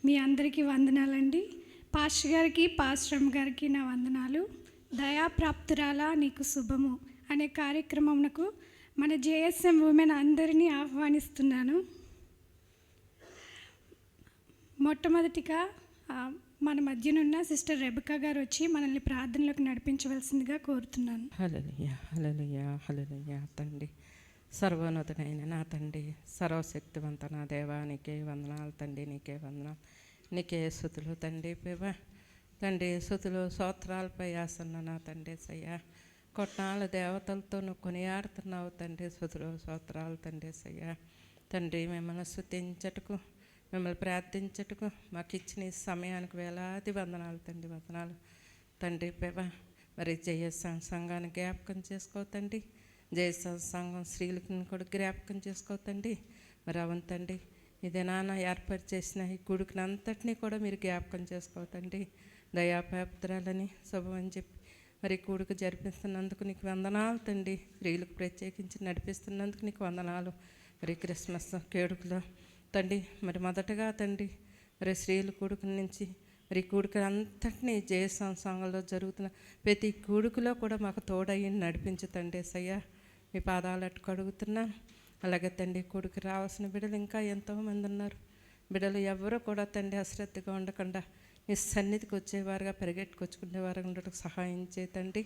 మీ అందరికీ వందనాలండి. పాస్టర్ గారికి, పాస్టరమ్మ గారికి నా వందనాలు. దయాప్రాప్తురాలా నీకు శుభము అనే కార్యక్రమంకు మన జేఎస్ఎం ఉమెన్ అందరినీ ఆహ్వానిస్తున్నాను. మొట్టమొదటిగా మన మధ్యనున్న సిస్టర్ రెబెకా గారు వచ్చి మనల్ని ప్రార్థనలోకి నడిపించవలసిందిగా కోరుతున్నాను. హల్లెలూయా, హల్లెలూయా, హల్లెలూయా. తండ్రి, సర్వోన్నతుడైన నా తండ్రి, సర్వశక్తివంత నా దేవా, నీకే వందనాలు తండ్రి, నీకే వందనాలు, నీకే స్తుతులు తండ్రి. తండ్రి స్తుతులు స్తోత్రాలపై ఆసన్న నా తండ్రి సయ్యా, కొట్నాల దేవతలతో నువ్వు కొనియాడుతున్నావు తండ్రి. స్తుతులు స్తోత్రాలు తండ్రి సయ్యా. తండ్రి, మిమ్మల్ని స్తుతించటకు, మిమ్మల్ని ప్రార్థించటకు మాకు ఇచ్చిన ఈ సమయానికి వేలాది వందనాలు తండ్రి, వందనాలు తండ్రి. మరి జయసం సంఘాన్ని జ్ఞాపకం చేసుకో తండ్రి, జయసం సంఘం స్త్రీలకు కూడా జ్ఞాపకం చేసుకో తండ్రి. మరి అవును తండ్రి, ఇదే నాన్న ఏర్పాటు చేసిన ఈ గుడికి అంతటినీ కూడా మీరు జ్ఞాపకం చేసుకో తండ్రి. దయాపాత్రాలని శుభమని చెప్పి మరి కూడుకు జరిపిస్తున్నందుకు నీకు వందనాలు తండ్రి. స్త్రీలకు ప్రత్యేకించి నడిపిస్తున్నందుకు నీకు వందనాలు. మరి క్రిస్మస్ కేడుకులో తండ్రి, మరి మొదటగా తండ్రి, మరి స్త్రీల కూడుకు నుంచి మరి కూడుకు అంతటినీ జయసం సంఘంలో జరుగుతున్న ప్రతి కూడుకులో కూడా మాకు తోడయ్యి నడిపించు తండ్రి సయ్యా. మీ పాదాలు అట్టుకు అడుగుతున్నాను. అలాగే తండ్రి, కొడుకు రావాల్సిన బిడ్డలు ఇంకా ఎంతోమంది ఉన్నారు. బిడ్డలు ఎవరో కూడా తండ్రి అశ్రద్ధగా ఉండకుండా నీ సన్నిధికి వచ్చేవారుగా పరిగెట్టుకొచ్చుకునేవారు ఉండటకు సహాయం చేయండి.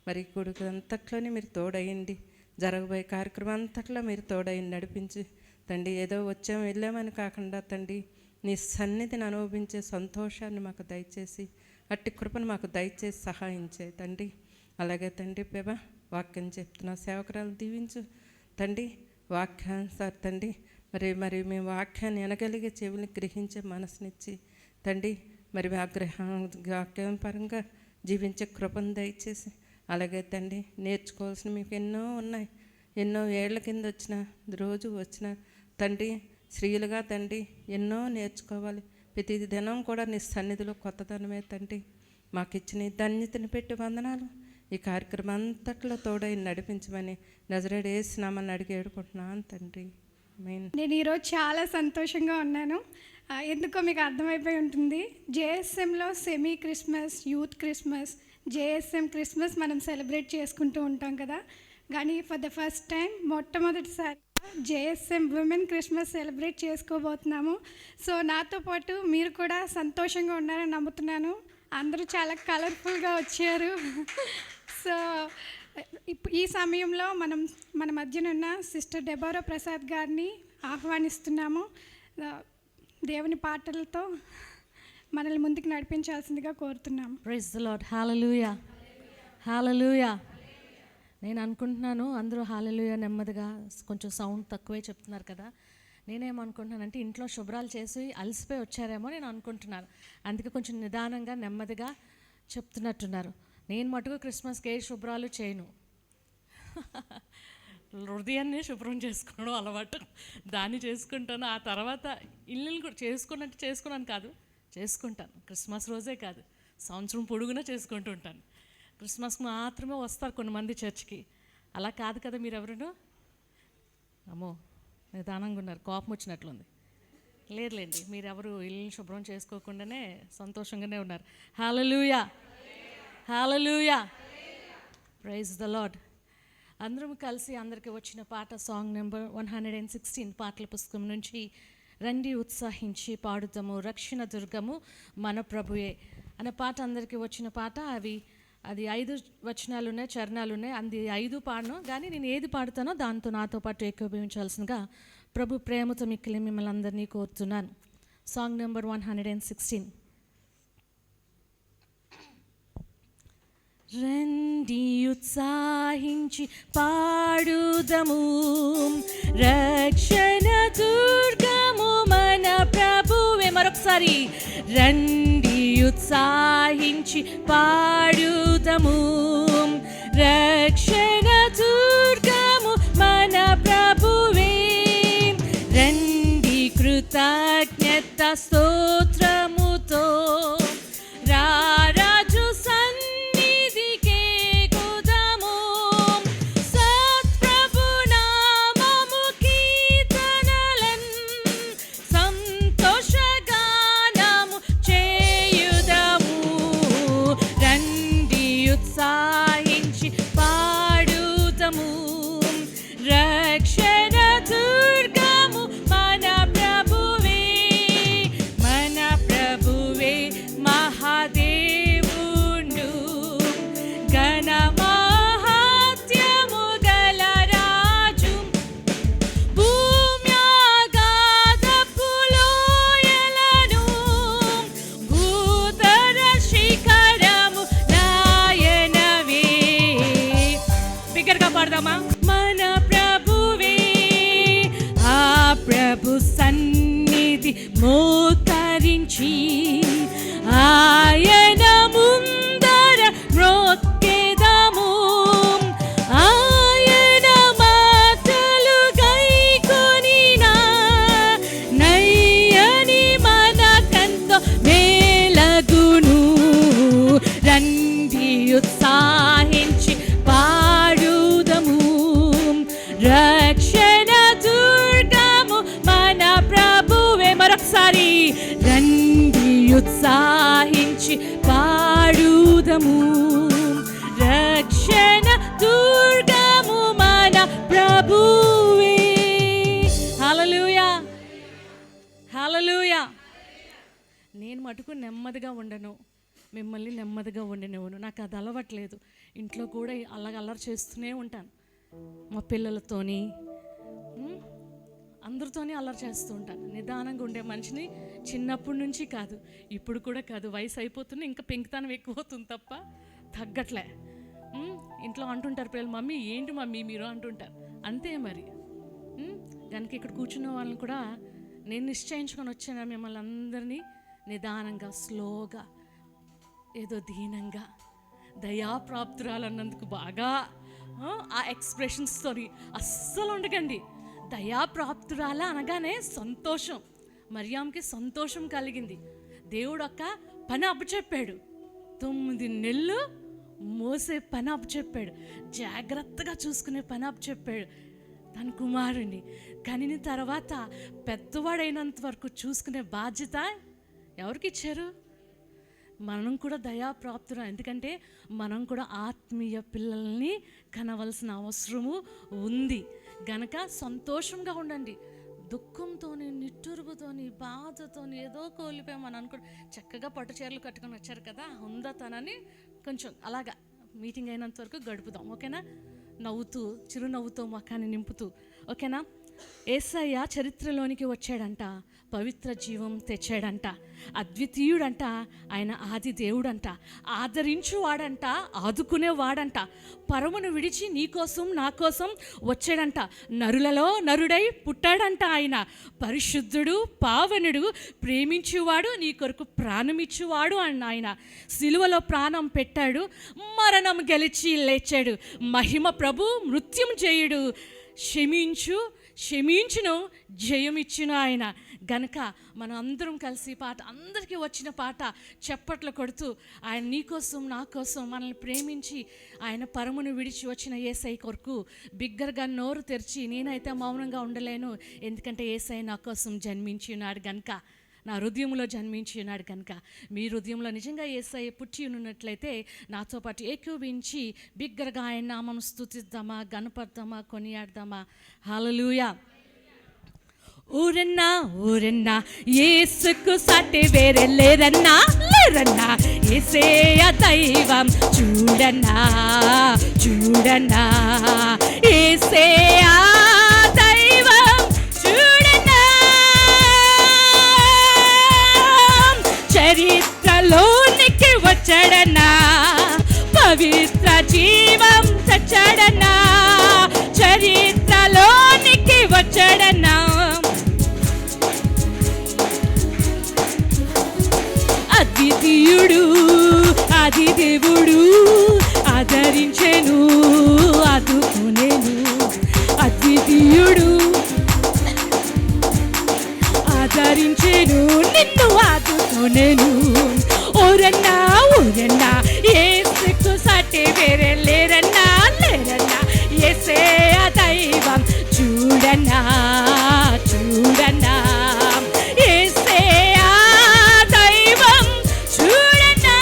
మరి కొడుకు అంతట్లోనే మీరు తోడయ్యండి. జరగబోయే కార్యక్రమం అంతట్లో మీరు తోడయ్యి నడిపించి తండ్రి, ఏదో వచ్చాము వెళ్ళామని కాకుండా తండ్రి, నీ సన్నిధిని అనుభవించే సంతోషాన్ని మాకు దయచేసి, అట్టి కృపను మాకు దయచేసి సహాయం చేయి తండ్రి. అలాగే తండ్రి వాక్యం చెప్తున్న సేవకురాలు దీవించు తండ్రి. వాక్యాన్సార్ తండ్రి, మరి మేము వాక్యాన్ని వినగలిగే చెవుని గ్రహించే మనసునిచ్చి తండ్రి, మరి వాక్యం పరంగా జీవించే కృపను దయచేసి, అలాగే తండ్రి నేర్చుకోవాల్సిన మీకు ఎన్నో ఉన్నాయి. ఎన్నో ఏళ్ల కింద వచ్చిన రోజు వచ్చిన తండ్రి స్త్రీలుగా తండ్రి ఎన్నో నేర్చుకోవాలి. ప్రతి దినం కూడా నీ సన్నిధిలో కొత్తదనమే తండ్రి. మాకు ఇచ్చిన ధన్యతను పెట్టి వందనాలు. ఈ కార్యక్రమం అంతట్లో తోడై నడిపించమని నజరేయుడు యేసు నామమున అడిగి వేడుకుంటున్నాను తండ్రి. నేను ఈరోజు చాలా సంతోషంగా ఉన్నాను. ఎందుకో మీకు అర్థమైపోయి ఉంటుంది. జేఎస్ఎంలో semi Christmas, youth Christmas, JSM Christmas మనం సెలబ్రేట్ చేసుకుంటూ ఉంటాం కదా. కానీ ఫర్ ద ఫస్ట్ టైం మొట్టమొదటిసారి జేఎస్ఎం ఉమెన్ క్రిస్మస్ సెలబ్రేట్ చేసుకోబోతున్నాము. సో నాతో పాటు మీరు కూడా సంతోషంగా ఉన్నారని నమ్ముతున్నాను. అందరూ చాలా కలర్ఫుల్గా వచ్చారు. సో ఈ సమయంలో మన మధ్యనున్న సిస్టర్ డెబోరా ప్రసాద్ గారిని ఆహ్వానిస్తున్నాము. దేవుని పాటలతో మనల్ని ముందుకు నడిపించాల్సిందిగా కోరుతున్నాము. Praise the lord. Hallelujah, hallelujah. నేను అనుకుంటున్నాను అందరూ హల్లెలూయా నెమ్మదిగా, కొంచెం సౌండ్ తక్కువే చెప్తున్నారు కదా. నేనేమనుకుంటున్నానంటే ఇంట్లో శుభ్రాలు చేసి అలసిపోయి వచ్చారేమో నేను అనుకుంటున్నాను. అందుకే కొంచెం నిదానంగా నెమ్మదిగా చెప్తున్నట్టున్నారు. నేను మటుకు క్రిస్మస్కి ఏ శుభ్రాలు చేయను. హృదయాన్ని శుభ్రం చేసుకోవడం అలవాటు, దాన్ని చేసుకుంటాను. ఆ తర్వాత ఇల్లుని కూడా చేసుకున్నాను కాదు, చేసుకుంటాను. క్రిస్మస్ రోజే కాదు, సంవత్సరం పొడుగునా చేసుకుంటూ ఉంటాను. క్రిస్మస్కి మాత్రమే వస్తారు కొంతమంది చర్చ్కి. అలా కాదు కదా మీరు ఎవరునూ. అమ్మో నిదానంగా ఉన్నారు, కోపం వచ్చినట్లుంది. లేదులేండి, మీరెవరు ఇల్లు శుభ్రం చేసుకోకుండానే సంతోషంగానే ఉన్నారు. హల్లెలూయా, హల్లెలూయా, ప్రైజ్ ద లార్డ్. అందరం కలిసి అందరికీ వచ్చిన పాట సాంగ్ నెంబర్ 116 పాటల పుస్తకం నుంచి రండి ఉత్సాహించి పాడుదాము రక్షణ దుర్గము మన ప్రభుయే అనే పాట అందరికీ వచ్చిన పాట. అది 5 వచనాలు ఉన్నాయి, చరణాలు ఉన్నాయి. అది 5 పాడను, కానీ నేను ఏది పాడుతానో దాంతో నాతో పాటు ఏకీభవించాల్సిందిగా ప్రభు ప్రేమతో మిక్కిలి మిమ్మల్ని అందరినీ కోరుతున్నాను. Song number 116. రండి ఉత్సాహించి పాడుదము రక్షణ దుర్గము మన ప్రభువే. మరొకసారి రండి ఉత్సాహించి పాడుదము రక్షణ దుర్గము మన ప్రభువే. రండి కృతజ్ఞత స్తోత్రముతో రారాజు సన్నిధికే గుదము సత్ప్రభు నామము కీర్తనలన్ సంతోషగానాలు రండి ఉత్సాహించి పాడుదము, రక్షణ దుర్గము మన ప్రభువే. హల్లెలూయా, హల్లెలూయా. నేను మటుకు నెమ్మదిగా ఉండను, మిమ్మల్ని నెమ్మదిగా ఉండనివ్వను. నాకు అది అలవట్లేదు. ఇంట్లో కూడా అల్లరి చేస్తూనే ఉంటాను, మా పిల్లలతోని అందరితోనే అల్లరి చేస్తూ ఉంటాను. నిదానంగా ఉండే మనిషిని చిన్నప్పటి నుంచి కాదు, ఇప్పుడు కూడా కాదు. వయసు అయిపోతున్నా ఇంకా పెంకుతానం ఎక్కువ అవుతుంది తప్ప తగ్గట్లే. ఇంట్లో అంటుంటారు పిల్లలు, మమ్మీ ఏంటి మమ్మీ మీరు అంటుంటారు. అంతే మరి. కనుక ఇక్కడ కూర్చున్న వాళ్ళని కూడా నేను నిశ్చయించుకొని వచ్చాను, మిమ్మల్ని అందరినీ నిదానంగా, స్లోగా, ఏదో దీనంగా, దయాప్రాప్తురాలన్నందుకు బాగా ఆ ఎక్స్ప్రెషన్స్తో అస్సలు ఉండకండి. దయాప్రాప్తురాల అనగానే సంతోషం. మరియాంకి సంతోషం కలిగింది. దేవుడు ఒక పని అప్పచెప్పాడు, 9 నెలలు మోసే పని అప్పచెప్పాడు, జాగ్రత్తగా చూసుకునే పని అప్పచెప్పాడు తన కుమారుణ్ణి. కనిన తర్వాత పెద్దవాడైనంత వరకు చూసుకునే బాధ్యత ఎవరికి ఇచ్చారు? మనం కూడా దయాప్రాప్తురా. ఎందుకంటే మనం కూడా ఆత్మీయ పిల్లల్ని కనవలసిన అవసరము ఉంది. గనక సంతోషంగా ఉండండి. దుఃఖంతోని, నిట్టూర్పుతోని, బాధతోని ఏదో కోల్పోయామని అనుకో. చక్కగా పట్టు చీరలు కట్టుకొని వచ్చారు కదా, ఉందతనని కొంచెం అలాగా మీటింగ్ అయినంత వరకు గడుపుదాం, ఓకేనా? నవ్వుతూ, చిరునవ్వుతో ముఖాన్ని నింపుతూ, ఓకేనా? యేసయ్య చరిత్రలోనికి వచ్చాడంట, పవిత్ర జీవం తెచ్చాడంట, అద్వితీయుడంట, ఆయన ఆది దేవుడంట, ఆదరించువాడంట, ఆదుకునేవాడంట, పరమును విడిచి నీకోసం నా కోసం వచ్చాడంట, నరులలో నరుడై పుట్టాడంట. ఆయన పరిశుద్ధుడు, పావనుడు, ప్రేమించువాడు, నీ కొరకు ప్రాణమిచ్చువాడు అన్న ఆయన. సిలువలో ప్రాణం పెట్టాడు, మరణం గెలిచి లేచాడు, మహిమ ప్రభు, మృత్యుంజయుడు, క్షమించును, జయమిచ్చును ఆయన. గనక మనం అందరం కలిసి పాట, అందరికీ వచ్చిన పాట చప్పట్లు కొడుతూ, ఆయన నీకోసం నా కోసం మనల్ని ప్రేమించి ఆయన పరమును విడిచి వచ్చిన యేసయ్య కొరకు బిగ్గరగా నోరు తెరిచి, నేనైతే మౌనంగా ఉండలేను, ఎందుకంటే యేసయ్య నా కోసం జన్మించి ఉన్నాడు గనక, నా హృదయంలో జన్మించి ఉన్నాడు కనుక. మీ హృదయంలో నిజంగా యేసయ్య పుట్టి ఉన్నట్లయితే నాతో పాటు ఏకీభవించి బిగ్గరగా ఆయన నామం స్తుతిద్దామా, గణపడదామా, కొనియాడదామా. హల్లెలూయా. ఊరన్నా ఊరన్నా యేసుకు సాటి వేరే లేరన్నా, లేరన్నా, యేసయ్య దైవం చూడన్నా, చూడన్నా, యేసయ్య దైవం చూడన్నా, చరిత్రలోనికి వచ్చాడన్నా, పవిత్ర జీవం తెచ్చాడన్నా, చరిత్రలోనికి వచ్చాడన్నా, అద్వితీయుడు, ఆది దేవుడు, ఆదరించెను, ఆదుకునేను, అద్వితీయుడు, ఆదరించెను, నిన్ను ఆదుకునేను. ఓరన్నా ఊరన్నా యేసుకు సాటి వేరే లేరన్నా, లేరన్నా, యేసయ్య దైవం చూడన్నా, చూడన్నా, యేసయ్య దైవం చూడన్నా,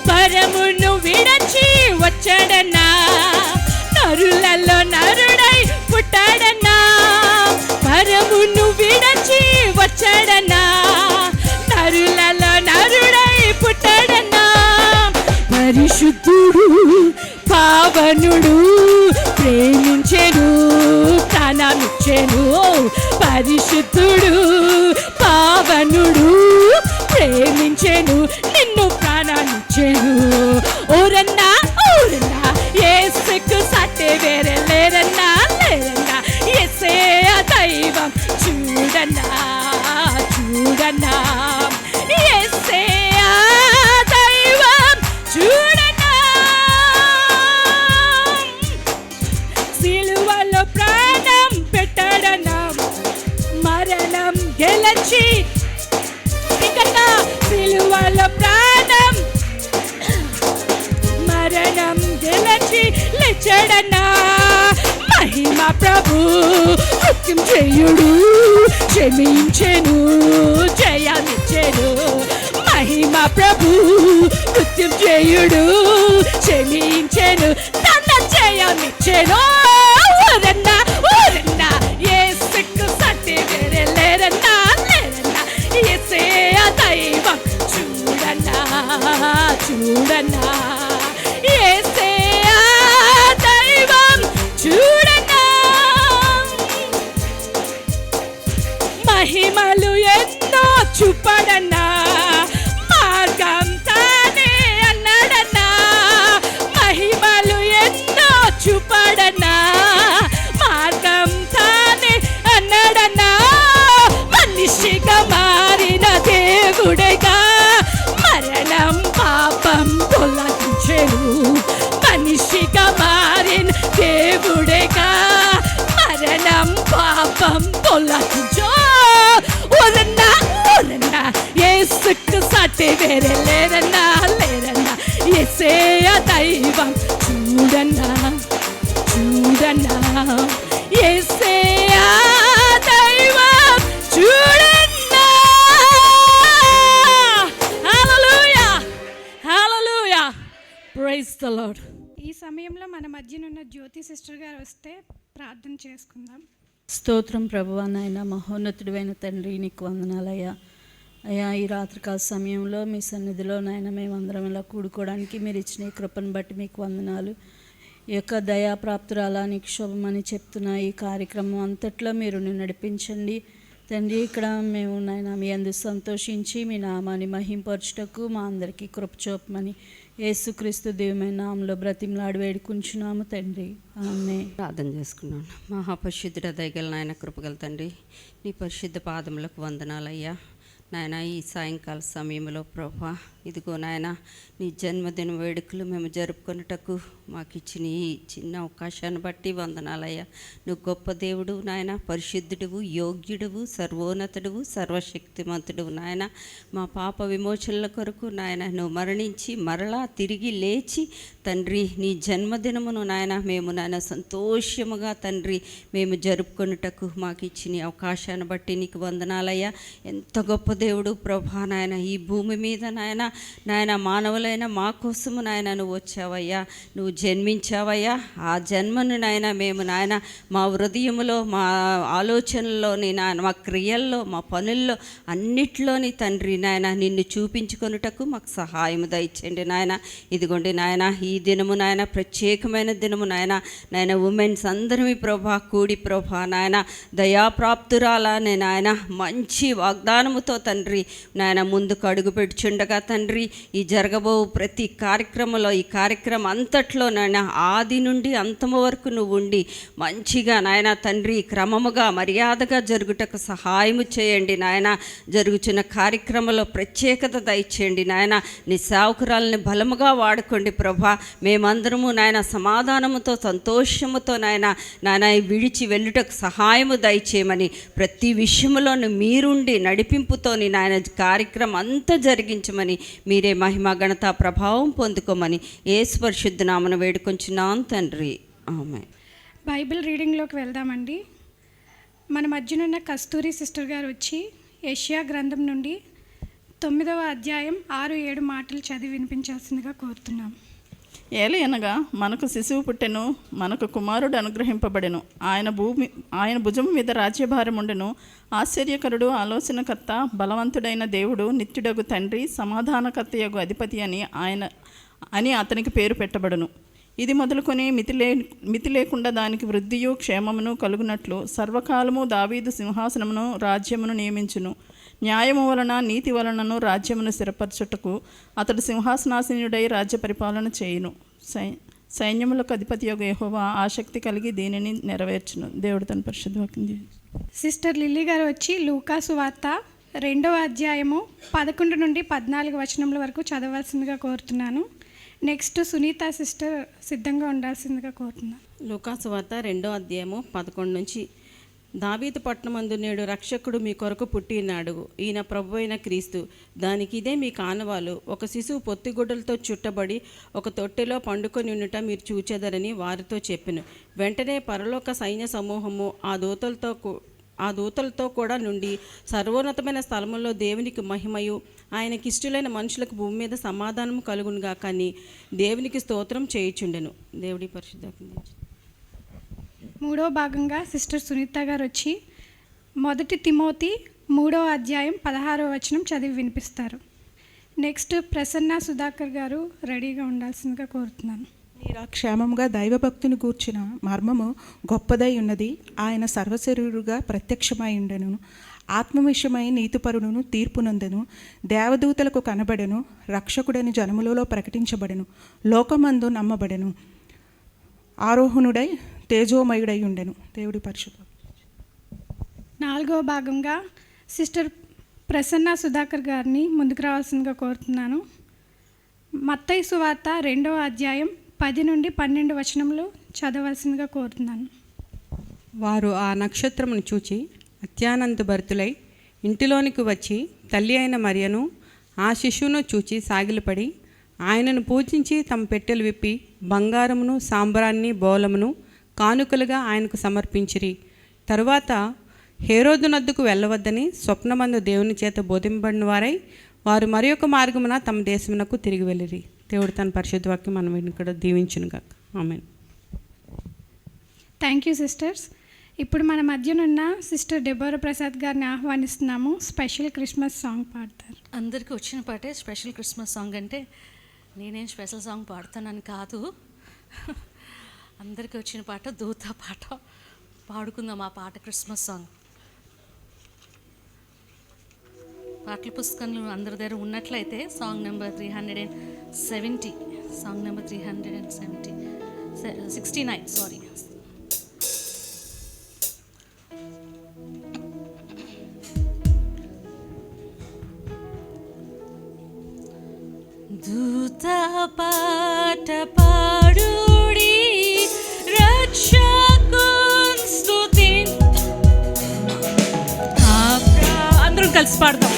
పరమును విడచి వచ్చాడన్నా, నరులలో నరుడై పుట్టాడన్నా, పరమును విడచి వచ్చాడన్నా, నరులలో నరుడై పుట్టాడన్నా, పరిశుద్ధుడు, పావనుడు, ప్రేమించెను, ప్రాణమిచ్చెను, పరిశుద్ధుడు, పావనుడు, ప్రేమించెను, నిన్ను ప్రాణమిచ్చెను. ఊరన్నా ఊరన్నా యేసుకు సాటి వేరే లేరన్నా, లేరన్నా, యేసయ్య దైవం చూడన్నా, చూడన్నా, యేసయ్య దైవం చూడన్నా, సిలువలో ప్రాణం పెట్టాడన్నా, మరణం గెలిచి, ఇంకా సిలువలో ప్రాణం, మరణం గెలిచి లేచాడన్నా, మహిమ ప్రభు మృత్యుంజయుడు క్షమించెను జయమిచ్చెను. మహిమ ప్రభు మృత్యుంజయుడు క్షమించెను తన జయమిచ్చెను. ఊరన్నా ఊరన్నా యేసుకు సాటి వేరే లేరన్నా లేరన్నా యేసయ్య దైవం చూడన్నా చూడన్నా యేసయ్య దైవం చూడన్నా. మహిమలు ఎన్నో చూపడన్నా మార్గం తానే అన్నాడన్నా. మహిమలు ఎన్నో చూపడన్నా మార్గం తానే అన్నాడన్నా. మనిషిగా మారిన దేవుడేగా మరణం పాపం తొలగించెను. మనిషిగా మారిన దేవుడేగా మరణం పాపం తొలగించు. ఊరన్నా ఊరన్నా యేసుకు సాటి వేరే లేరన్నా లేరన్నా యేసయ్య దైవం చూడన్నా చూడన్నా యేసయ్య దైవం చూడన్నా. హల్లెలూయా హల్లెలూయా ప్రైజ్ ది లార్డ్. ఈ సమయంలో మన మధ్యనున్న జ్యోతి సిస్టర్ గారు వస్తే ప్రార్థన చేసుకుందాం. స్తోత్రం ప్రభువా నాయన మహోన్నతుడైన తండ్రి నీకు వందనాలయ్యా. అయ్యా ఈ రాత్రికాల సమయంలో మీ సన్నిధిలో నాయన మేమందరం ఇలా కూడుకోవడానికి మీరు ఇచ్చిన ఈ కృపను బట్టి మీకు వందనాలు. ఈ యొక్క దయాప్రాప్తురాలా నీకు శుభమని చెప్తున్న ఈ కార్యక్రమం అంతట్లో మీరు నడిపించండి తండ్రి. ఇక్కడ మేము నాయన మీ అందు సంతోషించి మీ నామాన్ని మహింపరచుటకు మా అందరికీ కృప చూపమని యేసుక్రీస్తు దేవుమైన నామంలో బ్రతిమలాడి వేడుకుంటున్నాము తండ్రి, ఆమేన్. ప్రార్థన చేసుకున్నాను. మహాపరిశుద్ధుడ దయగల నాయన కృపగల తండ్రి, నీ పరిశుద్ధ పాదములకు వందనాలయ్యా. నాయన ఈ సాయంకాల సమయంలో ప్రభా ఇదిగో నాయన నీ జన్మదిన వేడుకలు మేము జరుపుకొనుటకు మాకు ఇచ్చిన ఈ చిన్న అవకాశాన్ని బట్టి వందనాలయ్యా. నువ్వు గొప్ప దేవుడు నాయన, పరిశుద్ధుడువు, యోగ్యుడువు, సర్వోన్నతుడువు, సర్వశక్తిమంతుడువు నాయన. మా పాప విమోచనల కొరకు నాయన నువ్వు మరణించి మరలా తిరిగి లేచి తండ్రి నీ జన్మదినమును నాయన మేము నాయన సంతోషముగా తండ్రి మేము జరుపుకొనుటకు మాకు ఇచ్చిన అవకాశాన్ని బట్టి నీకు వందనాలయ్యా. ఎంత గొప్ప దేవుడు ప్రభా నాయన. ఈ భూమి మీద నాయన నాయన మానవులైన మా కోసము నాయన నువ్వు వచ్చావయ్యా, నువ్వు జన్మించావయ్యా. ఆ జన్మను నాయన మేము నాయన మా హృదయములో, మా ఆలోచనల్లోని నాయన, మా క్రియల్లో, మా పనుల్లో అన్నిట్లోని తండ్రి నాయన నిన్ను చూపించుకొనుటకు మాకు సహాయం దయచేయండి నాయన. ఇదిగోండి నాయన ఈ దినము నాయన ప్రత్యేకమైన దినము నాయన. నాయన ఉమెన్స్ అందరిమీ ప్రభా కూడి ప్రభా నాయన దయాప్రాప్తురాలనే నాయన మంచి వాగ్దానముతో తండ్రి నాయన ముందుకు అడుగు పెట్టుచుండగా తండ్రి ఈ జరగబో ప్రతి కార్యక్రమంలో ఈ కార్యక్రమం అంతట్లో నాయన ఆది నుండి అంతము వరకు నువ్వు ఉండి మంచిగా నాయన తండ్రి క్రమముగా మర్యాదగా జరుగుటకు సహాయము చేయండి నాయన. జరుగుతున్న కార్యక్రమంలో ప్రత్యేకత దయచేయండి నాయన. నీ సేవకురాలని బలముగా వాడుకోండి ప్రభా. మేమందరము నాయన సమాధానముతో సంతోషముతో నాయన నాయన విడిచి వెళ్ళుటకు సహాయము దయచేయమని ప్రతి విషయంలోనూ మీరుండి నడిపింపుతోని నాయన కార్యక్రమం అంతా జరిగించమని మీరే మహిమ ఘనత ప్రభావం పొందుకోమని యేసు పరిశుద్ధ నామమున వేడుకొంచున్నాను తండ్రి, ఆమేన్. బైబిల్ రీడింగ్లోకి వెళ్దామండి. మన మధ్యనున్న కస్తూరి సిస్టర్ గారు వచ్చి యెషయా గ్రంథం నుండి 9వ అధ్యాయం 6-7 మాటలు చదివి వినిపించాల్సిందిగా కోరుతున్నాం. ఏలయనగా మనకు శిశువు పుట్టెను, మనకు కుమారుడు అనుగ్రహింపబడెను. ఆయన భుజము మీద రాజ్యభారం ఉండెను. ఆశ్చర్యకరుడు, ఆలోచనకర్త, బలవంతుడైన దేవుడు, నిత్యుడగు తండ్రి, సమాధానకర్తయగు అధిపతి అని అతనికి పేరు పెట్టబడును. ఇది మొదలుకొని మితి లేకుండా దానికి వృద్ధియు క్షేమమును కలుగునట్లు సర్వకాలము దావీదు సింహాసనమును రాజ్యమును నియమించును. న్యాయము వలన నీతి వలనను రాజ్యమును స్థిరపరచుటకు అతడు సింహాసనాసీనుడై రాజ్య పరిపాలన చేయును. సైన్యములకు అధిపతి యొక్క యెహోవా ఆసక్తి కలిగి దీనిని నెరవేర్చును. దేవుడు తన పరిశుద్ధ వాక్యం. సిస్టర్ లిల్లీ గారు వచ్చి లూకాసు వార్త 2వ అధ్యాయము 11 నుండి 14 వచనముల వరకు చదవాల్సిందిగా కోరుతున్నాను. నెక్స్ట్ సునీత సిస్టర్ సిద్ధంగా ఉండాల్సిందిగా కోరుతున్నాను. లూకాసు వార్త 2వ అధ్యాయము 11 నుంచి దావీదు పట్టణమందు నేడు రక్షకుడు మీ కొరకు పుట్టినాడు, ఈయన ప్రభు అయిన క్రీస్తు. దానికి ఇదే మీ కానవాలు. ఒక శిశువు పొత్తిగుడ్డలతో చుట్టబడి ఒక తొట్టెలో పండుకొని ఉండుట మీరు చూచెదరని వారితో చెప్పెను. వెంటనే పరలోక సైన్య సమూహము ఆ దూతలతో కూడా నుండి సర్వోన్నతమైన స్థలములో దేవునికి మహిమయు ఆయనకి ఇష్టలైన మనుషులకు భూమి మీద సమాధానము కలుగునుగా కానీ దేవునికి స్తోత్రం చేయుచుండెను. దేవుడి పరిశుద్ధ. మూడో భాగంగా సిస్టర్ సునీత గారు వచ్చి 1 తిమోతి 3వ అధ్యాయం 16వ వచనం చదివి వినిపిస్తారు. నెక్స్ట్ ప్రసన్న సుధాకర్ గారు రెడీగా ఉండాల్సిందిగా కోరుతున్నాను. మీరా క్షేమముగా దైవభక్తిని గూర్చిన మర్మము గొప్పదై ఉన్నది. ఆయన సర్వశరీరుగా ప్రత్యక్షమై ఉండెను. ఆత్మవిషయమై నీతిపరుడును తీర్పునందెను. దేవదూతలకు కనబడెను. రక్షకుడని జనములలో ప్రకటించబడెను. లోకమందు నమ్మబడెను. ఆరోహణుడై తేజోమయుడై ఉండెను. దేవుడి పరిశుద్ధ. 4వ భాగంగా సిస్టర్ ప్రసన్న సుధాకర్ గారిని ముందుకు రావాల్సిందిగా కోరుతున్నాను. మత్తయి సువార్త 2వ అధ్యాయం 10 నుండి 12 వచనములు చదవాల్సిందిగా కోరుతున్నాను. వారు ఆ నక్షత్రమును చూచి అత్యానంద భరితులై ఇంటిలోనికి వచ్చి తల్లి అయిన మరియను ఆ శిశువును చూచి సాగిలపడి ఆయనను పూజించి తమ పెట్టెలు విప్పి బంగారమును సాంబ్రాన్ని బోలమును కానుకలుగా ఆయనకు సమర్పించిరి. తరువాత హేరోదునొద్దకు వెళ్ళవద్దని స్వప్నమందు దేవుని చేత బోధింపబడిన వారై వారు మరి ఒక మార్గమున తమ దేశమునకు తిరిగి వెళ్ళిరి. దేవుడు తన పరిశుద్ధ వాక్యం మనం ఇక్కడ దీవించునుగాక. ఆమేన్. Thank you sisters. ఇప్పుడు మన మధ్యనున్న సిస్టర్ డెబోరా ప్రసాద్ గారిని ఆహ్వానిస్తున్నాము. స్పెషల్ క్రిస్మస్ సాంగ్ పాడతారు. అందరికీ వచ్చిన పాటే స్పెషల్ క్రిస్మస్ సాంగ్. అంటే నేనేం స్పెషల్ సాంగ్ పాడుతానని కాదు, అందరికీ వచ్చిన పాట దూత పాట పాడుకుందాం. ఆ పాట క్రిస్మస్ సాంగ్. పాటల పుస్తకంలో అందరి దగ్గర ఉన్నట్లయితే song number 370, song number 369 sorry. దూత పాట పాడుడి రక్షకున్ స్తుతి. అందరం కలిసి పాడదాం.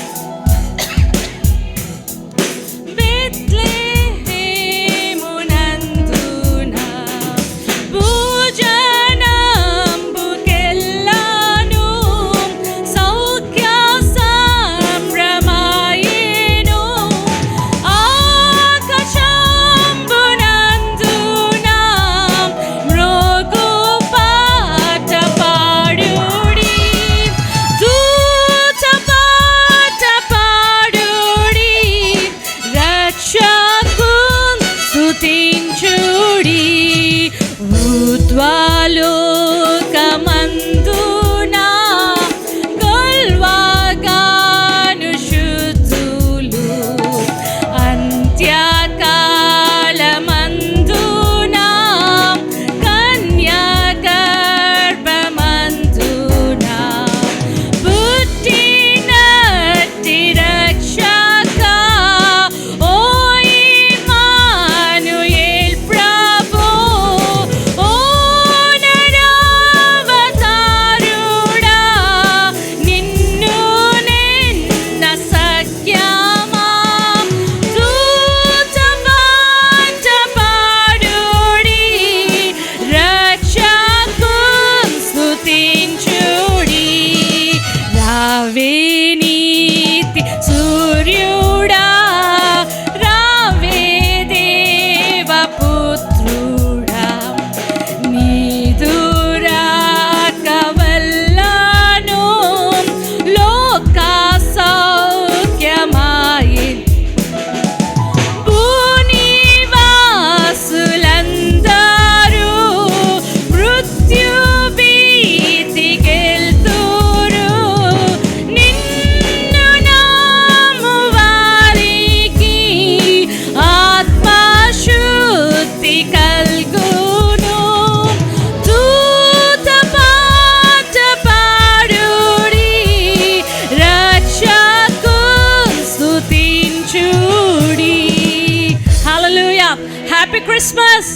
Christmas,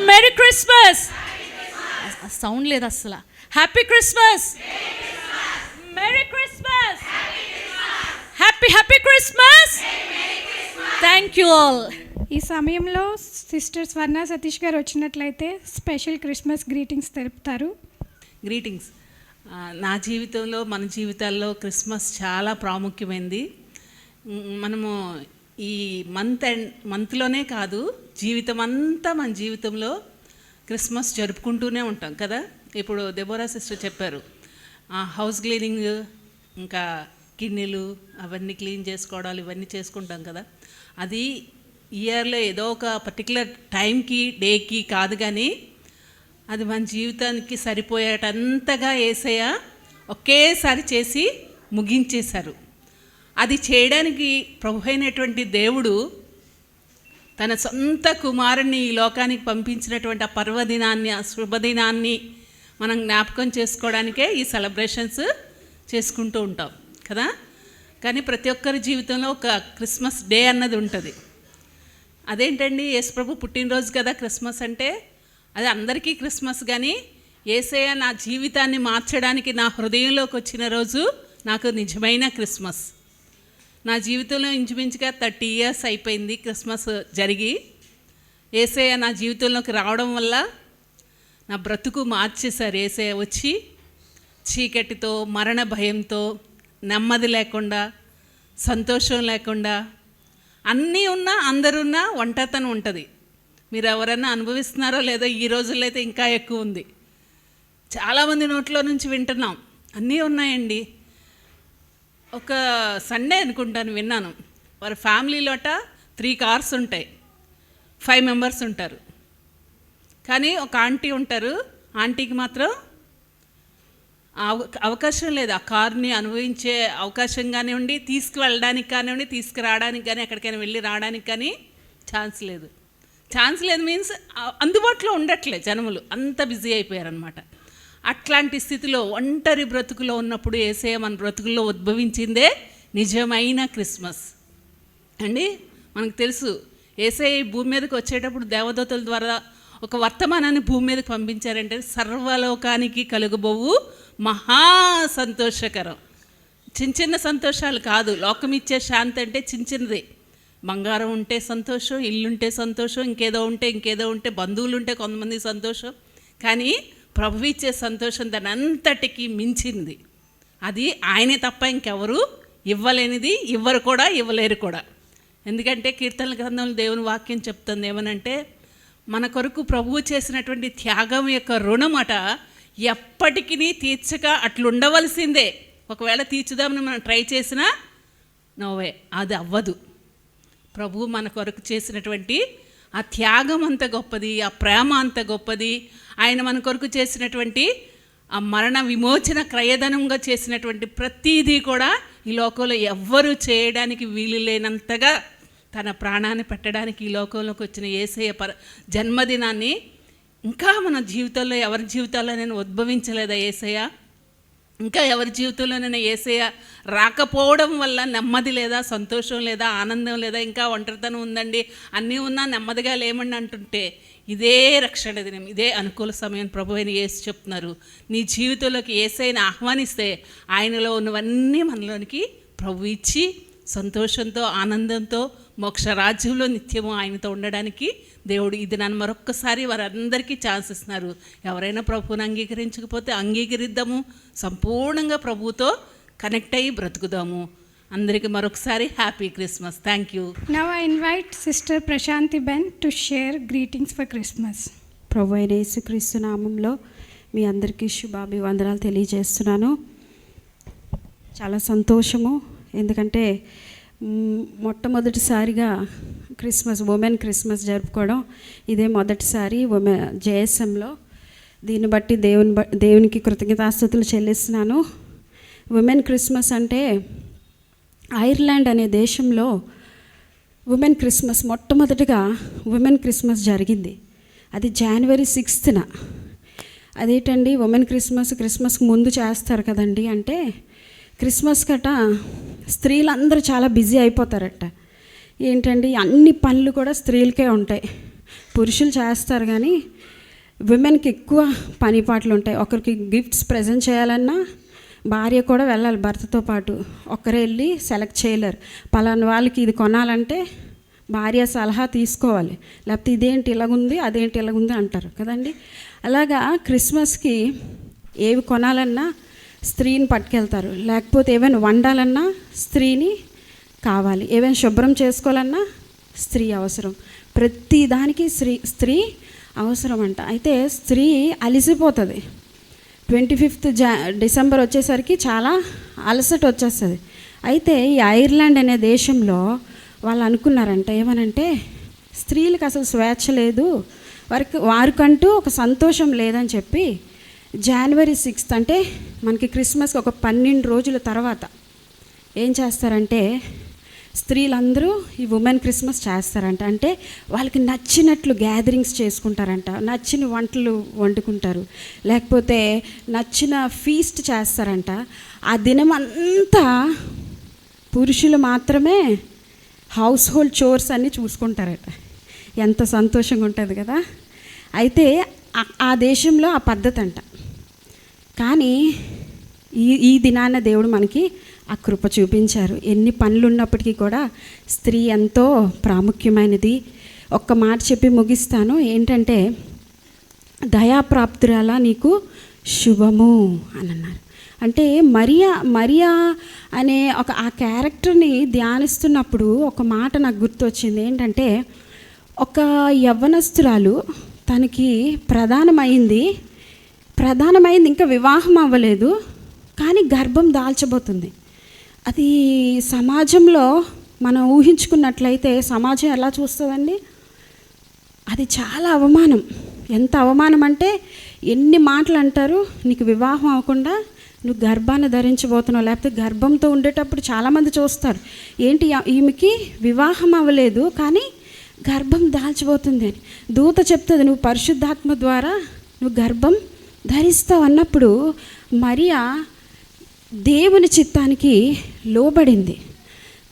merry Christmas. సౌండ్ లేదు అసలు. Happy Christmas, merry Christmas, happy Christmas. Thank you all. ఈ సమయంలో సిస్టర్ స్వర్ణ సతీష్ గారు వచ్చినట్లయితే స్పెషల్ క్రిస్మస్ గ్రీటింగ్స్ తెలుపుతారు. గ్రీటింగ్స్. నా జీవితంలో, మన జీవితాల్లో క్రిస్మస్ చాలా ప్రాముఖ్యమైనది. మనము ఈ మంత్లోనే కాదు, జీవితం అంతా మన జీవితంలో క్రిస్మస్ జరుపుకుంటూనే ఉంటాం కదా. ఇప్పుడు దెబోరా సిస్టర్ చెప్పారు, హౌస్ క్లీనింగ్, ఇంకా గిన్నెలు అవన్నీ క్లీన్ చేసుకోవడాలు ఇవన్నీ చేసుకుంటాం కదా. అది ఇయర్లో ఏదో ఒక పర్టికులర్ టైంకి, డేకి కాదు, కానీ అది మన జీవితానికి సరిపోయేటంతగా యేసయ్య ఒకేసారి చేసి ముగించేశారు. అది చేయడానికి ప్రభు అయినటువంటి దేవుడు తన సొంత కుమారుణ్ణి ఈ లోకానికి పంపించినటువంటి ఆ పర్వదినాన్ని, ఆ శుభదినాన్ని మనం జ్ఞాపకం చేసుకోవడానికే ఈ సెలబ్రేషన్స్ చేసుకుంటూ ఉంటాం కదా. కానీ ప్రతి ఒక్కరి జీవితంలో ఒక క్రిస్మస్ డే అన్నది ఉంటుంది. అదేంటండి, యేసు ప్రభు పుట్టినరోజు కదా క్రిస్మస్ అంటే. అది అందరికీ క్రిస్మస్, కానీ యేసయ్య నా జీవితాన్ని మార్చడానికి నా హృదయంలోకి వచ్చిన రోజు నాకు నిజమైన క్రిస్మస్. నా జీవితంలో ఇంచుమించుగా 30 years అయిపోయింది క్రిస్మస్ జరిగి. యేసయ్య నా జీవితంలోకి రావడం వల్ల నా బ్రతుకు మార్చేశారు. యేసయ్య వచ్చి చీకటితో, మరణ భయంతో, నెమ్మది లేకుండా, సంతోషం లేకుండా, అన్నీ ఉన్నా, అందరున్నా ఒంటరితనం ఉంటుంది. మీరు ఎవరన్నా అనుభవిస్తున్నారో లేదో, ఈ రోజుల్లో అయితే ఇంకా ఎక్కువ ఉంది. చాలామంది నోట్లో నుంచి వింటున్నాం, అన్నీ ఉన్నాయండి. ఒక సండే అనుకుంటాను విన్నాను, వారి ఫ్యామిలీలోట 3 cars ఉంటాయి, 5 members ఉంటారు. కానీ ఒక ఆంటీ ఉంటారు, ఆంటీకి మాత్రం అవకాశం లేదు ఆ కార్ని అనుభవించే అవకాశం కానివ్వండి, తీసుకువెళ్ళడానికి కానివ్వండి, తీసుకురావడానికి కానీ, ఎక్కడికైనా వెళ్ళి రావడానికి కానీ ఛాన్స్ లేదు. ఛాన్స్ లేదు మీన్స్ అందుబాటులో ఉండట్లే, జనములు అంత బిజీ అయిపోయారనమాట. అట్లాంటి స్థితిలో ఒంటరి బ్రతుకులో ఉన్నప్పుడు యేసయ్య మన బ్రతుకుల్లో ఉద్భవించిందే నిజమైన క్రిస్మస్ అండి. మనకు తెలుసు, యేసయ్య ఈ భూమి మీదకి వచ్చేటప్పుడు దేవదూతల ద్వారా ఒక వర్తమానాన్ని భూమి మీదకి పంపించారంటే, సర్వలోకానికి కలుగబోవు మహా సంతోషకరం. చిన్న సంతోషాలు కాదు, లోకం ఇచ్చే శాంతి అంటే చిన్నదే. బంగారం ఉంటే సంతోషం, ఇల్లుంటే సంతోషం, ఇంకేదో ఉంటే బంధువులు ఉంటే కొంతమంది సంతోషం. కానీ ప్రభు ఇచ్చే సంతోషం దాని అంతటికి మించింది. అది ఆయనే తప్ప ఇంకెవరు ఇవ్వలేనిది, ఇవ్వలేరు కూడా. ఎందుకంటే కీర్తనల గ్రంథంలో దేవుని వాక్యం చెప్తుంది ఏమనంటే, మన కొరకు ప్రభువు చేసినటువంటి త్యాగం యొక్క రుణమట ఎప్పటికీ తీర్చక అట్లుండవలసిందే. ఒకవేళ తీర్చుదామని మనం ట్రై చేసినా నోవే, అది అవ్వదు. ప్రభువు మన కొరకు చేసినటువంటి ఆ త్యాగం అంత గొప్పది, ఆ ప్రేమ అంత గొప్పది. ఆయన మన కొరకు చేసినటువంటి ఆ మరణ విమోచన క్రయధనంగా చేసినటువంటి ప్రతీదీ కూడా ఈ లోకంలో ఎవ్వరూ చేయడానికి వీలు లేనంతగా తన ప్రాణాన్ని పెట్టడానికి ఈ లోకంలోకి వచ్చిన యేసయ్య జన్మదినాన్ని ఇంకా మన జీవితంలో, ఎవరి జీవితాల్లో నేను ఉద్భవించలేదా యేసయ్య? ఇంకా ఎవరి జీవితంలోనైనా యేసయ్య రాకపోవడం వల్ల నెమ్మది లేదా, సంతోషం లేదా, ఆనందం లేదా, ఇంకా ఒంటరితనం ఉందండి, అన్నీ ఉన్నా నెమ్మదిగా లేమండి అంటుంటే, ఇదే రక్షణ దినం, ఇదే అనుకూల సమయం ప్రభు అయిన యేసు చెప్తున్నారు. నీ జీవితంలోకి యేసయ్యని ఆహ్వానిస్తే ఆయనలో ఉన్నవన్నీ మనలోనికి ప్రభు ఇచ్చి సంతోషంతో, ఆనందంతో, మోక్ష రాజ్యంలో నిత్యము ఆయనతో ఉండడానికి దేవుడు ఇది నన్ను మరొక్కసారి వారందరికీ ఛాన్స్ ఇస్తున్నారు. ఎవరైనా ప్రభువుని అంగీకరించకపోతే అంగీకరిద్దాము, సంపూర్ణంగా ప్రభువుతో కనెక్ట్ అయ్యి బ్రతుకుదాము. అందరికీ మరొకసారి happy Christmas. Thank you. Now I invite sister Prashanti Ben to share greetings for Christmas. ప్రభు అయిన యేసుక్రీస్తు నామంలో మీ అందరికీ శుభాభివందనాలు తెలియజేస్తున్నాను. చాలా సంతోషము, ఎందుకంటే మొట్టమొదటిసారిగా ఉమెన్ క్రిస్మస్ జరుపుకోవడం ఇదే మొదటిసారి జేఎస్ఎంలో. దీన్ని బట్టి దేవునికి కృతజ్ఞతాస్తుతులు చెల్లిస్తున్నాను. ఉమెన్ క్రిస్మస్ అంటే ఐర్లాండ్ అనే దేశంలో ఉమెన్ క్రిస్మస్, మొట్టమొదటిగా ఉమెన్ క్రిస్మస్ జరిగింది. అది January 6th. అదేంటండి ఉమెన్ క్రిస్మస్కి ముందు చేస్తారు కదండి అంటే, క్రిస్మస్ కట స్త్రీలందరూ చాలా బిజీ అయిపోతారట. ఏంటండి, అన్ని పనులు కూడా స్త్రీలకే ఉంటాయి, పురుషులు చేస్తారు కానీ విమెన్కి ఎక్కువ పని పాటలు ఉంటాయి. ఒకరికి గిఫ్ట్స్ ప్రజెంట్ చేయాలన్నా భార్య కూడా వెళ్ళాలి భర్తతో పాటు. ఒక్కరే వెళ్ళి సెలెక్ట్ చేయలేరు. పలానా వాళ్ళకి ఇది కొనాలంటే భార్య సలహా తీసుకోవాలి, లేకపోతే ఇదేంటి ఇలాగుంది అదేంటి ఇలాగుంది అంటారు కదండి. అలాగా క్రిస్మస్కి ఏవి కొనాలన్నా స్త్రీని పట్టుకెళ్తారు, లేకపోతే ఏమైనా వండాలన్నా స్త్రీని కావాలి, ఏమైనా శుభ్రం చేసుకోవాలన్నా స్త్రీ అవసరం, ప్రతి దానికి స్త్రీ అవసరం అంట. అయితే స్త్రీ అలసిపోతుంది. 25th డిసెంబర్ వచ్చేసరికి చాలా అలసట వచ్చేస్తుంది. అయితే ఈ ఐర్లాండ్ అనే దేశంలో వాళ్ళు అనుకున్నారంట, ఏమనంటే స్త్రీలకు అసలు స్వేచ్ఛ లేదు, వారికంటూ ఒక సంతోషం లేదని చెప్పి January 6th అంటే మనకి క్రిస్మస్కి ఒక 12 రోజుల తర్వాత ఏం చేస్తారంటే స్త్రీలందరూ ఈ ఉమెన్ క్రిస్మస్ చేస్తారంట. అంటే వాళ్ళకి నచ్చినట్లు గ్యాదరింగ్స్ చేసుకుంటారంట, నచ్చిన వంటలు వండుకుంటారు, లేకపోతే నచ్చిన ఫీస్ట్ చేస్తారంట. ఆ దినం అంతా పురుషులు మాత్రమే హౌస్ హోల్డ్ చోర్స్ అన్నీ చూసుకుంటారట. ఎంత సంతోషంగా ఉంటుంది కదా. అయితే ఆ దేశంలో ఆ పద్ధతి అంట. కానీ ఈ దినాన దేవుడు మనకి ఆ కృప చూపించారు. ఎన్ని పనులు ఉన్నప్పటికీ కూడా స్త్రీ ఎంతో ప్రాముఖ్యమైనది. ఒక్క మాట చెప్పి ముగిస్తాను. ఏంటంటే దయాప్రాప్తురాల నీకు శుభము అని అన్నారు. అంటే మరియా అనే ఆ క్యారెక్టర్ని ధ్యానిస్తున్నప్పుడు ఒక మాట నాకు గుర్తొచ్చింది. ఏంటంటే ఒక యవ్వనస్తురాలు తనకి ప్రధానమైంది, ఇంకా వివాహం అవ్వలేదు, కానీ గర్భం దాల్చబోతుంది. అది సమాజంలో మనం ఊహించుకున్నట్లయితే సమాజం ఎలా చూస్తుందండి? అది చాలా అవమానం. ఎంత అవమానం అంటే ఎన్ని మాటలు అంటారు, నీకు వివాహం అవ్వకుండా నువ్వు గర్భాన్ని ధరించబోతున్నావు, లేకపోతే గర్భంతో ఉండేటప్పుడు చాలామంది చూస్తారు, ఏంటి ఈమెకి వివాహం అవ్వలేదు కానీ గర్భం దాల్చబోతుంది అని. దూత చెప్తుంది, నువ్వు పరిశుద్ధాత్మ ద్వారా నువ్వు గర్భం ధరిస్తావు అన్నప్పుడు మరియా దేవుని చిత్తానికి లోబడింది.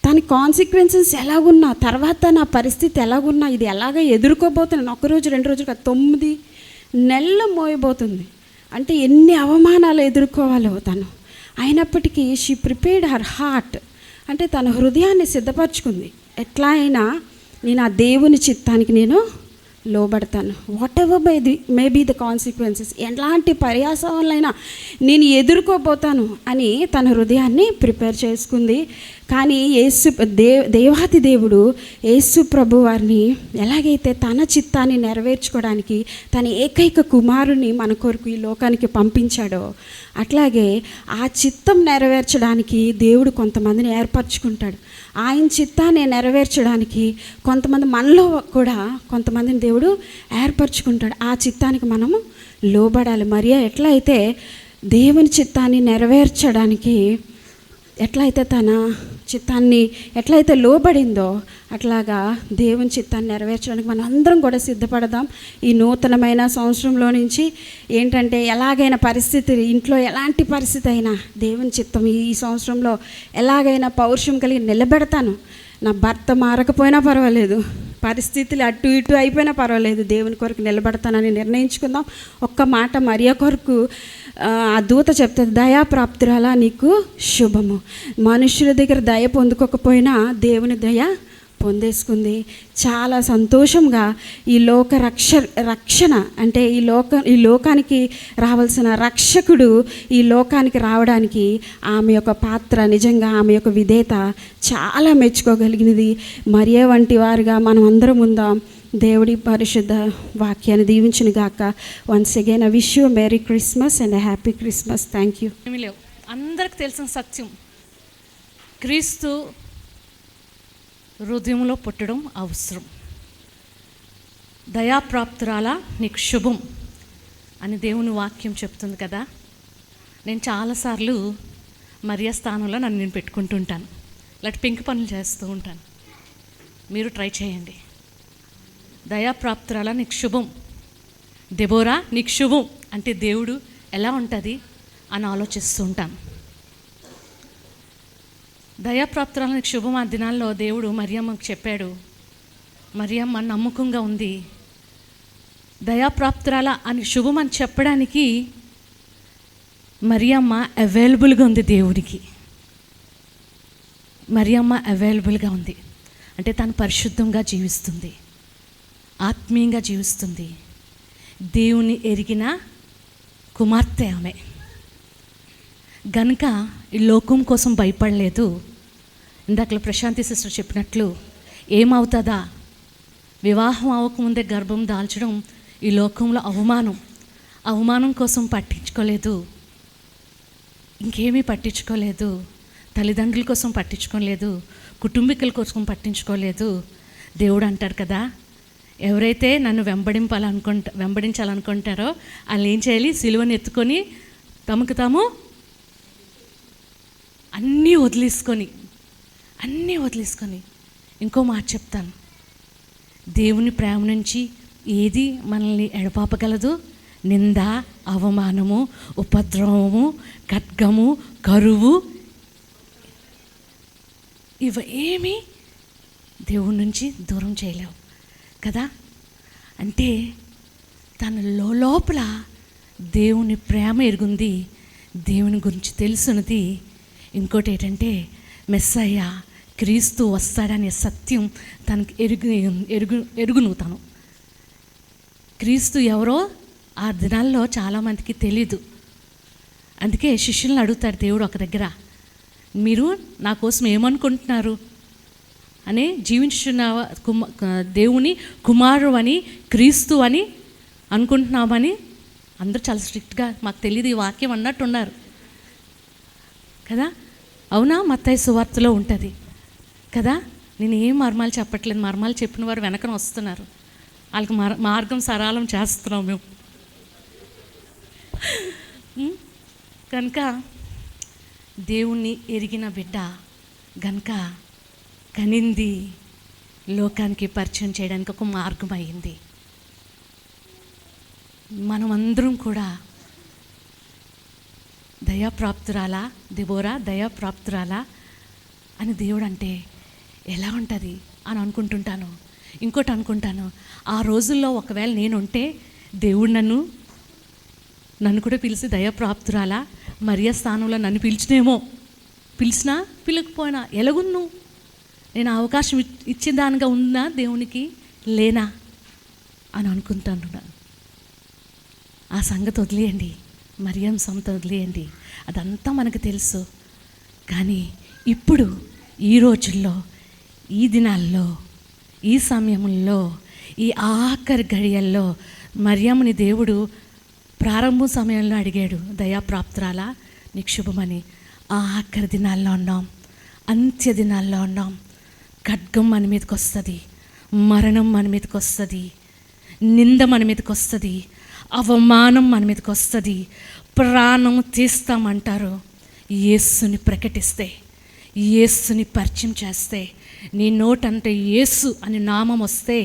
తన కాన్సిక్వెన్సెస్ ఎలాగున్నా, తర్వాత నా పరిస్థితి ఎలాగున్నా, ఇది ఎలాగ ఎదుర్కోబోతున్నాను, 1 రోజు 2 రోజులు 9 నెలలు మోయబోతుంది. అంటే ఎన్ని అవమానాలు ఎదుర్కోవాలో తను. అయినప్పటికీ షీ ప్రిపేర్డ్ హర్ హార్ట్, అంటే తన హృదయాన్ని సిద్ధపరచుకుంది. ఎట్లా అయినా నేను ఆ దేవుని చిత్తానికి నేను లోబడతాను, whatever may be the consequences, ఎలాంటి పర్యాసాలైనా నేను ఎదుర్కోబోతాను అని తన హృదయాన్ని ప్రిపేర్ చేసుకుంది. కానీ దేవాతి దేవుడు యేసు ప్రభు వారిని ఎలాగైతే తన చిత్తాన్ని నెరవేర్చుకోవడానికి తన ఏకైక కుమారుని మన కొరకు ఈ లోకానికి పంపించాడో, అట్లాగే ఆ చిత్తం నెరవేర్చడానికి దేవుడు కొంతమందిని ఏర్పరచుకుంటాడు. ఆయన చిత్తాన్ని నెరవేర్చడానికి మనలో కూడా కొంతమందిని దేవుడు ఏర్పరచుకుంటాడు. ఆ చిత్తానికి మనము లోబడాలి. మరియా ఎట్లా అయితే దేవుని చిత్తాన్ని నెరవేర్చడానికి ఎట్లయితే తన చిత్తాన్ని ఎట్లయితే లోబడిందో, అట్లాగా దేవుని చిత్తాన్ని నెరవేర్చడానికి మనం అందరం కూడా సిద్ధపడదాం. ఈ నూతనమైన సంవత్సరంలో నుంచి ఏంటంటే ఎలాగైనా పరిస్థితి, ఇంట్లో ఎలాంటి పరిస్థితి అయినా దేవుని చిత్తం ఈ సంవత్సరంలో ఎలాగైనా పౌరుషం కలిగి నిలబెడతాను. నా భర్త మారకపోయినా పర్వాలేదు, పరిస్థితులు అటు ఇటు అయిపోయినా పర్వాలేదు, దేవుని కొరకు నిలబడతానని నిర్ణయించుకుందాం. ఒక్క మాట మరియా కొరకు ఆ దూత చెప్తుంది, దయాప్రాప్తురాలా నీకు శుభము. మనుషుల దగ్గర దయ పొందుకోకపోయినా దేవుని దయ పొందేసుకుంది. చాలా సంతోషంగా ఈ లోక రక్షణ అంటే ఈ లోకానికి రావాల్సిన రక్షకుడు ఈ లోకానికి రావడానికి ఆమె యొక్క పాత్ర, నిజంగా ఆమె యొక్క విధేయత చాలా మెచ్చుకోగలిగినది. మరియా వంటి వారుగా మనం అందరం ఉందాం. దేవుడి పరిశుద్ధ వాక్యాన్ని దీవించును గాక. Once again I wish you merry Christmas and happy Christmas. Thank you. ఏమీ లేవు, అందరికి తెలిసిన సత్యం, క్రీస్తు హృదయంలో పుట్టడం అవసరం. దయాప్రాప్తురాల నీకు శుభం అని దేవుని వాక్యం చెప్తుంది కదా. నేను చాలాసార్లు మరియా స్థానంలో నేను పెట్టుకుంటుంటాను, ఇలాంటి పెంకు పనులు చేస్తూ ఉంటాను. మీరు ట్రై చేయండి. దయాప్రాప్తురాల నీకు శుభం, దెబోరా నీకు శుభం అంటే దేవుడు ఎలా ఉంటుంది అని ఆలోచిస్తూ ఉంటాను. దయాప్రాప్తురాల నీకు శుభం ఆ దినాల్లో దేవుడు మరియమ్మకు చెప్పాడు, మరియమ్మ నమ్మకంగా ఉంది, దయాప్రాప్తురాల అని శుభం అని చెప్పడానికి మరియమ్మ అవైలబుల్గా ఉంది దేవుడికి. మరియమ్మ అవైలబుల్గా ఉంది అంటే తను పరిశుద్ధంగా జీవిస్తుంది, ఆత్మీయంగా జీవిస్తుంది, దేవుని ఎరిగిన కుమార్తె ఆమె గనుక ఈ లోకం కోసం భయపడలేదు. ఇందాక ప్రశాంతి సిస్టర్ చెప్పినట్లు ఏమవుతుందా, వివాహం అవ్వకముందే గర్భం దాల్చడం ఈ లోకంలో అవమానం కోసం పట్టించుకోలేదు, ఇంకేమీ పట్టించుకోలేదు, తల్లిదండ్రుల కోసం పట్టించుకోలేదు, కుటుంబీకుల కోసం పట్టించుకోలేదు. దేవుడు అంటారు కదా, ఎవరైతే నన్ను వెంబడించాలనుకుంటారో వాళ్ళు ఏం చేయాలి, సిలువను ఎత్తుకొని తమకు తాము అన్నీ వదిలేసుకొని ఇంకో మాట చెప్తాను, దేవుని ప్రేమ నుంచి ఏది మనల్ని ఎడపాపగలదు? నింద, అవమానము, ఉపద్రవము, ఖడ్గము, కరువు, ఇవేమీ దేవుడి నుంచి దూరం చేయలేవు కదా. అంటే తన లోపల దేవుని ప్రేమ ఎరుగుంది, దేవుని గురించి తెలుసున్నది. ఇంకోటి ఏంటంటే మెస్సయ్య క్రీస్తు వస్తాడనే సత్యం తనకి ఎరుగును. తను క్రీస్తు ఎవరో ఆ దినాల్లో చాలామందికి తెలీదు. అందుకే శిష్యులను అడుగుతాడు దేవుడు ఒక దగ్గర, మీరు నా కోసం ఏమనుకుంటున్నారు అని, జీవించున్న దేవుని కుమారుడు అని, క్రీస్తు అని అనుకుంటున్నామని. అందరూ చాలా స్ట్రిక్ట్గా మాకు తెలియదు ఈ వాక్యం అన్నట్టున్నారు కదా. అవునా, మత్తయి సువార్తలో ఉంటుంది కదా. నేను ఏం మర్మాలు చెప్పట్లేదు, మర్మాలు చెప్పిన వారు వెనకన వస్తున్నారు, వాళ్ళకి మార్గం సరళం చేస్తున్నాం మేము. కనుక దేవుణ్ణి ఎరిగిన బిడ్డ గనుక కనింది లోకానికి పరిచయం చేయడానికి ఒక మార్గం అయింది. మనమందరం కూడా దయాప్రాప్తురాలా, దెబోరా దయాప్రాప్తురాలా అని దేవుడు అంటే ఎలా ఉంటుంది అని అనుకుంటుంటాను. ఇంకోటి అనుకుంటాను, ఆ రోజుల్లో ఒకవేళ నేను ఉంటే దేవుడు నన్ను కూడా పిలిచి దయాప్రాప్తురాలా, మరియా స్థానంలో నన్ను పిలిచినా పిలకపోయినా ఎలాగున్ను, నేను అవకాశం ఇచ్చిన దానిగా ఉందా దేవునికి, లేనా అని అనుకుంటాను. ఆ సంగతి వదిలేయండి, మరియం సంగతి వదిలేయండి, అదంతా మనకు తెలుసు. కానీ ఇప్పుడు ఈ రోజుల్లో, ఈ దినాల్లో, ఈ సమయంలో, ఈ ఆఖరి గడియల్లో మరియమ్మని దేవుడు ప్రారంభ సమయంలో అడిగాడు, దయాప్రాప్తురాలా నీకు శుభమని. ఆఖరి దినాల్లో ఉన్నాం, అంత్య దినాల్లో ఉన్నాం. ఖడ్గం మన మీదకి వస్తుంది, మరణం మన మీదకి వస్తుంది, నింద మన మీదకి వస్తుంది, అవమానం మన మీదకి వస్తుంది, ప్రాణం తీస్తామంటారు. యేసుని ప్రకటిస్తే, యేసుని పరిచయం చేస్తే, నీ నోటంటే యేసు అని నామం వస్తే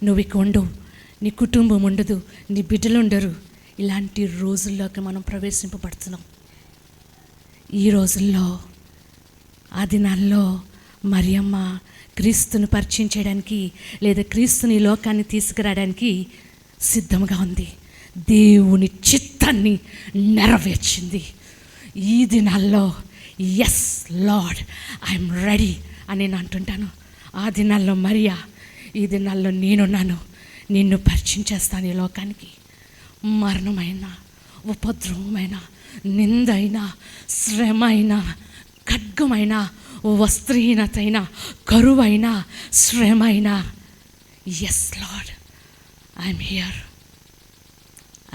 నువ్వు ఇక ఉండవు, నీ కుటుంబం ఉండదు, నీ బిడ్డలు ఉండరు. ఇలాంటి రోజుల్లోకి మనం ప్రవేశింపబడుతున్నాం. ఈ రోజుల్లో, ఆ దినాల్లో మరియమ్మ క్రీస్తుని పరిచయం చేయడానికి లేదా క్రీస్తుని లోకాన్ని తీసుకురావడానికి సిద్ధంగా ఉంది. దేవుని చిత్తాన్ని నెరవేర్చింది. ఈ దినాల్లో ఎస్ లార్డ్ ఐఎమ్ రెడీ అని నేను అంటుంటాను. ఆ దినాల్లో మరియా, ఈ దినాల్లో నేనున్నాను, నిన్ను పరిచయం చేస్తాను ఈ లోకానికి. మరణమైన, ఉపద్రవమైన, నిందైన, శ్రమ అయినా, ఖడ్గమైన, వస్త్రహీనతైన, కరువైన, శ్రమ అయినా, yes lord I'm here,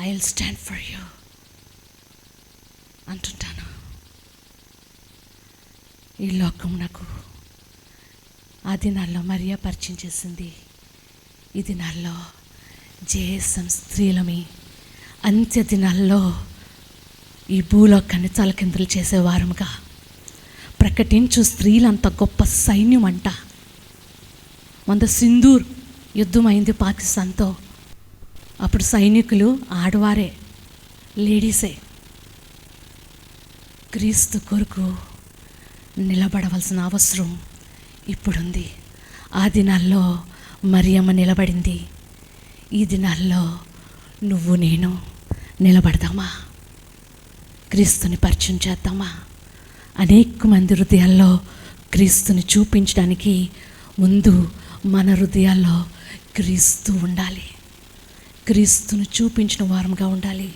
I will stand for you అంటుంటాను. ఈ లోకం నాకు ఆ దినాల్లో మరియా పరిచయం చేసింది. ఈ దినాల్లో జేఎస్ఎం స్త్రీలమి అంత్య దినాల్లో ఈ భూలోకాన్ని తలకిందులు చేసేవారముగా ప్రకటించు స్త్రీలంత గొప్ప సైన్యం అంట. సింధూర్ యుద్ధం అయింది పాకిస్తాన్తో. అప్పుడు సైనికులు ఆడవారే, లేడీసే. క్రీస్తు కొరకు నిలబడవలసిన అవసరం ఇప్పుడుంది. ఆ దినాల్లో మరియమ్మ నిలబడింది. ఈ దినాల్లో నువ్వు నేను నిలబడదామా? క్రీస్తుని పరిచయం చేద్దామా? అనేక మంది హృదయాల్లో క్రీస్తుని చూపించడానికి ముందు మన హృదయాల్లో క్రీస్తు ఉండాలి. క్రీస్తును చూపించిన వారంగా ఉండాలి.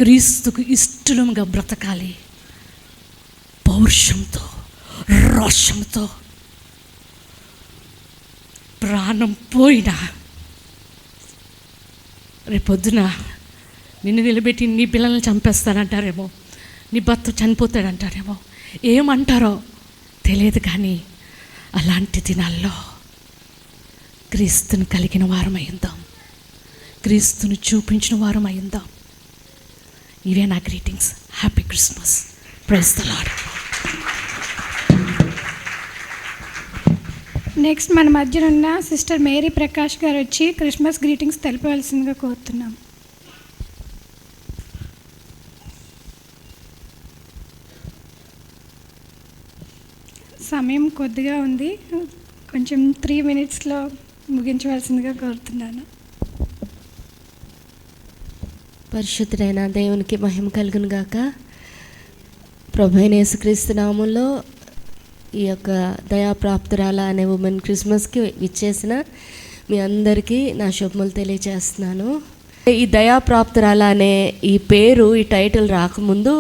క్రీస్తుకు ఇష్టలుగా బ్రతకాలి. పౌరుషంతో, రోషంతో, ప్రాణం పోయినా రేపొద్దున నిన్ను నిలబెట్టి నీ పిల్లల్ని చంపేస్తానంటారేమో, నీ భర్త చనిపోతాడంటారేమో, ఏమంటారో తెలియదు. కానీ అలాంటి దినాల్లో క్రీస్తుని కలిగిన వారం అయిందాం, క్రీస్తుని చూపించిన వారం అయిందాం. ఇవే నా greetings. Happy Christmas. Praise the Lord. Next మన మధ్యన ఉన్న సిస్టర్ మేరీ ప్రకాష్ గారు వచ్చి క్రిస్మస్ గ్రీటింగ్స్ తెలిపవలసిందిగా కోరుతున్నాం. సమయం కొద్దిగా ఉంది, కొంచెం 3 minutesలో ముగించవలసిందిగా కోరుతున్నాను. పరిశుద్ధుడైన దేవునికి మహిమ కలుగును గాక. ప్రభువైన యేసుక్రీస్తు నామములో ఈ యొక్క దయాప్రాప్తురాల అనే ఉమెన్ క్రిస్మస్కి విచ్చేసిన మీ అందరికీ నా శుభములు తెలియజేస్తున్నాను. ఈ దయాప్రాప్తురాల అనే ఈ పేరు, ఈ టైటిల్ రాకముందు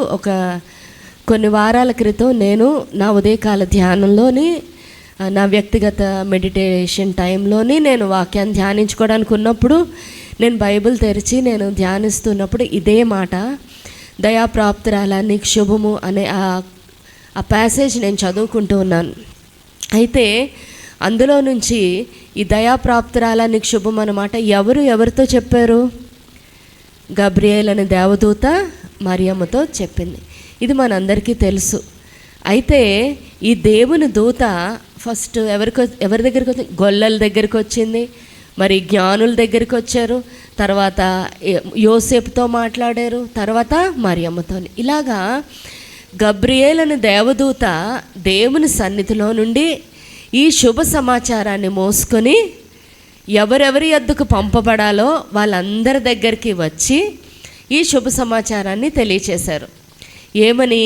కొన్ని వారాల క్రితం నేను నా ఉదయకాల ధ్యానంలోని, నా వ్యక్తిగత మెడిటేషన్ టైంలోని నేను వాక్యాన్ని ధ్యానించుకోవడానికి ఉన్నప్పుడు నేను బైబిల్ తెరిచి నేను ధ్యానిస్తున్నప్పుడు ఇదే మాట, దయాప్రాప్తురాల నీకు శుభము అనే ఆ ప్యాసేజ్ నేను చదువుకుంటూ ఉన్నాను. అయితే అందులో నుంచి ఈ దయాప్రాప్తురాల నీకు శుభం అన్నమాట ఎవరితో చెప్పారు? గబ్రియేల్ అనే దేవదూత మరియమ్మతో చెప్పింది. ఇది మనందరికీ తెలుసు. అయితే ఈ దేవుని దూత ఫస్ట్ ఎవరి దగ్గరికి వచ్చింది? గొల్లల దగ్గరికి వచ్చింది, మరి జ్ఞానుల దగ్గరికి వచ్చారు, తర్వాత యోసేపుతో మాట్లాడారు, తర్వాత మరియమ్మతో. ఇలాగా గబ్రియేల్ అనే దేవదూత దేవుని సన్నిధిలో నుండి ఈ శుభ సమాచారాన్ని మోసుకొని ఎవరెవరి యొద్దకు పంపబడాలో వాళ్ళందరి దగ్గరికి వచ్చి ఈ శుభ సమాచారాన్ని తెలియచేశారు. ఏమని?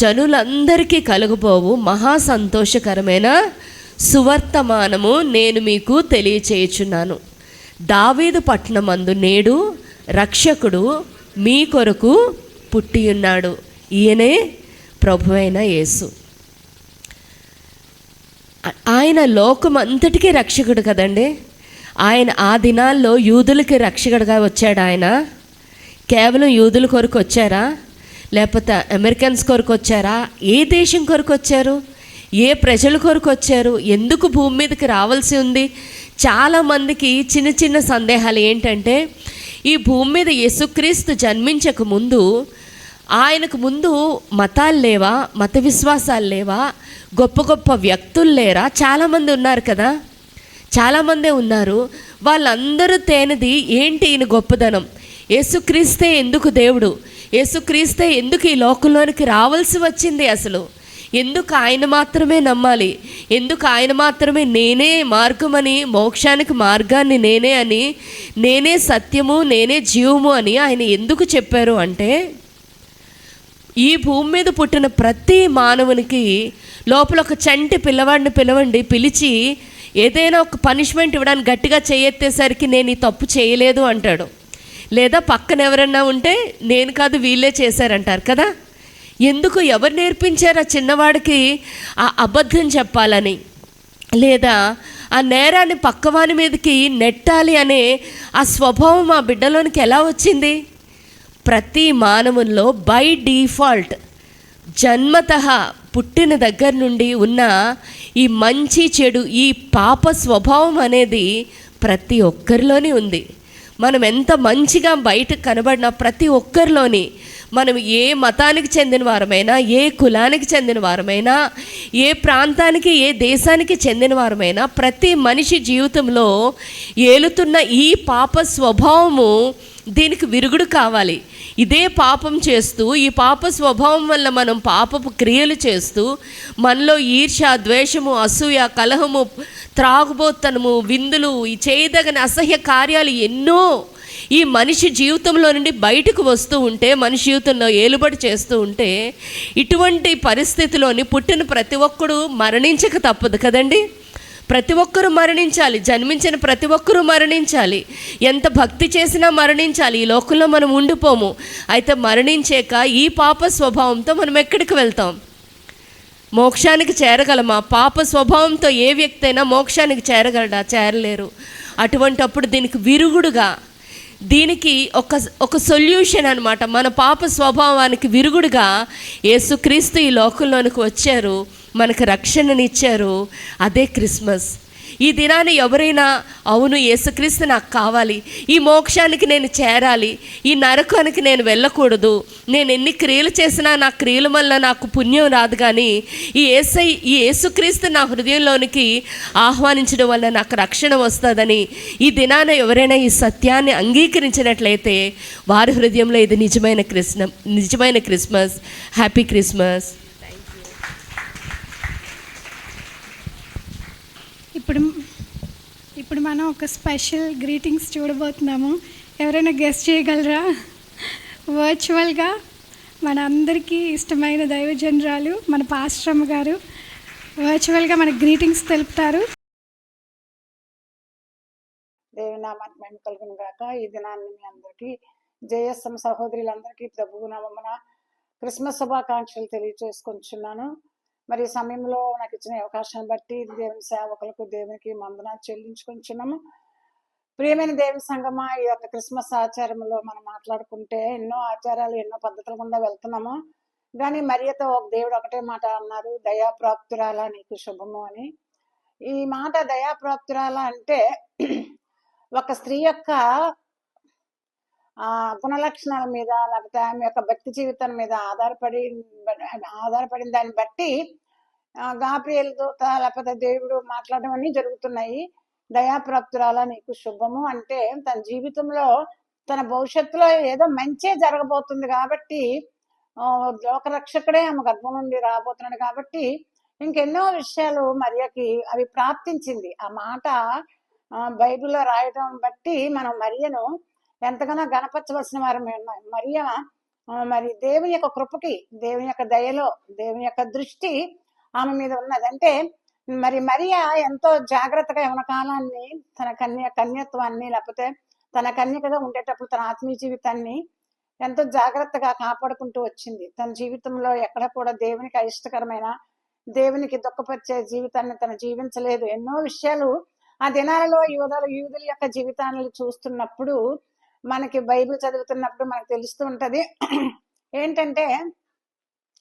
జనులందరికీ కలుగుపోవు మహా సంతోషకరమైన సువర్తమానము నేను మీకు తెలియచేయుచున్నాను. దావీదు పట్టణమందు నేడు రక్షకుడు మీ కొరకు పుట్టియున్నాడు. ఈయనే ప్రభువైన యేసు. ఆయన లోకమంతటికీ రక్షకుడు కదండి. ఆయన ఆ దినాల్లో యూదులకి రక్షకుడుగా వచ్చాడు. ఆయన కేవలం యూదుల కొరకు వచ్చారా? లేకపోతే అమెరికన్స్ కొరకు వచ్చారా? ఏ దేశం కొరకు వచ్చారు? ఏ ప్రజల కొరకు వచ్చారు? ఎందుకు భూమి మీదకి రావాల్సి ఉంది? చాలామందికి చిన్న చిన్న సందేహాలు ఏంటంటే, ఈ భూమి మీద యేసుక్రీస్తు జన్మించక ముందు, ఆయనకు ముందు మతాలు లేవా? మత విశ్వాసాలు లేవా? గొప్ప గొప్ప వ్యక్తులు లేరా? చాలామంది ఉన్నారు కదా, చాలామందే ఉన్నారు. వాళ్ళందరూ తేనిది ఏంటి? ఈయన గొప్పదనం. యేసుక్రీస్తే ఎందుకు దేవుడు? యేసుక్రీస్తే ఎందుకు ఈ లోకంలోనికి రావాల్సి వచ్చింది? అసలు ఎందుకు ఆయన మాత్రమే నమ్మాలి? ఎందుకు ఆయన మాత్రమే నేనే మార్గమని, మోక్షానికి మార్గాన్ని నేనే అని, నేనే సత్యము, నేనే జీవము అని ఆయన ఎందుకు చెప్పారు అంటే, ఈ భూమి మీద పుట్టిన ప్రతి మానవునికి లోపల ఒక చంటి పిల్లవాడిని పిలిచి ఏదైనా ఒక పనిష్మెంట్ ఇవ్వడానికి గట్టిగా చేయెత్తేసరికి నేను ఈ తప్పు చేయలేదు అంటాడు. లేదా పక్కన ఎవరన్నా ఉంటే నేను కాదు వీళ్ళే చేశారంటారు కదా. ఎందుకు? ఎవరు నేర్పించారు ఆ చిన్నవాడికి ఆ అబద్ధం చెప్పాలని, లేదా ఆ నేరాన్ని పక్కవాని మీదకి నెట్టాలి అనే ఆ స్వభావం ఆ బిడ్డలోనికి ఎలా వచ్చింది? ప్రతి మానవుల్లో బై డిఫాల్ట్ జన్మతః పుట్టిన దగ్గర నుండి ఉన్న ఈ మంచి చెడు, ఈ పాప స్వభావం అనేది ప్రతి ఒక్కరిలోనే ఉంది. మనం ఎంత మంచిగా బయటకు కనబడినా ప్రతి ఒక్కరిలోని, మనం ఏ మతానికి చెందిన వారమైనా, ఏ కులానికి చెందిన వారమైనా, ఏ ప్రాంతానికి, ఏ దేశానికి చెందిన వారమైనా, ప్రతి మనిషి జీవితంలో ఏలుతున్న ఈ పాప స్వభావము, దీనికి విరుగుడు కావాలి. ఇదే పాపం చేస్తూ, ఈ పాప స్వభావం వల్ల మనం పాపపు క్రియలు చేస్తూ, మనలో ఈర్ష్య, ద్వేషము, అసూయ, కలహము, త్రాగుబోతనము, విందులు, ఈ చేయదగని అసహ్య కార్యాలు ఎన్నో ఈ మనిషి జీవితంలో నుండి బయటకు వస్తూ ఉంటే, మనిషి జీవితంలో ఏలుబడి చేస్తూ ఉంటే, ఇటువంటి పరిస్థితిలోని పుట్టిన ప్రతి ఒక్కడు మరణించక తప్పదు కదండి. ప్రతి ఒక్కరూ మరణించాలి, జన్మించిన ప్రతి ఒక్కరూ మరణించాలి. ఎంత భక్తి చేసినా మరణించాలి. ఈ లోకంలో మనం ఉండిపోము. అయితే మరణించాక ఈ పాప స్వభావంతో మనం ఎక్కడికి వెళ్తాం? మోక్షానికి చేరగలమా? పాప స్వభావంతో ఏ వ్యక్తి అయినా మోక్షానికి చేరగలడా? చేరలేరు. అటువంటప్పుడు దీనికి విరుగుడుగా, దీనికి ఒక సొల్యూషన్ అనమాట. మన పాప స్వభావానికి విరుగుడుగా యేసుక్రీస్తు ఈ లోకంలోనికి వచ్చారు, మనకు రక్షణనిచ్చారు. అదే క్రిస్మస్. ఈ దినాన్ని ఎవరైనా అవును యేసుక్రీస్తు నాకు కావాలి, ఈ మోక్షానికి నేను చేరాలి, ఈ నరకానికి నేను వెళ్ళకూడదు, నేను ఎన్ని క్రియలు చేసినా నా క్రియల వల్ల నాకు పుణ్యం రాదు, కానీ ఈ యేసుక్రీస్తు నా హృదయంలోనికి ఆహ్వానించడం వల్ల నాకు రక్షణ వస్తుందని ఈ దినాన ఎవరైనా ఈ సత్యాన్ని అంగీకరించినట్లయితే వారి హృదయంలో ఇది నిజమైన క్రిస్మస్. Happy Christmas. ఇప్పుడు మనం ఒక స్పెషల్ గ్రీటింగ్స్ చూడబోతున్నాము. ఎవరైనా గెస్ట్ చేయగలరా? వర్చువల్గా మన అందరికీ ఇష్టమైన దైవజనరాలు మన పాస్టరమ్మ గారు వర్చువల్గా మన గ్రీటింగ్స్ తెలుపుతారు. దేవుని నామానికి మహిమ కలుగును గాక. ఈ దినాన్ని మీ అందరికీ జేఎస్ఎం సహోదరులందరికీ ప్రభువు నామమున క్రిస్మస్ శుభాకాంక్షలు తెలియజేసుకుంటున్నాను. మరి ఈ సమయంలో నాకు ఇచ్చిన అవకాశాన్ని బట్టి దేవుని సేవకులకు దేవునికి వందనాలు చెల్లించుకుంటున్నాము. ప్రియమైన దేవుని సంగమా, ఈ యొక్క క్రిస్మస్ ఆచారంలో మనం మాట్లాడుకుంటే ఎన్నో ఆచారాలు, ఎన్నో పద్ధతుల గుండా వెళ్తున్నాము. కానీ మరియతో ఒక దేవుడు ఒకటే మాట అన్నారు, దయాప్రాప్తురాలా నీకు శుభము అని. ఈ మాట దయాప్రాప్తురాలా అంటే ఒక స్త్రీ యొక్క గుణలక్షణాల మీద, లేకపోతే ఆమె యొక్క భక్తి జీవితం మీద ఆధారపడిన దాన్ని బట్టి గాబ్రియల్ దూత లేకపోతే దేవుడు మాట్లాడడం అన్నీ జరుగుతున్నాయి. దయాప్రాప్తురాలా నీకు శుభము అంటే తన జీవితంలో, తన భవిష్యత్తులో ఏదో మంచే జరగబోతుంది కాబట్టి, లోకరక్షకుడే ఆమె గర్భం నుండి రాబోతున్నాడు కాబట్టి ఇంకెన్నో విషయాలు మరియకి అవి ప్రాప్తించింది. ఆ మాట బైబిల్లో రాయడం బట్టి మనం మరియను ఎంతగానో గణపరచవలసిన వారమే ఉన్నాయి. మరి దేవుని యొక్క కృపకి, దేవుని యొక్క దయలో, దేవుని యొక్క దృష్టి ఆమె మీద ఉన్నది. అంటే మరి మరియ ఎంతో జాగ్రత్తగా యవన కాలాన్ని, తన కన్యత్వాన్ని, లేకపోతే తన కన్యకగా ఉండేటప్పుడు తన ఆత్మీయ జీవితాన్ని ఎంతో జాగ్రత్తగా కాపాడుకుంటూ వచ్చింది. తన జీవితంలో ఎక్కడ కూడా దేవునికి అయిష్టకరమైన, దేవునికి దుఃఖపరిచే జీవితాన్ని తను జీవించలేదు. ఎన్నో విషయాలు ఆ దినాలలో యూదుల యొక్క జీవితాలను చూస్తున్నప్పుడు, మనకి బైబిల్ చదువుతున్నప్పుడు మనకు తెలుస్తూ ఉంటది ఏంటంటే,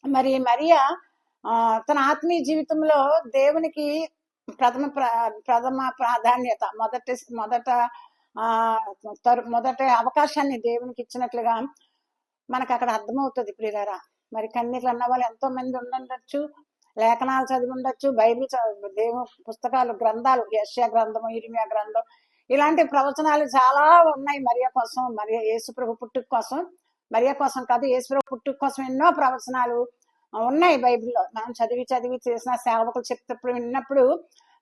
మరి మరియా తన ఆత్మీయ జీవితంలో దేవునికి ప్రథమ ప్రాధాన్యత, మొదట అవకాశాన్ని దేవునికి ఇచ్చినట్లుగా మనకు అక్కడ అర్థమవుతుంది. ప్రియులారా, మరి కన్యకలు అన్న వాళ్ళు ఎంతో మంది ఉండొచ్చు, లేఖనాలు చదివి ఉండొచ్చు, బైబిల్ దేవుని పుస్తకాలు, గ్రంథాలు, యెషయా గ్రంథము, ఇర్మియా గ్రంథం, ఇలాంటి ప్రవచనాలు చాలా ఉన్నాయి మరియా కోసం, మరియా యేసుప్రభు పుట్టుక కోసం. మరియా కోసం కాదు, యేసుప్రభు పుట్టుక కోసం ఎన్నో ప్రవచనాలు ఉన్నాయి బైబిల్లో. మనం చదివి చేసిన సేవకులు చెప్తప్పుడు విన్నప్పుడు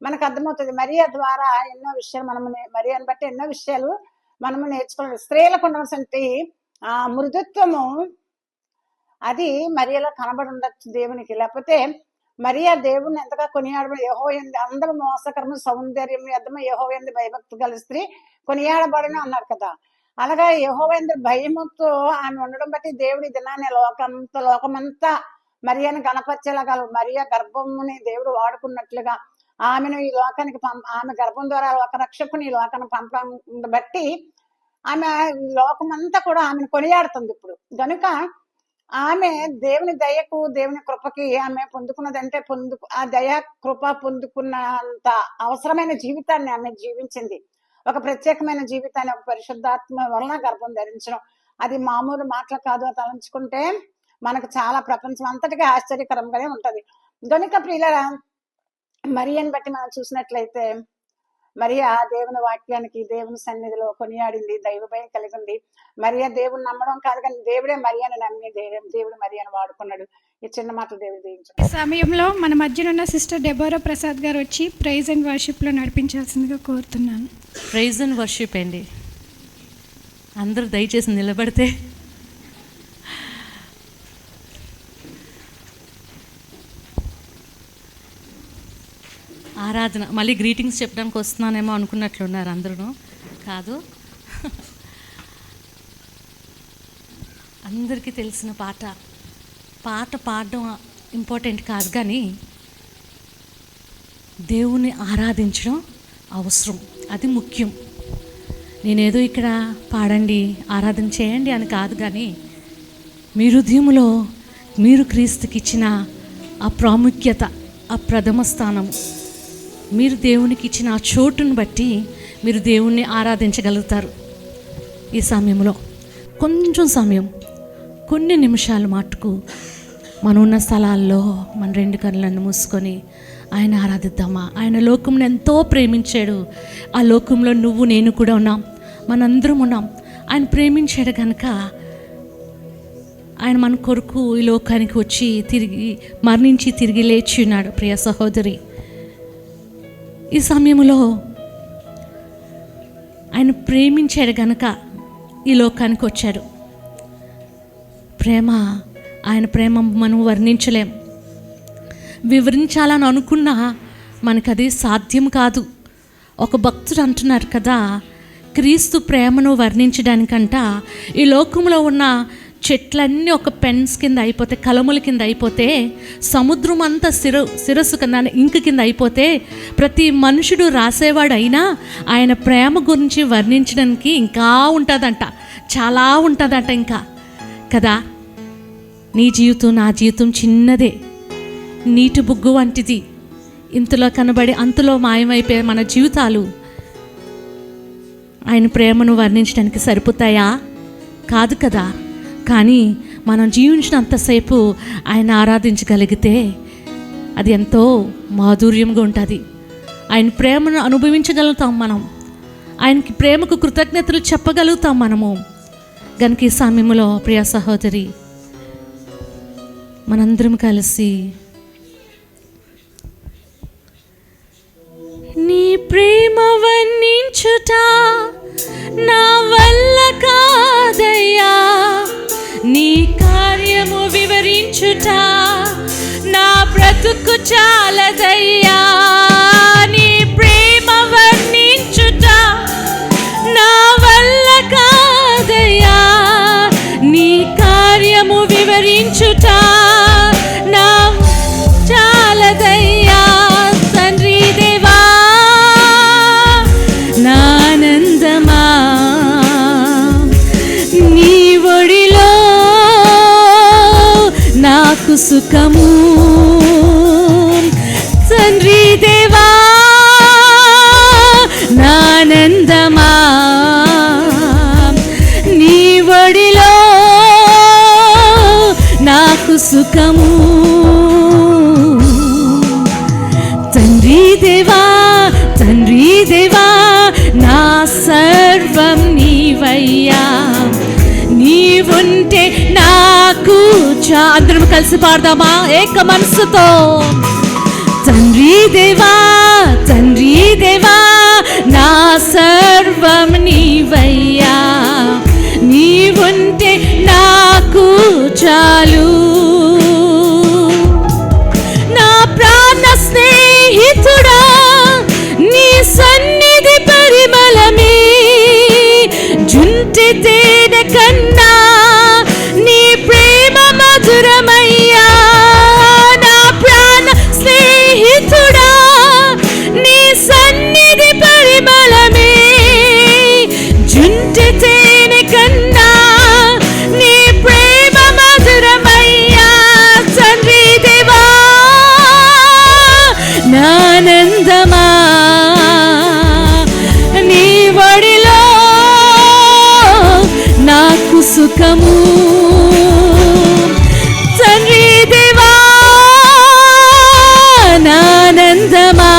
మనకు అర్థమవుతుంది. మరియా ద్వారా ఎన్నో విషయాలు మరియాని బట్టి ఎన్నో విషయాలు మనము నేర్చుకోవాలి. స్త్రీలకు ఉండవలసిన మృదుత్వము అది మరియలో కనబడి ఉండొచ్చు దేవునికి. లేకపోతే మరియా దేవుణ్ణి ఎంతగా కొనియాడబడి, యెహోవా అందము మోసకరము సౌందర్యం యద్దము యెహోవా యందు భయభక్తి గల స్త్రీ కొనియాడబడిన అన్నారు కదా. అలాగా యెహోవా యందు భయముతో ఆమె ఉండడం బట్టి దేవుడి దినాన్ని లోకమంతా మరియాని గణపరిచేలాగా, మరియా గర్భముని దేవుడు వాడుకున్నట్లుగా ఆమెను ఈ లోకానికి ఆమె గర్భం ద్వారా ఒక రక్షకుని ఈ లోకాన్ని పంపడం బట్టి ఆమె లోకమంతా కూడా ఆమెను కొనియాడుతుంది ఇప్పుడు. కనుక ఆమె దేవుని దయకు, దేవుని కృపకి ఆమె పొందుకున్నదంటే ఆ దయ కృప పొందుకున్నంత అవసరమైన జీవితాన్ని ఆమె జీవించింది. ఒక ప్రత్యేకమైన జీవితాన్ని, ఒక పరిశుద్ధాత్మ వలన గర్భం ధరించడం అది మామూలు మాటలు కాదు. తలంచుకుంటే మనకు చాలా ప్రపంచం అంతటికీ ఆశ్చర్యకరంగానే ఉంటది. కనుక ప్రియులారా, మరియని బట్టి మనం చూసినట్లయితే మరియా దేవుని వాక్యానికి, దేవుని సన్నిధిలో కొనియాడింది, దైవ భయం కలిగింది. మరియా దేవుని నమ్మడం కాదు, కానీ దేవుడే మరియాని నమ్మి దేవుడు మరియాని వాడుకున్నాడు. ఈ చిన్న మాటలు దేవుడు దీవించాడు. ఈ సమయంలో మన మధ్యన ఉన్న సిస్టర్ డెబోరా ప్రసాద్ గారు వచ్చి ప్రైజ్ అండ్ వర్షిప్లో నడిపించాల్సిందిగా కోరుతున్నాను. ప్రైజ్ అండ్ వర్షిప్ అండి. అందరూ దయచేసి నిలబడితే. ఆరాధన మళ్ళీ గ్రీటింగ్స్ చెప్పడానికి వస్తున్నానేమో అనుకున్నట్లున్నారు అందరూ. కాదు, అందరికీ తెలిసిన పాట పాడడం ఇంపార్టెంట్ కాదు, కానీ దేవుణ్ణి ఆరాధించడం అవసరం, అది ముఖ్యం. నేనేదో ఇక్కడ పాడండి ఆరాధన చేయండి అని కాదు, కానీ మీ హృదయంలో మీరు క్రీస్తుకి ఇచ్చిన ఆ ప్రాముఖ్యత, ఆ ప్రథమ స్థానం, మీరు దేవునికి ఇచ్చిన ఆ చోటును బట్టి మీరు దేవుణ్ణి ఆరాధించగలుగుతారు. ఈ సమయంలో కొంచెం సమయం, కొన్ని నిమిషాలు మట్టుకు మనం ఉన్న స్థలాల్లో మన 2 కళ్ళను మూసుకొని ఆయన ఆరాధిద్దామా. ఆయన లోకంలో ఎంతో ప్రేమించాడు. ఆ లోకంలో నువ్వు నేను కూడా ఉన్నాం, మనందరం ఉన్నాం. ఆయన ప్రేమించాడు కనుక ఆయన మన కొరకు ఈ లోకానికి వచ్చి మరణించి తిరిగి లేచి ఉన్నాడు. ప్రియ సహోదరి, ఈ సమయంలో ఆయన ప్రేమించాడు కనుక ఈ లోకానికి వచ్చాడు. ఆయన ప్రేమ మనం వర్ణించలేం, వివరించాలని అనుకున్నా మనకు అది సాధ్యం కాదు. ఒక భక్తుడు అంటున్నారు కదా, క్రీస్తు ప్రేమను వర్ణించడానికంట ఈ లోకంలో ఉన్న చెట్లన్నీ ఒక పెన్స్ కింద అయిపోతే, కలముల కింద అయిపోతే, సముద్రం అంతా శిరస్సు కింద ఇంక కింద అయిపోతే, ప్రతి మనుషుడు రాసేవాడు అయినా ఆయన ప్రేమ గురించి వర్ణించడానికి ఇంకా ఉంటుందంట, చాలా ఉంటుందంట ఇంకా కదా. నీ జీవితం నా జీవితం చిన్నదే, నీటి బుగ్గు వంటిది. ఇంతలో కనబడి అంతలో మాయమైపోయే మన జీవితాలు ఆయన ప్రేమను వర్ణించడానికి సరిపోతాయా? కాదు కదా. కానీ మనం జీవించినంతసేపు ఆయన ఆరాధించగలిగితే అది ఎంతో మాధుర్యంగా ఉంటుంది. ఆయన ప్రేమను అనుభవించగలుగుతాం మనం, ఆయనకి ప్రేమకు కృతజ్ఞతలు చెప్పగలుగుతాం మనము. గనుక ఈ సమయంలో ప్రియ సహోదరి, మనందరం కలిసి నీ ప్రేమ వర్ణించుట నా వల్ల కాదయ్యా, నీ కార్యము వివరించుట నా బ్రతుకు చాలదయ్యా. నీ ప్రేమ వర్ణించుట నా వల్ల కాదయ్యా, నీ కార్యము వివరించుట నా చాలదయ్యా. తండ్రి దేవా, నానందమా నీ ఒడిలో నాకు సుఖము. తండ్రి దేవా, నానందమా నీ ఒడిలో నాకు సుఖము. తండ్రి దేవా, తండ్రి దేవా, నా సర్వం నీవయ్యా, నీవుంటే నాకు అందరం కలిసి పాడదామా ఏక మనసుతో. తండ్రి దేవా, తండ్రి దేవా, నా సర్వం నీవయ్యా, నీవుంటే నాకు చాలు. నా ప్రాణ స్నేహితుడా, నీ సన్నిధి పరిమళమే జుంటి తేనె కన్నా నీ ప్రేమ మధురమయ్యా. నా ప్రాణ స్నేహితుడా, నీ సన్నిధి పరిమళమే జుంటి తేనె కన్నా నీ ప్రేమ మధురమయ్యా. తండ్రి దేవా, నానందమా నీ ఒడిలో నాకు సుఖము. తండ్రి దేవా, నానందమా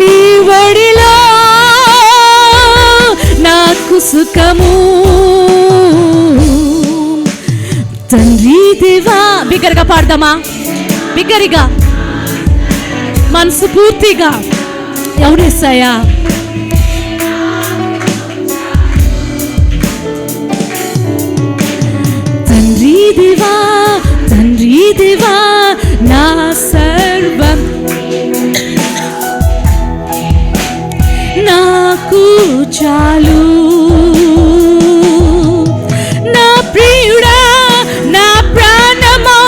నీ ఒడిలో నాకు సుఖము. తండ్రి దేవా, బిగ్గరగా పాడదామా, బిగ్గరగా మనసు పూర్తిగా. ఎవరేసాయా దేవా తండ్రి దేవా నా సర్వం నాకు చాలు. నా ప్రియుడా నా ప్రాణమా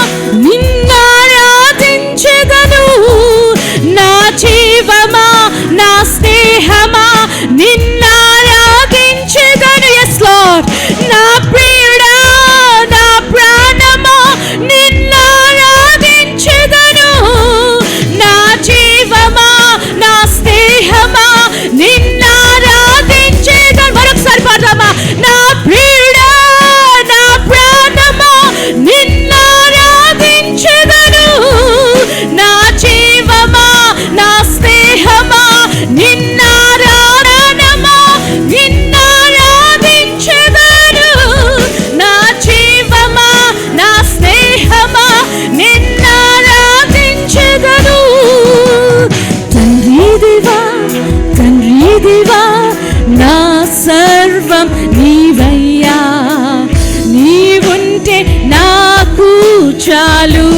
నిన్నారాధించెదను. నా జీవమా నా స్నేహమా నిన్నారాధించెదను. Yes lord. నా ప్రియుడా నా ప్రాణమా నిన్నారాధించెదను. నా జీవమా నా స్నేహమా నిన్నారాధించెదను. మరొకసారి పాడదామా. నా ప్రియుడా నా ప్రాణమా నిన్నారాధించెదను. నా జీవమా నా స్నేహమా నిన్నారాధనమా నిన్నారాధించెదను. నా జీవమా నా స్నేహమా నిన్నారాధించెదను. తండ్రి దేవా తండ్రి దేవా నా సర్వం నీవయ్యా. నీవుంటే నాకు చాలు.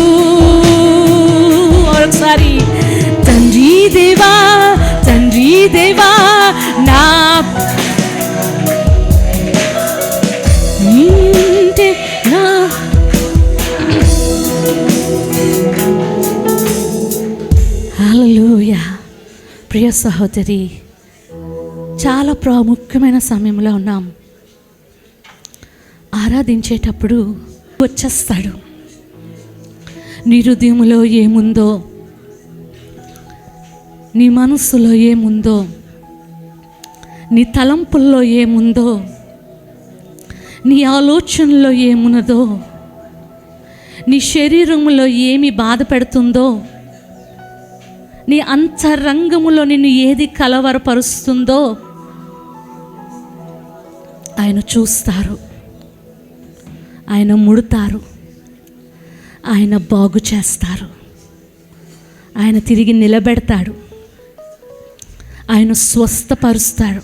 ఒకసారి తండ్రి దేవా తండ్రి దేవా నా నీవుంటే నా హల్లెలూయా. ప్రియ సహోదరి, చాలా ప్రాముఖ్యమైన సమయంలో ఉన్నాం. ఆరాధించేటప్పుడు వచ్చేస్తాడు. నీ హృదయంలో ఏముందో, నీ మనస్సులో ఏముందో, నీ తలంపుల్లో ఏముందో, నీ ఆలోచనలో ఏమున్నదో, నీ శరీరంలో ఏమి బాధ పెడుతుందో, నీ అంతరంగములో నిన్ను ఏది కలవరపరుస్తుందో ఆయన చూస్తారు, ఆయన ముడతారు, ఆయన బాగు చేస్తారు, ఆయన తిరిగి నిలబెడతాడు, ఆయన స్వస్థపరుస్తాడు,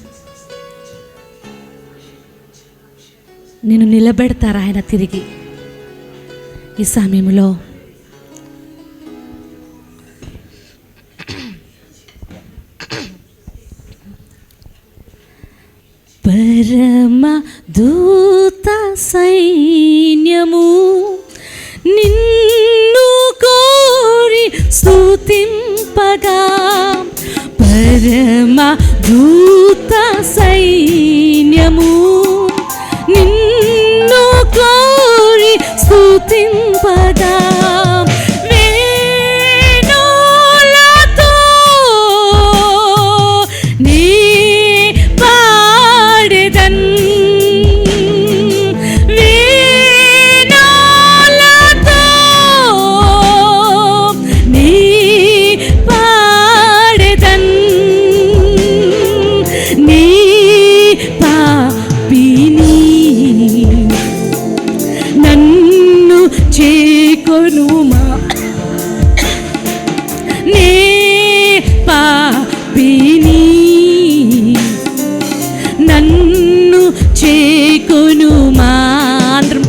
నిన్ను నిలబెడతారు ఆయన తిరిగి. ఈ సమయంలో పరమ దూత సైన్యము నిన్ను కోరి స్తుతింపగా, పరమ దూత సైన్యము నిన్ను కోరి స్తుతింపగా,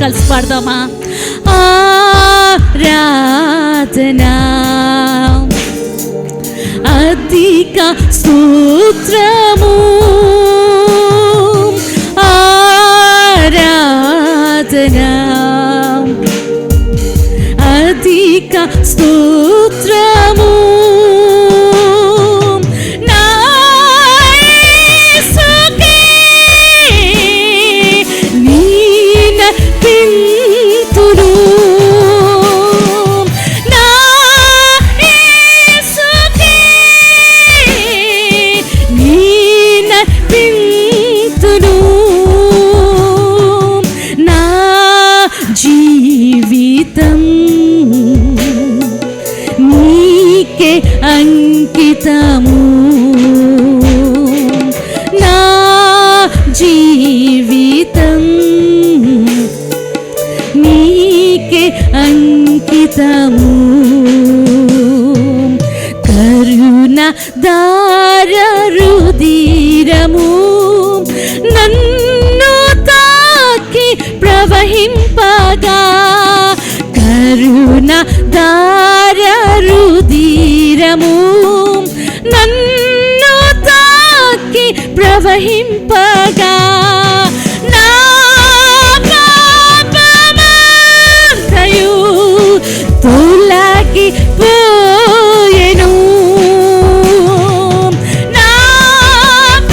కలిసి పాడదామా. ఆరాధనా అధిక స్తోత్రము, ఆరాధనా అధిక స్తోత్రము, అంకితము, నా జీవితం నీకే అంకితము. కరుణ దార రుధిరము నన్ను తాకి ప్రవహింపగా, కరుణ దారుదీరము నన్ను తాకి ప్రవహింపగా నా పాపమంతయు తొలగి పోయెను నా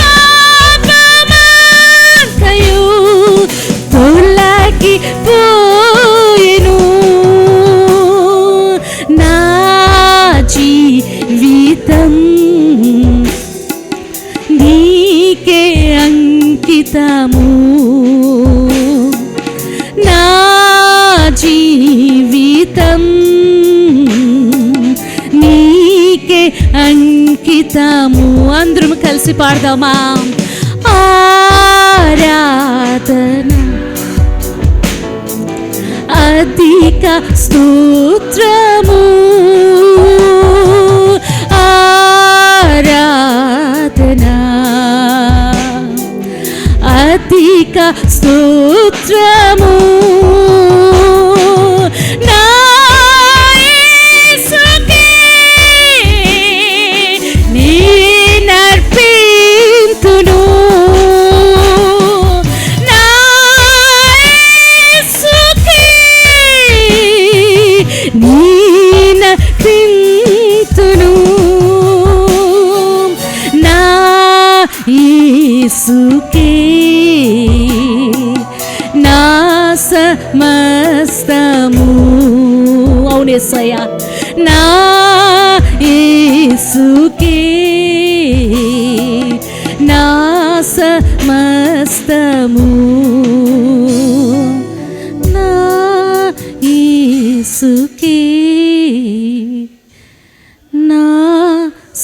పాపమంతయు తొలగి పోయెను నా జీవితం నీకే అంకితము నా జీవితం నీకే అంకితము. అందరం కలిసి పాడదామా? ఆరాధన అధిక స్తోత్రము ఆరాధన అధిక స్తోత్రము నా యేసుకే నేనర్పింతును నా యేసుకే నేనర్పింతును నా యేసుకే నా సమస్తము. అవును యేసయ్యా, నా యేసుకే నా సమస్తము నా యేసుకే నా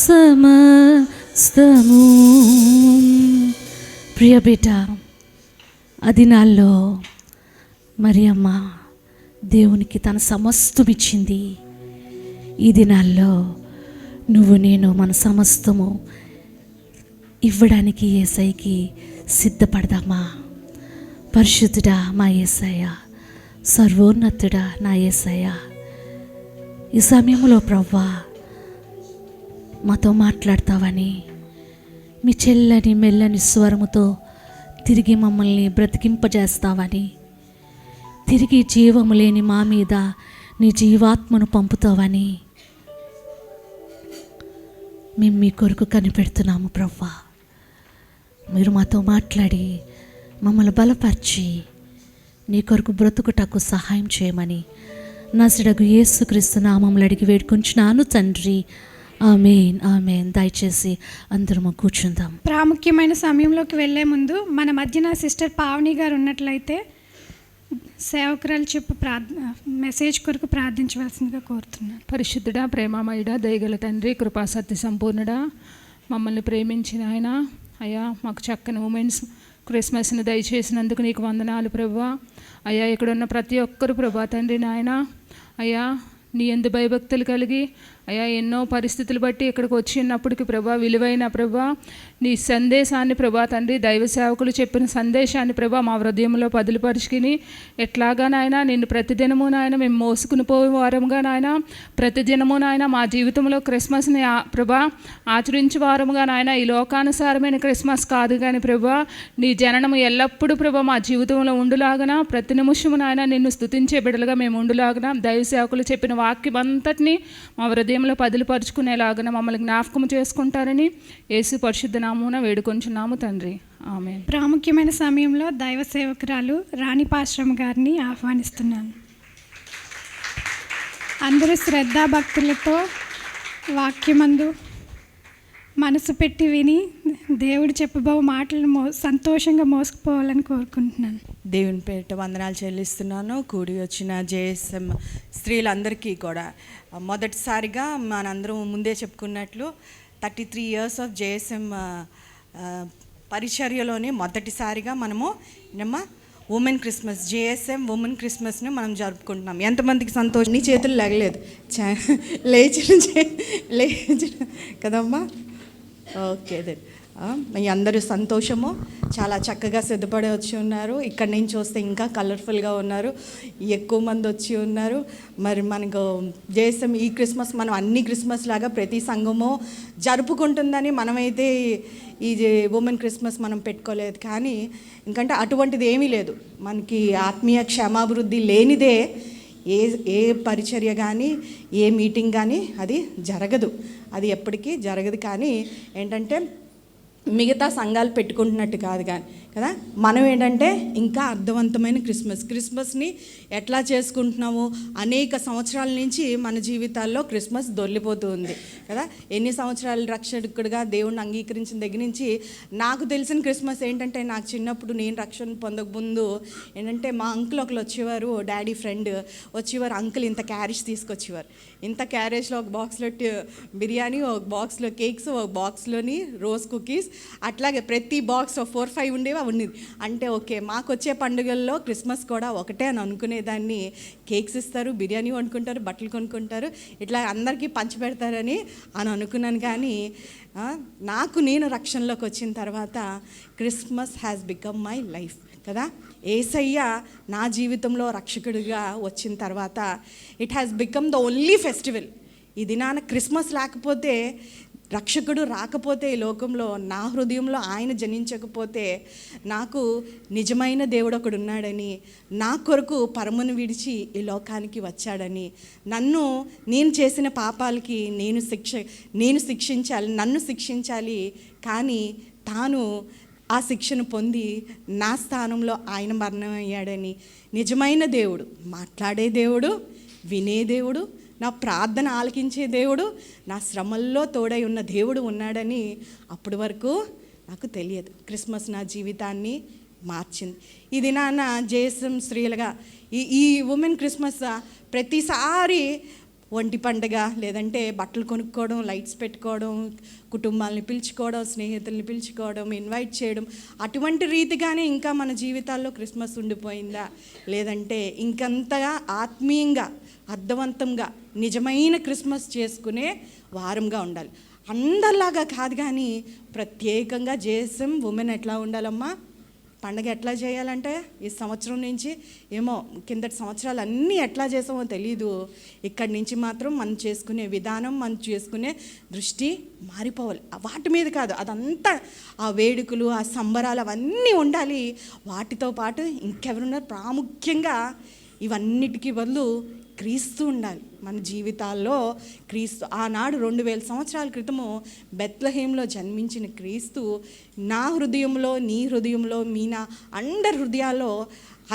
సమస్తము. ప్రియ బిడ్డ, ఆ దినాల్లో మరియమ్మ దేవునికి తన సమస్తం ఇచ్చింది. ఈ దినాల్లో నువ్వు నేను మన సమస్తము ఇవ్వడానికి యేసయ్యకి సిద్ధపడదామా? పరిశుద్ధుడా మా యేసయ్య, సర్వోన్నతుడా నా యేసయ్య, ఈ సమయంలో ప్రవ్వా మాతో మాట్లాడతావని మీ చెల్లని మెల్లని స్వరముతో తిరిగి మమ్మల్ని బ్రతికింపజేస్తావని, తిరిగి జీవము లేని మా మీద నీ జీవాత్మను పంపుతావని మేము మీ కొరకు కనిపెడుతున్నాము ప్రవ్వా. మీరు మాతో మాట్లాడి మమ్మల్ని బలపరిచి నీ కొరకు బ్రతుకుటకు సహాయం చేయమని నజరేయుడగు యేసుక్రీస్తు నామములో అడిగి వేడుకొంచున్నాను తండ్రి. ఆమేన్, ఆమేన్. దయచేసి అందరము కూర్చుందాం. ప్రాముఖ్యమైన సమయంలోకి వెళ్ళే ముందు మన మధ్యన సిస్టర్ పావని గారు ఉన్నట్లయితే సేవకురాలు చెప్పు మెసేజ్ కొరకు ప్రార్థించవలసిందిగా కోరుతున్నాను. పరిశుద్ధుడా, ప్రేమమయుడా, దయగల తండ్రి, కృపా సత్య సంపూర్ణుడా, మమ్మల్ని ప్రేమించిన ఆయన అయ్యా, మాకు చక్కని ఉమెన్స్ క్రిస్మస్ని దయచేసినందుకు నీకు వందనాలు ప్రభువా. అయ్యా, ఇక్కడ ఉన్న ప్రతి ఒక్కరు ప్రభా తండ్రి నాయన అయ్యా, నీ యందు భయభక్తులు కలిగి అయ్యా ఎన్నో పరిస్థితులు బట్టి ఇక్కడికి వచ్చినప్పటికి ప్రభా విలువైన ప్రభా నీ సందేశాన్ని ప్రభా తండ్రి దైవ సేవకులు చెప్పిన సందేశాన్ని ప్రభా మా హృదయంలో పదిలిపరుచుకుని ఎట్లాగా నాయన నిన్ను ప్రతిదినము నాయన మేము మోసుకుని పోయే వారముగా నాయన ప్రతిదినము నాయన మా జీవితంలో క్రిస్మస్ని ప్రభా ఆచరించే వారముగా నాయన ఈ లోకానుసారమైన క్రిస్మస్ కాదు కానీ ప్రభా నీ జననము ఎల్లప్పుడూ ప్రభా మా జీవితంలో ఉండులాగన ప్రతి నిమిషము నాయన నిన్ను స్తుతించే బిడ్డలుగా మేము ఉండులాగన దైవ సేవకులు చెప్పిన వాక్యం అంతటినీ మా హృదయంలో పదిలిపరుచుకునేలాగా మమ్మల్ని జ్ఞాపకం చేసుకుంటారని యేసు పరిశుద్ధ నామమున వేడుకొంచున్నాము తండ్రి. ఆమేన్. ప్రాముఖ్యమైన సమయంలో దైవ సేవకురాలు రాణి పాశ్రమ గారిని ఆహ్వానిస్తున్నాను. అందరూ శ్రద్ధాభక్తులతో వాక్యమందు మనసు పెట్టి విని దేవుడు చెప్పబో మాటలు సంతోషంగా మోసుకుపోవాలని కోరుకుంటున్నాను. దేవుని పేరిట వందనాలు చెల్లిస్తున్నాను. కూడి వచ్చిన జేఎస్ఎం స్త్రీలందరికీ కూడా మొదటిసారిగా మనందరం ముందే చెప్పుకున్నట్లు 33 years ఆఫ్ జేఎస్ఎం పరిచర్యలోనే మొదటిసారిగా మనము ఉమెన్ క్రిస్మస్ జేఎస్ఎం ఉమెన్ క్రిస్మస్ని మనం జరుపుకుంటున్నాం. ఎంతమందికి సంతోషం? నీ చేతులు లేగలేదు, లేచిన కదమ్మా. ఓకే, మీ అందరూ సంతోషము, చాలా చక్కగా సిద్ధపడి వచ్చి ఉన్నారు. ఇక్కడ నుంచి చూస్తే ఇంకా కలర్ఫుల్గా ఉన్నారు, ఎక్కువ మంది వచ్చి ఉన్నారు. మరి మనకు జేఎస్ఎం ఈ క్రిస్మస్ మనం అన్ని క్రిస్మస్ లాగా ప్రతి సంఘము జరుపుకుంటుందని మనమైతే ఈ ఉమెన్ క్రిస్మస్ మనం పెట్టుకోలేదు. కానీ ఎందుకంటే అటువంటిది ఏమీ లేదు. మనకి ఆత్మీయ క్షేమాభివృద్ధి లేనిదే ఏ పరిచర్య కానీ ఏ మీటింగ్ కానీ అది జరగదు, అది ఎప్పటికీ జరగదు. కానీ ఏంటంటే మిగతా సంఘాలు పెట్టుకుంటున్నట్టు కాదు కానీ కదా, మనం ఏంటంటే ఇంకా అర్థవంతమైన క్రిస్మస్ని ఎట్లా చేసుకుంటున్నాము, అనేక సంవత్సరాల నుంచి మన జీవితాల్లో క్రిస్మస్ దొర్లిపోతూ ఉంది కదా. ఎన్ని సంవత్సరాలు రక్షకుడిగా దేవుణ్ణి అంగీకరించిన దగ్గర నుంచి నాకు తెలిసిన క్రిస్మస్ ఏంటంటే, నాకు చిన్నప్పుడు నేను రక్షణ పొందకముందు ఏంటంటే మా అంకుల్ ఒకరు వచ్చేవారు, డాడీ ఫ్రెండ్ వచ్చేవారు. అంకుల్ ఇంత క్యారేజ్ తీసుకొచ్చేవారు. ఇంత క్యారేజ్లో ఒక బాక్స్లో బిర్యానీ, ఒక బాక్స్లో కేక్స్, ఒక బాక్స్లోని రోజ్ కుకీస్, అట్లాగే ప్రతి బాక్స్ 4-5 ఉండేవి. ఉండేది అంటే ఓకే, మాకు వచ్చే పండుగల్లో క్రిస్మస్ కూడా ఒకటే అని అనుకునేదాన్ని. కేక్స్ ఇస్తారు, బిర్యానీ వండుకుంటారు, బట్టలు కొనుక్కుంటారు, ఇట్లా అందరికీ పంచిపెడతారని అని అనుకున్నాను. కానీ నేను రక్షణలోకి వచ్చిన తర్వాత Christmas has become my life కదా. యేసయ్య నా జీవితంలో రక్షకుడిగా వచ్చిన తర్వాత it has become the only festival. ఈ దినాన క్రిస్మస్ లేకపోతే, రక్షకుడు రాకపోతే ఈ లోకంలో, నా హృదయంలో ఆయన జనించకపోతే, నాకు నిజమైన దేవుడు ఒకడు ఉన్నాడని, నా కొరకు పరమును విడిచి ఈ లోకానికి వచ్చాడని, నేను చేసిన పాపాలకి నేను శిక్షించాలి, నన్ను శిక్షించాలి. కానీ తాను ఆ శిక్షను పొంది నా స్థానంలో ఆయన మరణం అయ్యాడని, నిజమైన దేవుడు, మాట్లాడే దేవుడు, వినే దేవుడు, నా ప్రార్థన ఆలకించే దేవుడు, నా శ్రమల్లో తోడై ఉన్న దేవుడు ఉన్నాడని అప్పటి వరకు నాకు తెలియదు. క్రిస్మస్ నా జీవితాన్ని మార్చింది. ఈ దినాన జేఎస్ఎం స్త్రీలుగా ఈ ఉమెన్ క్రిస్మస్ ప్రతిసారి ఒంటి పండుగ, లేదంటే బట్టలు కొనుక్కోవడం, లైట్స్ పెట్టుకోవడం, కుటుంబాలని పిలుచుకోవడం, స్నేహితుల్ని పిలుచుకోవడం, ఇన్వైట్ చేయడం, అటువంటి రీతిగానే ఇంకా మన జీవితాల్లో క్రిస్మస్ ఉండిపోయిందా, లేదంటే ఇంకంతగా ఆత్మీయంగా అర్థవంతంగా నిజమైన క్రిస్మస్ చేసుకునే వారంగా ఉండాలి. అందరిలాగా కాదు కానీ ప్రత్యేకంగా జేఎస్ఎం ఉమెన్ ఎట్లా ఉండాలమ్మా, పండగ ఎట్లా చేయాలంటే ఈ సంవత్సరం నుంచి ఏమో కిందటి సంవత్సరాలు అన్నీ ఎట్లా చేసామో తెలీదు, ఇక్కడి నుంచి మాత్రం మనం చేసుకునే విధానం, మనం చేసుకునే దృష్టి మారిపోవాలి. వాటి మీద కాదు, అదంతా ఆ వేడుకలు, ఆ సంబరాలు అవన్నీ ఉండాలి. వాటితో పాటు ఇంకెవరున్నారు, ప్రాముఖ్యంగా ఇవన్నిటికీ బదులు క్రీస్తు ఉండాలి మన జీవితాల్లో. క్రీస్తు ఆనాడు 2000 సంవత్సరాల క్రితము బెత్లహేంలో జన్మించిన క్రీస్తు నా హృదయంలో, నీ హృదయంలో, నా అందరి హృదయాల్లో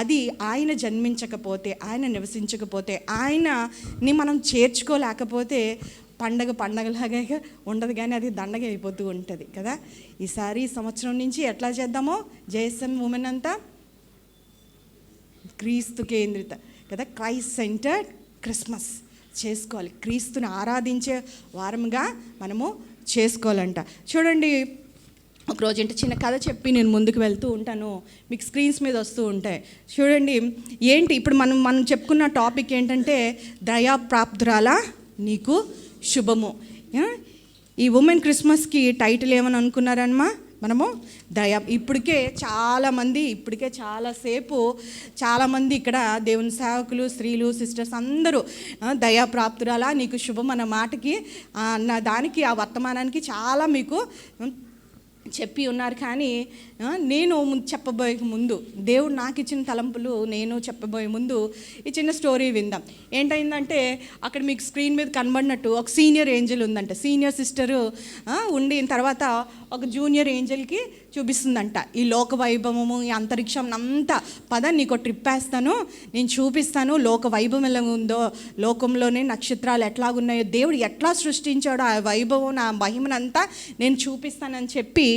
అది ఆయన జన్మించకపోతే, ఆయన నివసించకపోతే, ఆయనని మనం చేర్చుకోలేకపోతే పండగలాగా ఉండదు, కానీ అది దండగ అయిపోతూ ఉంటుంది కదా. ఈసారి సంవత్సరం నుంచి ఎట్లా చేద్దామో జేఎస్ఎం ఉమెన్ అంతా క్రీస్తు కేంద్రిత కదా, క్రైస్ట్ సెంటర్డ్ క్రిస్మస్ చేసుకోవాలి. క్రీస్తుని ఆరాధించే వారంగా మనము చేసుకోవాలంట. చూడండి, ఒకరోజు అంటే చిన్న కథ చెప్పి నేను ముందుకు వెళ్తూ ఉంటాను, మీకు స్క్రీన్స్ మీద వస్తూ ఉంటాయి. చూడండి ఏంటి ఇప్పుడు మనం చెప్పుకున్న టాపిక్ ఏంటంటే దయాప్రాప్తురాలా నీకు శుభము. ఈ ఉమెన్ క్రిస్మస్కి టైటిల్ ఏమని అనుకున్నారమ్మా మనము? ఇప్పటికే చాలాసేపు చాలామంది ఇక్కడ దేవుని సేవకులు, స్త్రీలు, సిస్టర్స్ అందరూ దయాప్రాప్తురాలా నీకు శుభం అన్న మాటకి, దానికి ఆ వర్తమానానికి చాలా మీకు చెప్పి ఉన్నారు. కానీ నేను చెప్పబోయే ముందు, దేవుడు నాకు ఇచ్చిన తలంపులు నేను చెప్పబోయే ముందు ఈ చిన్న స్టోరీ విందాం. ఏంటైందంటే అక్కడ మీకు స్క్రీన్ మీద కనబడినట్టు ఒక సీనియర్ ఏంజల్ ఉందంట. సీనియర్ సిస్టరు ఉండిన తర్వాత ఒక జూనియర్ ఏంజల్కి చూపిస్తుందంట ఈ లోక వైభవము, ఈ అంతరిక్షం అంతా, పద నీకు ట్రిప్ వేస్తాను, నేను చూపిస్తాను లోక వైభవం ఎలా ఉందో, లోకంలోనే నక్షత్రాలు ఎట్లాగున్నాయో, దేవుడు ఎట్లా సృష్టించాడో ఆ వైభవం, ఆ మహిమనంతా నేను చూపిస్తానని చెప్పి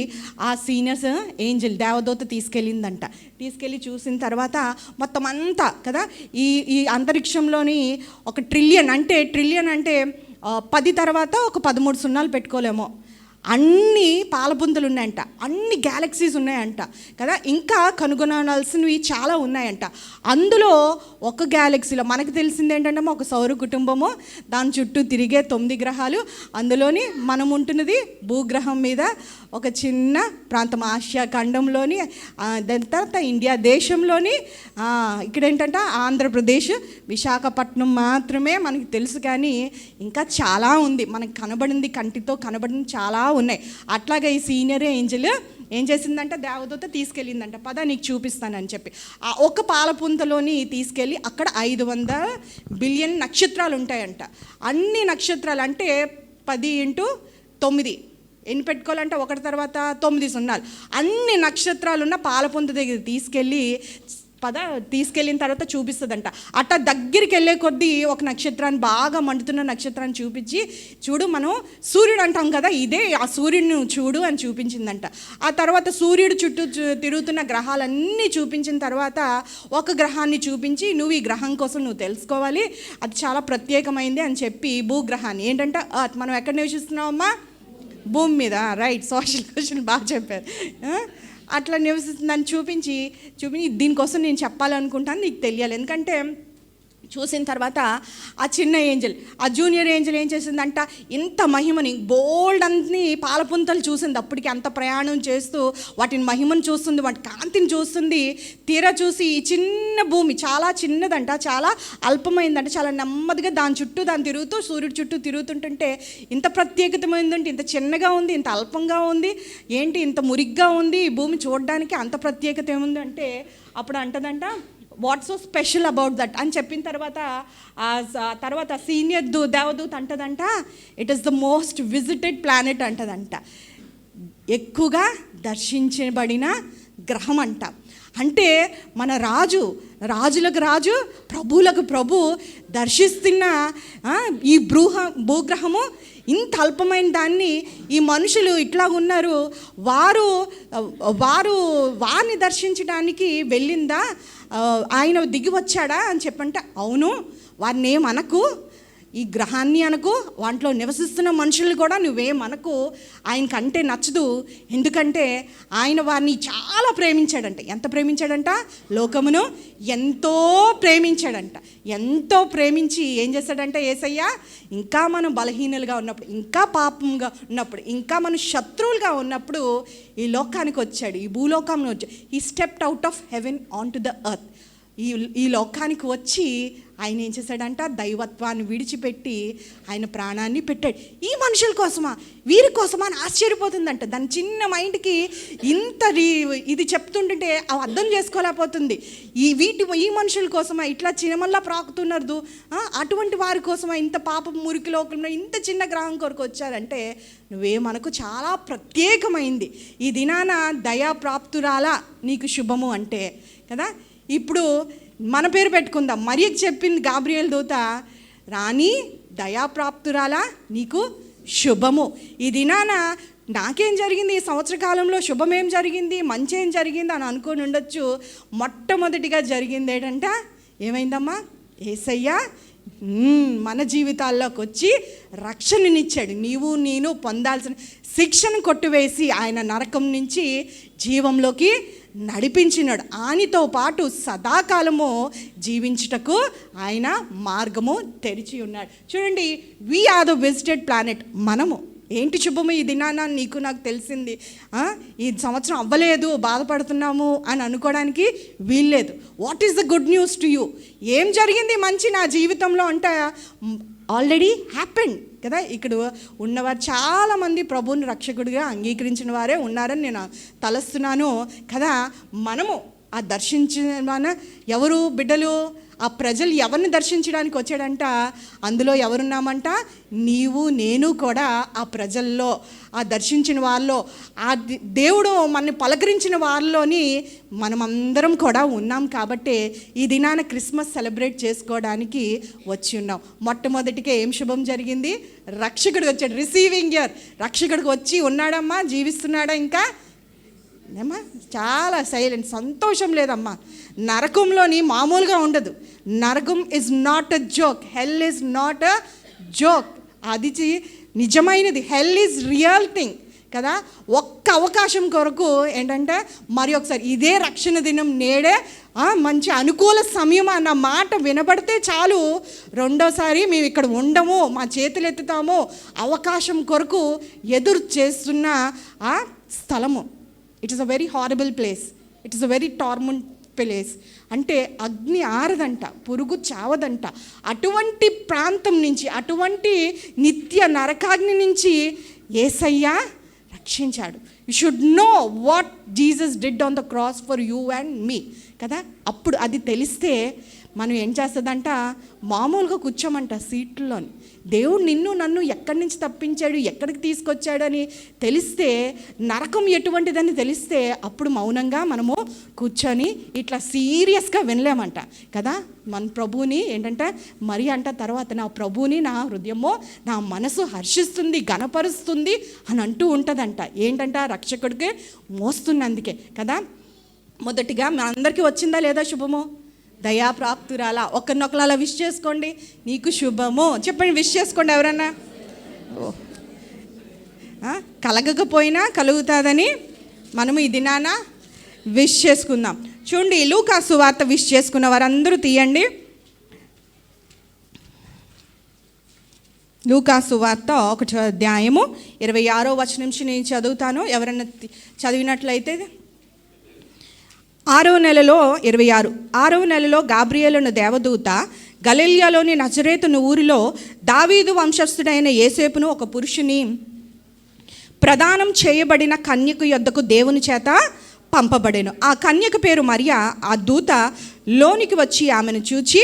ఆ సీనియర్స్ ఏంజల్ దేవదూత తీసుకెళ్ళిందంట. తీసుకెళ్ళి చూసిన తర్వాత మొత్తం అంతా కదా, ఈ అంతరిక్షంలోని 1 ట్రిలియన్ అంటే 10 తర్వాత ఒక 13 సున్నాలు పెట్టుకోలేమో, అన్ని పాలపుంతలు ఉన్నాయంట, అన్ని గ్యాలక్సీస్ ఉన్నాయంట కదా, ఇంకా కనుగొనాల్సినవి చాలా ఉన్నాయంట. అందులో ఒక గ్యాలక్సీలో మనకు తెలిసింది ఏంటంటే ఒక సౌర కుటుంబము, దాని చుట్టూ తిరిగే 9 గ్రహాలు, అందులోని మనం ఉంటున్నది భూగ్రహం మీద ఒక చిన్న ప్రాంతం ఆసియా ఖండంలోని, దాని తర్వాత ఇండియా దేశంలోని, ఇక్కడ ఏంటంటే ఆంధ్రప్రదేశ్ విశాఖపట్నం మాత్రమే మనకి తెలుసు. కానీ ఇంకా చాలా ఉంది మనకి కనబడింది, కంటితో కనబడింది చాలా ఉన్నాయి. అట్లాగే ఈ సీనియర్ ఏంజల్ ఏం చేసిందంటే దేవదూత తీసుకెళ్ళిందంట, పద నీకు చూపిస్తానని చెప్పి ఆ ఒక పాలపుంతలోని తీసుకెళ్ళి అక్కడ 500 బిలియన్ నక్షత్రాలు ఉంటాయంట. అన్ని నక్షత్రాలు అంటే 10x9 ఎన్ని పెట్టుకోవాలంటే ఒకటి తర్వాత 9 సున్నాలు, అన్ని నక్షత్రాలున్న పాలపుంత దగ్గర తీసుకెళ్ళిన తర్వాత చూపిస్తుందంట. అట్లా దగ్గరికి వెళ్ళే కొద్దీ ఒక నక్షత్రాన్ని, బాగా మండుతున్న నక్షత్రాన్ని చూపించి, చూడు మనం సూర్యుడు అంటాం కదా, ఇదే ఆ సూర్యుడిని చూడు అని చూపించిందంట. ఆ తర్వాత సూర్యుడు చుట్టూ తిరుగుతున్న గ్రహాలన్నీ చూపించిన తర్వాత ఒక గ్రహాన్ని చూపించి, నువ్వు ఈ గ్రహం కోసం నువ్వు తెలుసుకోవాలి, అది చాలా ప్రత్యేకమైంది అని చెప్పి భూగ్రహాన్ని ఏంటంటే మనం ఎక్కడ నివసిస్తున్నామమ్మా, భూమి మీద. రైట్, సోషల్ క్వశ్చన్ బాగా చెప్పారు. అట్లా నివసిస్తుందని చూపించి దీనికోసం నేను చెప్పాలనుకుంటాను, నీకు తెలియాలి. ఎందుకంటే చూసిన తర్వాత ఆ చిన్న ఏంజల్, ఆ జూనియర్ ఏంజల్ ఏం చేసిందంట, ఇంత మహిమని బోల్డ్ అన్ని పాలపుంతలు చూసింది. అప్పటికి అంత ప్రయాణం చేస్తూ వాటిని మహిమను చూస్తుంది, వాటి కాంతిని చూస్తుంది. తీరా చూసి ఈ చిన్న భూమి చాలా చిన్నదంట, చాలా అల్పమైందంట, చాలా నెమ్మదిగా దాని చుట్టూ దాన్ని తిరుగుతూ సూర్యుడి చుట్టూ తిరుగుతుంటుంటే ఇంత ప్రత్యేకతమైందంటే, ఇంత చిన్నగా ఉంది, ఇంత అల్పంగా ఉంది, ఏంటి ఇంత మురిగ్గా ఉంది ఈ భూమి చూడడానికి, అంత ప్రత్యేకత ఏముంది అంటే అప్పుడు అంటదంట, what so special about that అని చెప్పిన తర్వాత సీనియర్ దేవదూత అంటదంట, it is the most visited planet అంటదంట, ఎక్కువగా దర్శించబడిన గ్రహం అంట. అంటే మన రాజులకు రాజు, ప్రభువులకు ప్రభు దర్శిస్తున్న ఈ భూగ్రహము ఇంత అల్పమైన దాన్ని ఈ మనుషులు ఇట్లా ఉన్నారు, వారిని దర్శించడానికి వెళ్ళిందా, ఆయన దిగి వచ్చాడా అని చెప్పంటే, అవును, వారిని ఏమనకు, ఈ గ్రహాన్ని అనకు, వాటిలో నివసిస్తున్న మనుషులు కూడా నువ్వేమనకు, ఆయనకంటే నచ్చదు. ఎందుకంటే ఆయన వారిని చాలా ప్రేమించాడంట. ఎంత ప్రేమించాడంట, లోకమును ఎంతో ప్రేమించాడంట. ఎంతో ప్రేమించి ఏం చేశాడంటే యేసయ్య, ఇంకా మనం బలహీనులుగా ఉన్నప్పుడు, ఇంకా పాపంగా ఉన్నప్పుడు, ఇంకా మనం శత్రువులుగా ఉన్నప్పుడు ఈ లోకానికి వచ్చాడు, ఈ భూలోకంలో వచ్చాడు. ఈ stepped out of haven on to the earth. ఈ లోకానికి వచ్చి ఆయన ఏం చేశాడంట, దైవత్వాన్ని విడిచిపెట్టి ఆయన ప్రాణాన్ని పెట్టాడు. ఈ మనుషుల కోసమా, వీరి కోసమా అని ఆశ్చర్యపోతుందంట. దాని చిన్న మైండ్కి ఇంత ఇది చెప్తుంటే అర్థం చేసుకోలేకపోతుంది. ఈ మనుషుల కోసమా ఇట్లా చిన్నమల్లా ప్రాకుతున్నారు, అటువంటి వారి కోసమా ఇంత పాపం మురికి లోకంలో ఇంత చిన్న గ్రహం కొరకు వచ్చారంటే, నువ్వేమనకు, చాలా ప్రత్యేకమైంది. ఈ దినాన దయాప్రాప్తురాలా నీకు శుభము అంటే కదా. ఇప్పుడు మన పేరు పెట్టుకుందాం. మరియకు చెప్పింది గాబ్రియేల్ దూత, రాణి దయాప్రాప్తురాలా నీకు శుభము. ఈ దినాన నాకేం జరిగింది, ఈ సంవత్సర కాలంలో శుభం ఏం జరిగింది, మంచి ఏం జరిగింది అని అనుకొని ఉండొచ్చు. మొట్టమొదటిగా జరిగింది ఏంటంటే, ఏమైందమ్మా, యేసయ్య మన జీవితాల్లోకి వచ్చి రక్షణనిచ్చాడు. నీవు నేను పొందాల్సిన శిక్షను కొట్టివేసి ఆయన నరకం నుంచి జీవంలోకి నడిపించినాడు. ఆయనతో పాటు సదాకాలము జీవించుటకు ఆయన మార్గము తెరిచి ఉన్నాడు. చూడండి, we are the visited planet. మనము ఏంటి శుభము ఈ దినాన నీకు నాకు తెలిసింది, ఈ సంవత్సరం అవ్వలేదు బాధపడుతున్నాము అని అనుకోవడానికి వీల్లేదు. What is the good news to you? ఏం జరిగింది మంచి నా జీవితంలో అంటే ఆల్రెడీ హ్యాపెండ్ కదా. ఇక్కడ ఉన్నవారు చాలామంది ప్రభువుని రక్షకుడిగా అంగీకరించిన వారే ఉన్నారని నేను తలస్తున్నాను కదా. మనము ఆ దర్శించిన ఎవరు బిడ్డలు, ఆ ప్రజలు ఎవరిని దర్శించడానికి వచ్చాడంట, అందులో ఎవరున్నామంట, నీవు నేను కూడా ఆ ప్రజల్లో, ఆ దర్శించిన వాళ్ళలో, ఆ దేవుడు మనని పలకరించిన వాళ్ళలోని మనమందరం కూడా ఉన్నాం. కాబట్టి ఈ దినాన క్రిస్మస్ సెలబ్రేట్ చేసుకోవడానికి వచ్చి ఉన్నాం. మొట్టమొదటిగా ఏం శుభం జరిగింది, రక్షకుడికి వచ్చాడు. రిసీవింగ్ ఇయర్, రక్షకుడికి వచ్చి ఉన్నాడమ్మా, జీవిస్తున్నాడా ఇంకా ఏమ్మా, చాలా సైలెంట్, సంతోషం లేదమ్మా. నరకంలోని మామూలుగా ఉండదు. నరకం is not a joke, hell is not a joke. అది నిజమైనది. హెల్ ఈజ్ రియల్ థింగ్ కదా. ఒక్క అవకాశం కొరకు ఏంటంటే మరి ఒకసారి ఇదే రక్షణ దినం నేడే మంచి అనుకూల సమయం అన్న మాట వినబడితే చాలు, రెండోసారి మేము ఇక్కడ ఉండము, మా చేతులు ఎత్తుతాము అవకాశం కొరకు ఎదురు చేస్తున్న ఆ స్థలము. It is a very horrible place, it is a very torment place. అంటే అగ్ని ఆరదంట, పురుగు చావదంట. అటువంటి ప్రాంతం నుంచి, అటువంటి నిత్య నరకాగ్ని నుంచి యేసయ్య రక్షించాడు. You should know what Jesus did on the cross for you and me కదా. అప్పుడు అది తెలిస్తే మనం ఏం చేస్తుందంట, మామూలుగా కూర్చోమంట సీట్లోని. దేవుడు నిన్ను నన్ను ఎక్కడి నుంచి తప్పించాడు, ఎక్కడికి తీసుకొచ్చాడని తెలిస్తే, నరకం ఎటువంటిదని తెలిస్తే, అప్పుడు మౌనంగా మనము కూర్చొని ఇట్లా సీరియస్గా వినలేమంట కదా. మన ప్రభువుని ఏంటంటే మరి అంట తర్వాత, నా ప్రభువుని నా హృదయమో నా మనసు హర్షిస్తుంది, గణపరుస్తుంది అని అంటూ ఉంటుందంట. ఏంటంట, రక్షకుడికి మోస్తున్నందుకే కదా. మొదటిగా మన అందరికీ వచ్చిందా లేదా శుభము? దయాప్రాప్తురాలా. ఒకరినొకరు అలా విష్ చేసుకోండి, నీకు శుభము చెప్పండి, విష్ చేసుకోండి ఎవరన్నా. కలగకపోయినా కలుగుతుందని మనము ఈ దినాన విష్ చేసుకుందాం. చూడండి, లూకా సువార్త విష్ చేసుకున్న వారందరూ తీయండి. లూకా సువార్త 1వ అధ్యాయము 26వ వచనం నుంచి నేను చదువుతాను. ఎవరన్నా చదివినట్లయితే, 6వ నెలలో 26, 6వ నెలలో గాబ్రియేలును దేవదూత గలిలయలోని నజరేతును ఊరిలో దావీదు వంశస్థుడైన యేసేపును ఒక పురుషుని ప్రదానం చేయబడిన కన్యకు యొద్దకు దేవుని చేత పంపబడెను. ఆ కన్యక పేరు మరియా. ఆ దూత లోనికి వచ్చి ఆమెను చూచి,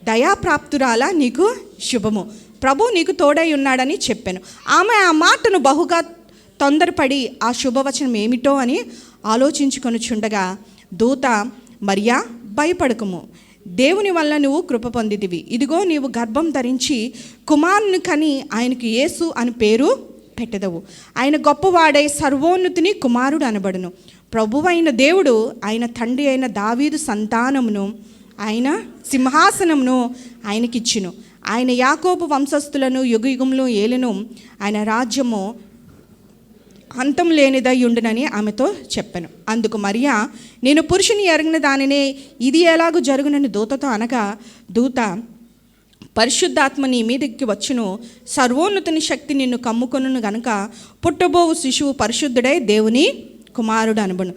దయాప్రాప్తురాలా, నీకు శుభము, ప్రభు నీకు తోడై ఉన్నాడని చెప్పాను. ఆమె ఆ మాటను బహుగా తొందరపడి ఆ శుభవచనం ఏమిటో అని ఆలోచించుకొనుచుండగా దూత, మరియా, భయపడకుము, దేవుని వల్ల నువ్వు కృప పొందితివి. ఇదిగో నీవు గర్భం ధరించి కుమారుని కని ఆయనకు యేసు అని పేరు పెట్టెదవు. ఆయన గొప్పవాడై సర్వోన్నతిని కుమారుడు అనబడును. ప్రభువైన దేవుడు ఆయన తండ్రి అయిన దావీదు సంతానమును, ఆయన సింహాసనమును ఆయనకిచ్చును. ఆయన యాకోబు వంశస్థులను యుగయుగంలో ఏలును. ఆయన రాజ్యము అంతం లేనిదై ఉండునని ఆమెతో చెప్పాను. అందుకు మరియా, నేను పురుషుని ఎరగిన దానినే, ఇది ఎలాగూ జరుగునని దూతతో అనగా, దూత, పరిశుద్ధాత్మ నీ మీదకి వచ్చును, సర్వోన్నతుని శక్తి నిన్ను కమ్ముకొనును గనుక పుట్టబోవు శిశువు పరిశుద్ధుడై దేవుని కుమారుడు అనబడును.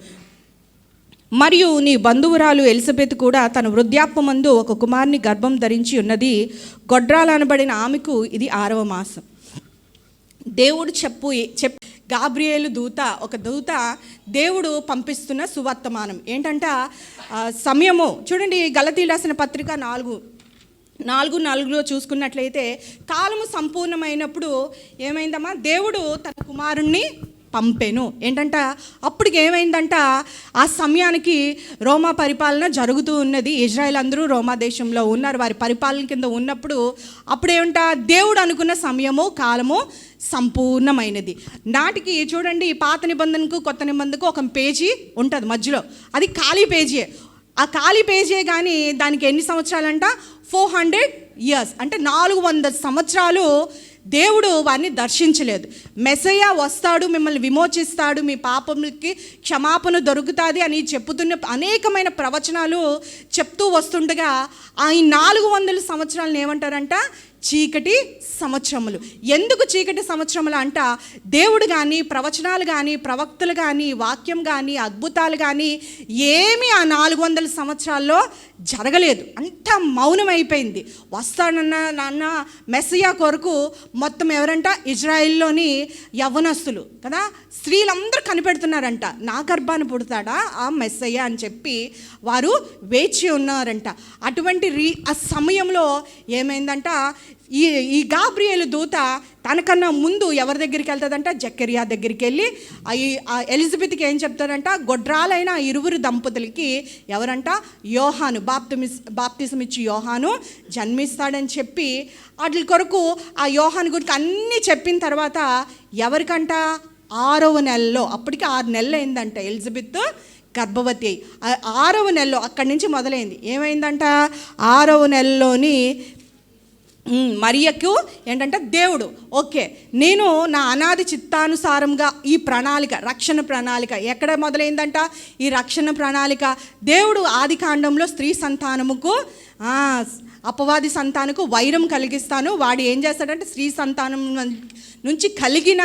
మరియు నీ బంధువురాలు ఎలిజబెత్ కూడా తన వృద్ధాప్యమందు ఒక కుమారుని గర్భం ధరించి ఉన్నది. గొడ్రాలనబడిన ఆమెకు ఇది 6వ మాసం. దేవుడు గాబ్రియేలు దూత, ఒక దూత దేవుడు పంపిస్తున్న సువర్తమానం ఏంటంట, సమయము చూడండి. గలతీయులకు రాసిన పత్రిక 4:4 చూసుకున్నట్లయితే, కాలము సంపూర్ణమైనప్పుడు ఏమైందమ్మా, దేవుడు తన కుమారుణ్ణి పంపెను. ఏంటంట, అప్పటికి ఏమైందంట, ఆ సమయానికి రోమా పరిపాలన జరుగుతూ ఉన్నది. ఇజ్రాయెల్ అందరూ రోమా దేశంలో ఉన్నారు, వారి పరిపాలన కింద ఉన్నప్పుడు అప్పుడేమంట, దేవుడు అనుకున్న సమయము కాలము సంపూర్ణమైనది. నాటికి చూడండి, పాత నిబంధనకు కొత్త నిబంధనకు ఒక పేజీ ఉంటుంది మధ్యలో, అది ఖాళీ పేజీయే. ఆ ఖాళీ పేజీ కానీ దానికి ఎన్ని సంవత్సరాలంట, 400 years, అంటే 400 సంవత్సరాలు దేవుడు వారిని దర్శించలేదు. మెస్సయ్య వస్తాడు, మిమ్మల్ని విమోచిస్తాడు, మీ పాపములకి క్షమాపణ దొరుకుతుంది అని చెప్పుతున్న అనేకమైన ప్రవచనాలు చెప్తూ వస్తుండగా ఈ 400 సంవత్సరాలను ఏమంటారంట, చీకటి సంవత్సరములు. ఎందుకు చీకటి సంవత్సరములు అంట, దేవుడు కానీ, ప్రవచనాలు కానీ, ప్రవక్తలు కానీ, వాక్యం కానీ, అద్భుతాలు కానీ ఏమీ ఆ 400 సంవత్సరాల్లో జరగలేదు. అంతా మౌనమైపోయింది. వస్తాడన్న మెస్సయ్య కొరకు మొత్తం ఎవరంట, ఇజ్రాయిల్లోని యవ్వనస్తులు కదా, స్త్రీలందరూ కనిపెడుతున్నారంట, నా గర్భాన్ని పుడతాడా ఆ మెస్సయ్య అని చెప్పి వారు వేచి ఉన్నారంట. అటువంటి ఆ సమయంలో ఏమైందంట, ఈ గాబ్రియేలు దూత తనకన్నా ముందు ఎవరి దగ్గరికి వెళ్తుందంట, జకరియా దగ్గరికి వెళ్ళి ఆ ఎలిజబెత్కి ఏం చెప్తారంట, గొడ్రాలైన 2 దంపతులకి ఎవరంట, యోహాను బాప్తిసం ఇచ్చి యోహాను జన్మిస్తాడని చెప్పి వాటి కొరకు ఆ యోహాను గురించి అన్నీ చెప్పిన తర్వాత ఎవరికంట, 6వ నెలలో, అప్పటికి 6 నెలలు అయిందంట ఎలిజబెత్ గర్భవతి అయి. 6వ నెలలో అక్కడి నుంచి మొదలైంది. ఏమైందంట, 6వ నెలలోని మరియకు ఏంటంటే దేవుడు ఓకే, నేను నా అనాది చిత్తానుసారంగా ఈ ప్రణాళిక, రక్షణ ప్రణాళిక ఎక్కడ మొదలైందంట? ఈ రక్షణ ప్రణాళిక దేవుడు ఆది కాండంలో స్త్రీ సంతానముకు అపవాది సంతానకు వైరం కలిగిస్తాను, వాడు ఏం చేస్తాడంటే స్త్రీ సంతానం నుంచి కలిగిన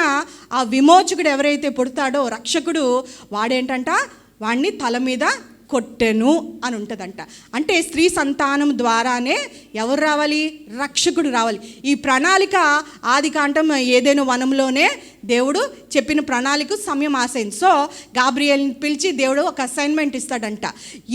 ఆ విమోచకుడు ఎవరైతే పుడతాడో రక్షకుడు, వాడేంటంట వాడిని తల మీద కొట్టెను అని ఉంటుందంట. అంటే స్త్రీ సంతానం ద్వారానే ఎవరు రావాలి? రక్షకుడు రావాలి. ఈ ప్రణాళిక ఆది కాండం ఏదైనా వనంలోనే దేవుడు చెప్పిన ప్రణాళిక సమయం ఆసైంది. సో గాబ్రియేల్ని పిలిచి దేవుడు ఒక అసైన్మెంట్ ఇస్తాడంట.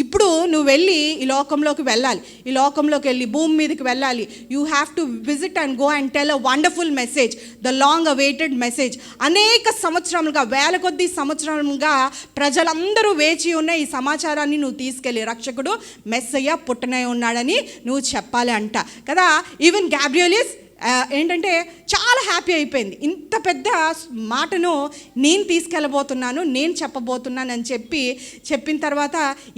ఇప్పుడు నువ్వు వెళ్ళి ఈ లోకంలోకి వెళ్ళాలి, ఈ లోకంలోకి వెళ్ళి భూమి మీదకి వెళ్ళాలి. You have to visit and go and tell a wonderful message, the long awaited message. అనేక సంవత్సరాలుగా, వేల కొద్ది సంవత్సరాలుగా ప్రజలందరూ వేచి ఉన్న ఈ సమాచారాన్ని నువ్వు తీసుకెళ్ళి రక్షకుడు మెస్సయ్య పుట్టనే ఉన్నాడని నువ్వు చెప్పాలి అంట కదా. ఈవెన్ గాబ్రియల్ ఏంటంటే చాలా హ్యాపీ అయిపోయింది. ఇంత పెద్ద మాటను నేను తీసుకెళ్ళబోతున్నాను, నేను చెప్పబోతున్నాను అని చెప్పిన తర్వాత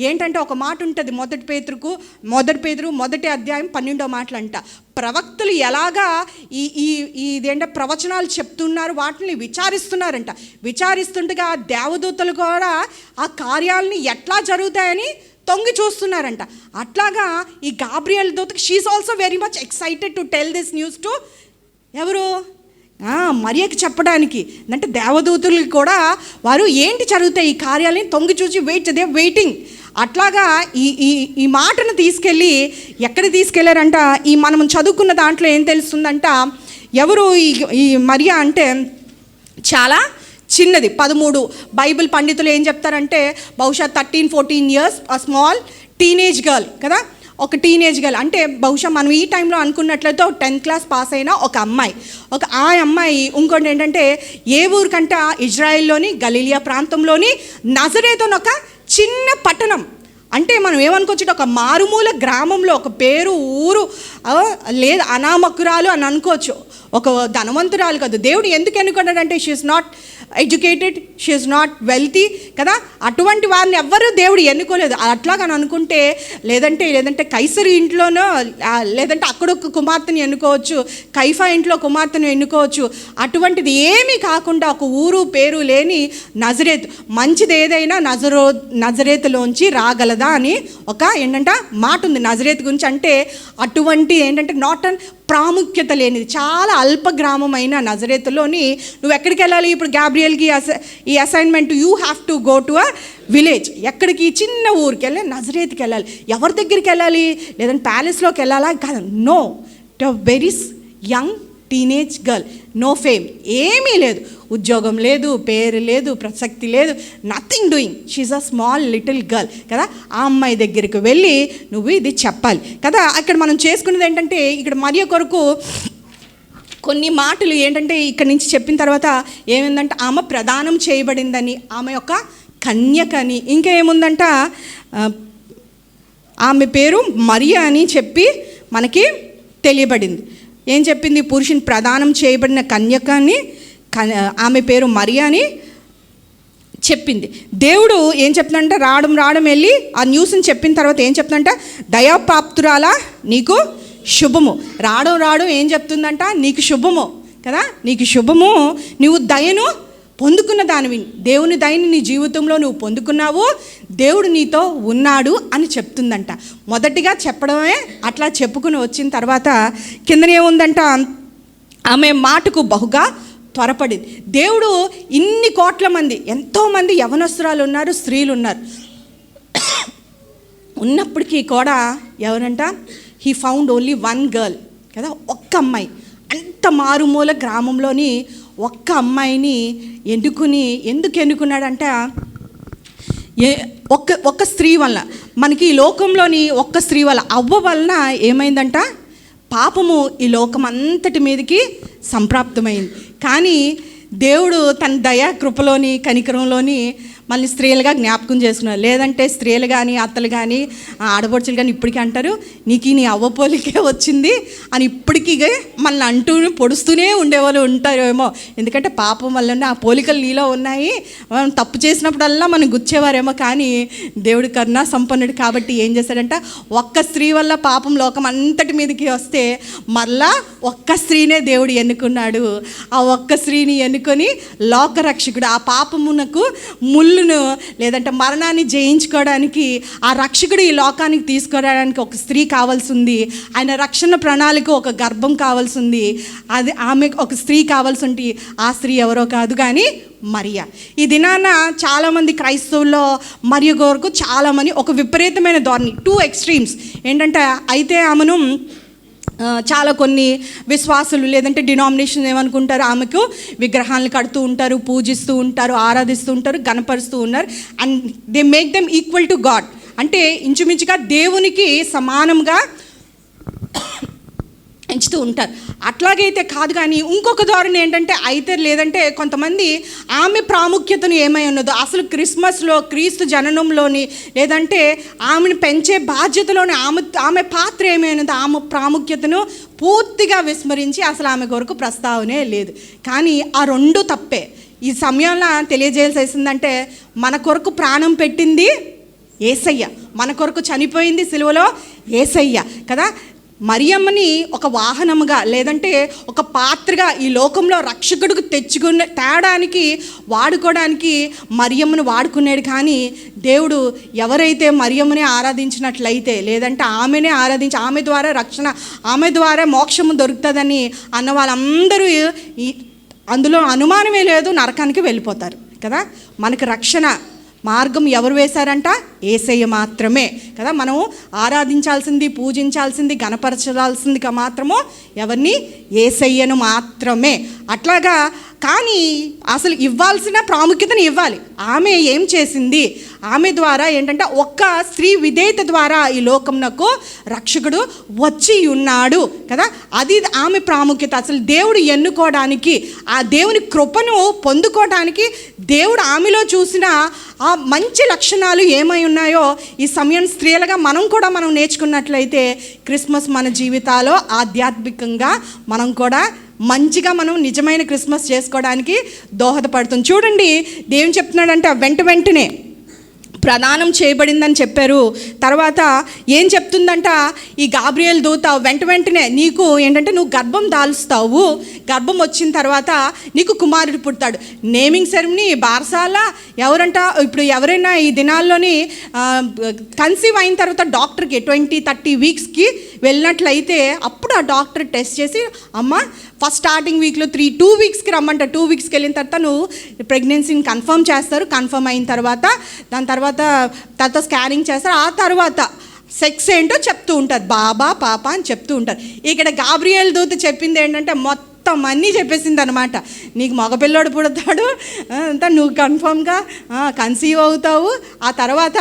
ఏంటంటే ఒక మాట ఉంటుంది మొదటి పేతురు 1 అధ్యాయం 12వ మాటలంట. ప్రవక్తలు ఎలాగా ఇదేంటే ప్రవచనాలు చెప్తున్నారు, వాటిని విచారిస్తున్నారంట. విచారిస్తుండగా దేవదూతలు కూడా ఆ కార్యాలని ఎట్లా జరుగుతాయని తొంగి చూస్తున్నారంట. అట్లాగా ఈ గాబ్రియల్ దూతకి she's also very much excited to tell this news to ఎవరు? మరియకి చెప్పడానికి. అంటే దేవదూతులకి కూడా వారు ఏంటి జరుగుతాయి ఈ కార్యాలని తొంగి చూసి వెయిటింగ్. అట్లాగా ఈ మాటను తీసుకెళ్ళి ఎక్కడ తీసుకెళ్లారంట? ఈ మనం చదువుకున్న దాంట్లో ఏం తెలుస్తుందంట, ఎవరు ఈ మరియా అంటే చాలా చిన్నది, 13. బైబిల్ పండితులు ఏం చెప్తారంటే బహుశా 13-14 ఇయర్స్, స్మాల్ టీనేజ్ గర్ల్ కదా. ఒక టీనేజ్ గర్ల్ అంటే బహుశా మనం ఈ టైంలో అనుకున్నట్లయితే 10th క్లాస్ పాస్ అయిన ఒక అమ్మాయి. ఆ అమ్మాయి ఇంకోటి ఏంటంటే ఏ ఊరికంట ఇజ్రాయెల్లోని గలీలియా ప్రాంతంలోని నజరేతు అని ఒక చిన్న పట్టణం. అంటే మనం ఏమనుకోవచ్చు, ఒక మారుమూల గ్రామంలో ఒక పేరు ఊరు లేదు, అనామకురాలు అని అనుకోవచ్చు, ఒక ధనవంతురాలు కాదు. దేవుడు ఎందుకు ఎన్నుకున్నాడంటే she's not educated, she's not wealthy కదా. అటువంటి వారిని ఎవ్వరూ దేవుడు ఎన్నుకోలేదు. అట్లాగని అనుకుంటే లేదంటే కైసరు ఇంట్లోనో లేదంటే అక్కడ ఒక కుమార్తెని ఎన్నుకోవచ్చు, కైఫా ఇంట్లో కుమార్తెను ఎన్నుకోవచ్చు. అటువంటిది ఏమీ కాకుండా ఒక ఊరు పేరు లేని నజరేతు, మంచిది ఏదైనా నజరేతులోంచి రాగలదా అని ఒక ఏంటంటే మాట ఉంది నజరేతు గురించి. అంటే అటువంటి ఏంటంటే నాట్ అన్ ప్రాముఖ్యత లేనిది, చాలా అల్ప గ్రామమైన నజరేతులోని నువ్వు ఎక్కడికి వెళ్ళాలి? ఇప్పుడు గాబ్రియల్కి ఈ assignment, you have to go to a village. ఎక్కడికి? చిన్న ఊరికి వెళ్ళి నజరేతుకి వెళ్ళాలి. ఎవరి దగ్గరికి వెళ్ళాలి? లేదంటే ప్యాలెస్లోకి వెళ్ళాలా? కాదు, no, to very young teenage girl, no fame, ఏమీ లేదు, ఉద్యోగం లేదు, పేరు లేదు, ప్రసక్తి లేదు, nothing doing, she is a small little girl కదా. ఆ అమ్మాయి దగ్గరికి వెళ్ళి నువ్వు ఇది చెప్పాలి కదా. అక్కడ మనం చేసుకున్నది ఏంటంటే ఇక్కడ మరియ కొరకు కొన్ని మాటలు ఏంటంటే ఇక్కడ నుంచి చెప్పిన తర్వాత ఏమైందంటే ఆమె ప్రదానం చేయబడిందని, ఆమె యొక్క కన్యకని, ఇంకా ఏముందంట ఆమె పేరు మరియ అని చెప్పి మనకి తెలియబడింది. ఏం చెప్పింది? పురుషుని ప్రదానం చేయబడిన కన్యకని, ఆమె పేరు మరియ అని చెప్పింది. దేవుడు ఏం చెప్తుందంటే రావడం వెళ్ళి ఆ న్యూస్ని చెప్పిన తర్వాత ఏం చెప్తుందంట, దయాప్రాప్తురాలా నీకు శుభము. రావడం ఏం చెప్తుందంట, నీకు శుభము కదా, నీకు శుభము, నువ్వు దయను పొందుకున్న దానివి, దేవుని దయని నీ జీవితంలో నువ్వు పొందుకున్నావు, దేవుడు నీతో ఉన్నాడు అని చెప్తుందంట. మొదటిగా చెప్పడమే అట్లా చెప్పుకుని వచ్చిన తర్వాత కిందనేముందంట, ఆమె మాటకు బహుగా త్వరపడింది. దేవుడు ఇన్ని కోట్ల మంది, ఎంతోమంది యవనస్తురాలు ఉన్నారు, స్త్రీలు ఉన్నారు, ఉన్నప్పటికీ కూడా ఎవరంట, హీ ఫౌండ్ ఓన్లీ 1 గర్ల్ కదా, ఒక్క అమ్మాయి. అంత మారుమూల గ్రామంలోని ఒక్క అమ్మాయిని ఎందుకు ఎన్నుకున్నాడంట, ఒక్క స్త్రీ వలన. మనకి ఈ లోకంలోని ఒక్క స్త్రీ వల్ల, అవ్వ వలన ఏమైందంట, పాపము ఈ లోకం అంతటి మీదకి సంప్రాప్తమైంది. కానీ దేవుడు తన దయా కృపలోని కనికరంలోని మళ్ళీ స్త్రీలుగా జ్ఞాపకం చేసుకున్నారు. లేదంటే స్త్రీలు కానీ అత్తలు కానీ ఆడపడుచులు కానీ ఇప్పటికీ అంటారు నీకు నీ అవ్వ పోలికే వచ్చింది అని ఇప్పటికీ మళ్ళీ అంటూ పొడుస్తూనే ఉండేవాళ్ళు ఉంటారేమో. ఎందుకంటే పాపం వల్లనే ఆ పోలికలు నీలో ఉన్నాయి, మనం తప్పు చేసినప్పుడల్లా మనం గుచ్చేవారేమో. కానీ దేవుడు కరుణా సంపన్నుడు కాబట్టి ఏం చేశాడంట, ఒక్క స్త్రీ వల్ల పాపం లోకం అంతటి మీదకి వస్తే మళ్ళా ఒక్క స్త్రీనే దేవుడు ఎన్నుకున్నాడు. ఆ ఒక్క స్త్రీని ఎన్నుకొని లోకరక్షకుడు ఆ పాపమునకు ముళ్ళును లేదంటే మరణాన్ని జయించుకోవడానికి ఆ రక్షకుడు ఈ లోకానికి తీసుకురావడానికి ఒక స్త్రీ కావాల్సి ఉంది. ఆయన రక్షణ ప్రణాళిక ఒక గర్భం కావాల్సి ఉంది. అది ఆమె ఒక స్త్రీ కావాల్సి ఉంది. ఆ స్త్రీ ఎవరో కాదు కానీ మరియా. ఈ దినాన చాలామంది క్రైస్తవుల్లో మరియ కొరకు చాలామంది ఒక విపరీతమైన ధోరణి, 2 ఎక్స్ట్రీమ్స్ ఏంటంటే, అయితే ఆమెను చాలా కొన్ని విశ్వాసులు లేదంటే డినామినేషన్ ఏమనుకుంటారు, ఆమెకు విగ్రహాలను కడుతూ ఉంటారు, పూజిస్తూ ఉంటారు, ఆరాధిస్తూ ఉంటారు, గణపరుస్తూ ఉన్నారు. And they make them equal to God. అంటే ఇంచుమించుగా దేవునికి సమానంగా ఎంచుతూ ఉంటారు. అట్లాగైతే కాదు. కానీ ఇంకొక ధోరణి ఏంటంటే, అయితే లేదంటే కొంతమంది ఆమె ప్రాముఖ్యతను ఏమై ఉన్నదో, అసలు క్రిస్మస్లో క్రీస్తు జననంలోని లేదంటే ఆమెను పెంచే బాధ్యతలోని ఆమె పాత్ర ఏమైనదో ఆమె ప్రాముఖ్యతను పూర్తిగా విస్మరించి అసలు ఆమె కొరకు ప్రస్తావనే లేదు. కానీ ఆ రెండు తప్పే. ఈ సమయంలో తెలియజేయాల్సి వేసిందంటే, మన కొరకు ప్రాణం పెట్టింది యేసయ్య, మన కొరకు చనిపోయింది సిలువలో యేసయ్య కదా. మరియమ్మని ఒక వాహనముగా లేదంటే ఒక పాత్రగా ఈ లోకంలో రక్షకుడికి తేడానికి వాడుకోవడానికి మరియమ్మను వాడుకున్నాడు. కానీ దేవుడు ఎవరైతే మరియమ్మని ఆరాధించినట్లయితే లేదంటే ఆమెనే ఆరాధించి ఆమె ద్వారా రక్షణ, ఆమె ద్వారా మోక్షము దొరుకుతుందని అన్న వాళ్ళందరూ అందులో అనుమానమే లేదు, నరకానికి వెళ్ళిపోతారు కదా. మనకు రక్షణ మార్గం ఎవరు వేశారంట? యేసయ్య మాత్రమే కదా. మనము ఆరాధించాల్సింది, పూజించాల్సింది, గణపరచాల్సింది మాత్రము ఎవరిని? యేసయ్యను మాత్రమే. అట్లాగా కానీ అసలు ఇవ్వాల్సిన ప్రాముఖ్యతను ఇవ్వాలి. ఆమె ఏం చేసింది? ఆమె ద్వారా ఏంటంటే ఒక్క స్త్రీ విధేయత ద్వారా ఈ లోకంనకు రక్షకుడు వచ్చి ఉన్నాడు కదా. అది ఆమె ప్రాముఖ్యత. అసలు దేవుడు ఎన్నుకోవడానికి, ఆ దేవుని కృపను పొందుకోవడానికి దేవుడు ఆమెలో చూసిన ఆ మంచి లక్షణాలు ఏమై ఉన్నాయో ఈ సమయం స్త్రీలుగా మనం నేర్చుకున్నట్లయితే క్రిస్మస్ మన జీవితాల్లో ఆధ్యాత్మికంగా మనం కూడా మంచిగా మనం నిజమైన క్రిస్మస్ చేసుకోవడానికి దోహదపడుతుంది. చూడండి దేవుని చెప్తున్నాడంటే వెంటనే ప్రదానం చేయబడిందని చెప్పారు. తర్వాత ఏం చెప్తుందంట ఈ గాబ్రియల్ దూత, వెంటనే నీకు ఏంటంటే నువ్వు గర్భం దాల్స్తావు, గర్భం వచ్చిన తర్వాత నీకు కుమారుడు పుడతాడు. నేమింగ్ సెరమనీ బారసాల ఎవరంట, ఇప్పుడు ఎవరైనా ఈ దినాల్లోని కన్సీవ్ అయిన తర్వాత డాక్టర్కి 20-30 వీక్స్కి వెళ్ళినట్లయితే అప్పుడు ఆ డాక్టర్ టెస్ట్ చేసి అమ్మ ఫస్ట్ స్టార్టింగ్ వీక్లో 2 వీక్స్కి రమ్మంట. 2 వీక్స్కి వెళ్ళిన తర్వాత నువ్వు ప్రెగ్నెన్సీని కన్ఫర్మ్ చేస్తారు. కన్ఫర్మ్ అయిన తర్వాత దాని తర్వాత స్కానింగ్ చేస్తారు. ఆ తర్వాత సెక్స్ ఏంటో చెప్తూ ఉంటారు, బాబా పాప అని చెప్తూ ఉంటారు. ఇక్కడ గాబ్రియల్ దూత చెప్పింది ఏంటంటే మొత్తం అన్నీ చెప్పేసింది అనమాట. నీకు మగపిల్లోడు పుడతాడు, అంతా నువ్వు కన్ఫర్మ్గా కన్సీవ్ అవుతావు. ఆ తర్వాత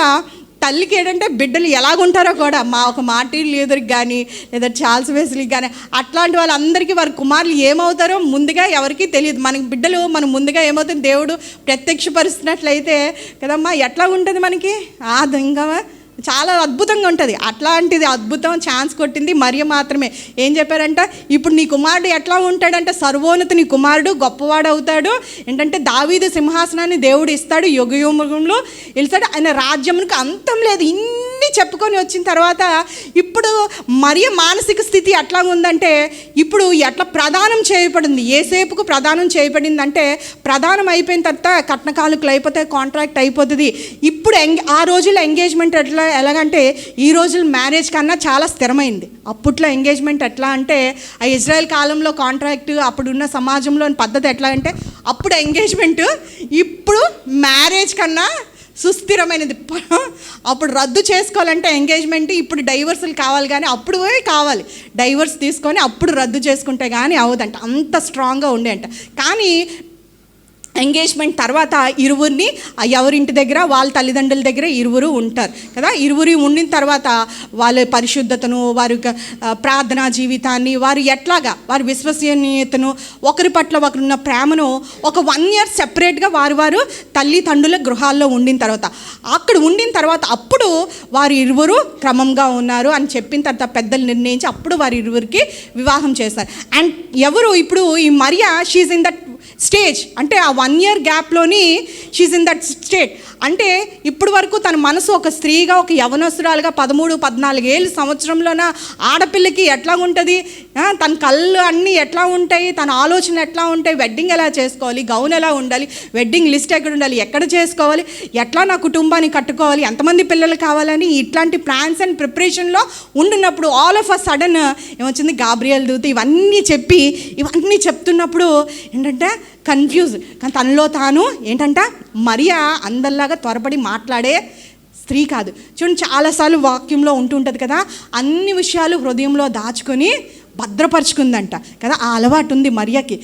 తల్లికి ఏంటంటే బిడ్డలు ఎలాగుంటారో కూడా ఒక మార్టిన్ లూథర్కి కానీ లేదా చార్ల్స్ వెస్లీకి కానీ అట్లాంటి వాళ్ళందరికీ వారి కుమారులు ఏమవుతారో ముందుగా ఎవరికీ తెలియదు. మనకి బిడ్డలు మనం ముందుగా ఏమవుతుంది దేవుడు ప్రత్యక్షపరుస్తున్నట్లయితే కదమ్మా, ఎట్లా ఉంటుంది మనకి ఆ విధంగా చాలా అద్భుతంగా ఉంటుంది. అట్లాంటిది అద్భుతం ఛాన్స్ కొట్టింది మరియ మాత్రమే. ఏం చెప్పారంట, ఇప్పుడు నీ కుమారుడు ఎట్లా ఉంటాడంటే సర్వోన్నత నీ కుమారుడు గొప్పవాడు అవుతాడు. ఏంటంటే దావీదు సింహాసనాన్ని దేవుడు ఇస్తాడు, యుగయుగంలో వెళ్తాడు, ఆయన రాజ్యమునికి అంతం లేదు. ఇన్ని చెప్పుకొని వచ్చిన తర్వాత ఇప్పుడు మరియ మానసిక స్థితి ఎట్లా ఉందంటే, ఇప్పుడు ఎట్లా ప్రదానం చేయబడింది, ఏసేపుకు ప్రదానం చేయబడిందంటే ప్రదానం అయిపోయిన తర్వాత కట్న కానుకలు అయిపోతాయి, కాంట్రాక్ట్ అయిపోతుంది. ఇప్పుడు ఆ రోజుల్లో ఎంగేజ్మెంట్ ఎలాగంటే ఈ రోజుల మ్యారేజ్ కన్నా చాలా స్థిరమైంది. అప్పట్లో ఎంగేజ్మెంట్ ఎట్లా అంటే ఆ ఇజ్రాయెల్ కాలంలో కాంట్రాక్ట్, అప్పుడున్న సమాజంలో పద్ధతి ఎట్లా అంటే అప్పుడు ఎంగేజ్మెంట్ ఇప్పుడు మ్యారేజ్ కన్నా సుస్థిరమైనది. అప్పుడు రద్దు చేసుకోవాలంటే ఎంగేజ్మెంట్, ఇప్పుడు డైవర్సులు కావాలి కానీ అప్పుడు కావాలి డైవర్స్ తీసుకొని అప్పుడు రద్దు చేసుకుంటే కానీ అవదంట, అంత స్ట్రాంగ్గా ఉండే అంట. కానీ ఎంగేజ్మెంట్ తర్వాత ఇరువురిని ఎవరింటి దగ్గర వాళ్ళ తల్లిదండ్రుల దగ్గర ఇరువురు ఉంటారు కదా. ఇరువురు ఉండిన తర్వాత వాళ్ళ పరిశుద్ధతను, వారి ప్రార్థనా జీవితాన్ని, వారు ఎట్లాగా వారి విశ్వసనీయతను, ఒకరి పట్ల ఒకరున్న ప్రేమను ఒక 1 year సెపరేట్గా వారు తల్లిదండ్రుల గృహాల్లో ఉండిన తర్వాత, అక్కడ ఉండిన తర్వాత అప్పుడు వారి ఇరువురు క్రమంగా ఉన్నారు అని చెప్పిన తర్వాత పెద్దలు నిర్ణయించి అప్పుడు వారి ఇరువురికి వివాహం చేస్తారు. అండ్ ఎవరు ఇప్పుడు ఈ మరియా, షీఈ్ ఇన్ దట్ స్టేజ్, అంటే ఆ 1 year గ్యాప్లోని షీఈ్ ఇన్ దట్ స్టేట్. అంటే ఇప్పుడు వరకు తన మనసు ఒక స్త్రీగా, ఒక యవనస్తురాలుగా 13-14 ఏళ్ళ సంవత్సరంలోన ఆడపిల్లకి ఎట్లా ఉంటుంది, తన కళ్ళు అన్నీ ఎట్లా ఉంటాయి, తన ఆలోచన ఎట్లా ఉంటాయి, వెడ్డింగ్ ఎలా చేసుకోవాలి, గౌన్ ఎలా ఉండాలి, వెడ్డింగ్ లిస్ట్ ఎక్కడ ఉండాలి, ఎక్కడ చేసుకోవాలి, ఎట్లా నా కుటుంబాన్ని కట్టుకోవాలి, ఎంతమంది పిల్లలు కావాలని ఇట్లాంటి ప్లాన్స్ అండ్ ప్రిపరేషన్లో ఉండినప్పుడు ఆల్ ఆఫ్ అ సడన్ ఏమొచ్చింది, గాబ్రియల్ దూత ఇవన్నీ చెప్పి ఇవన్నీ చెప్తున్నప్పుడు ఏంటంటే కన్ఫ్యూజ్. కానీ తనలో తాను ఏంటంట, మరియా అందరిలాగా త్వరపడి మాట్లాడే స్త్రీ కాదు. చూడండి, చాలాసార్లు వాక్యంలో ఉంటుంటుంది కదా, అన్ని విషయాలు హృదయంలో దాచుకొని భద్రపరుచుకుందంట కదా. ఆ అలవాటు ఉంది మరియకి.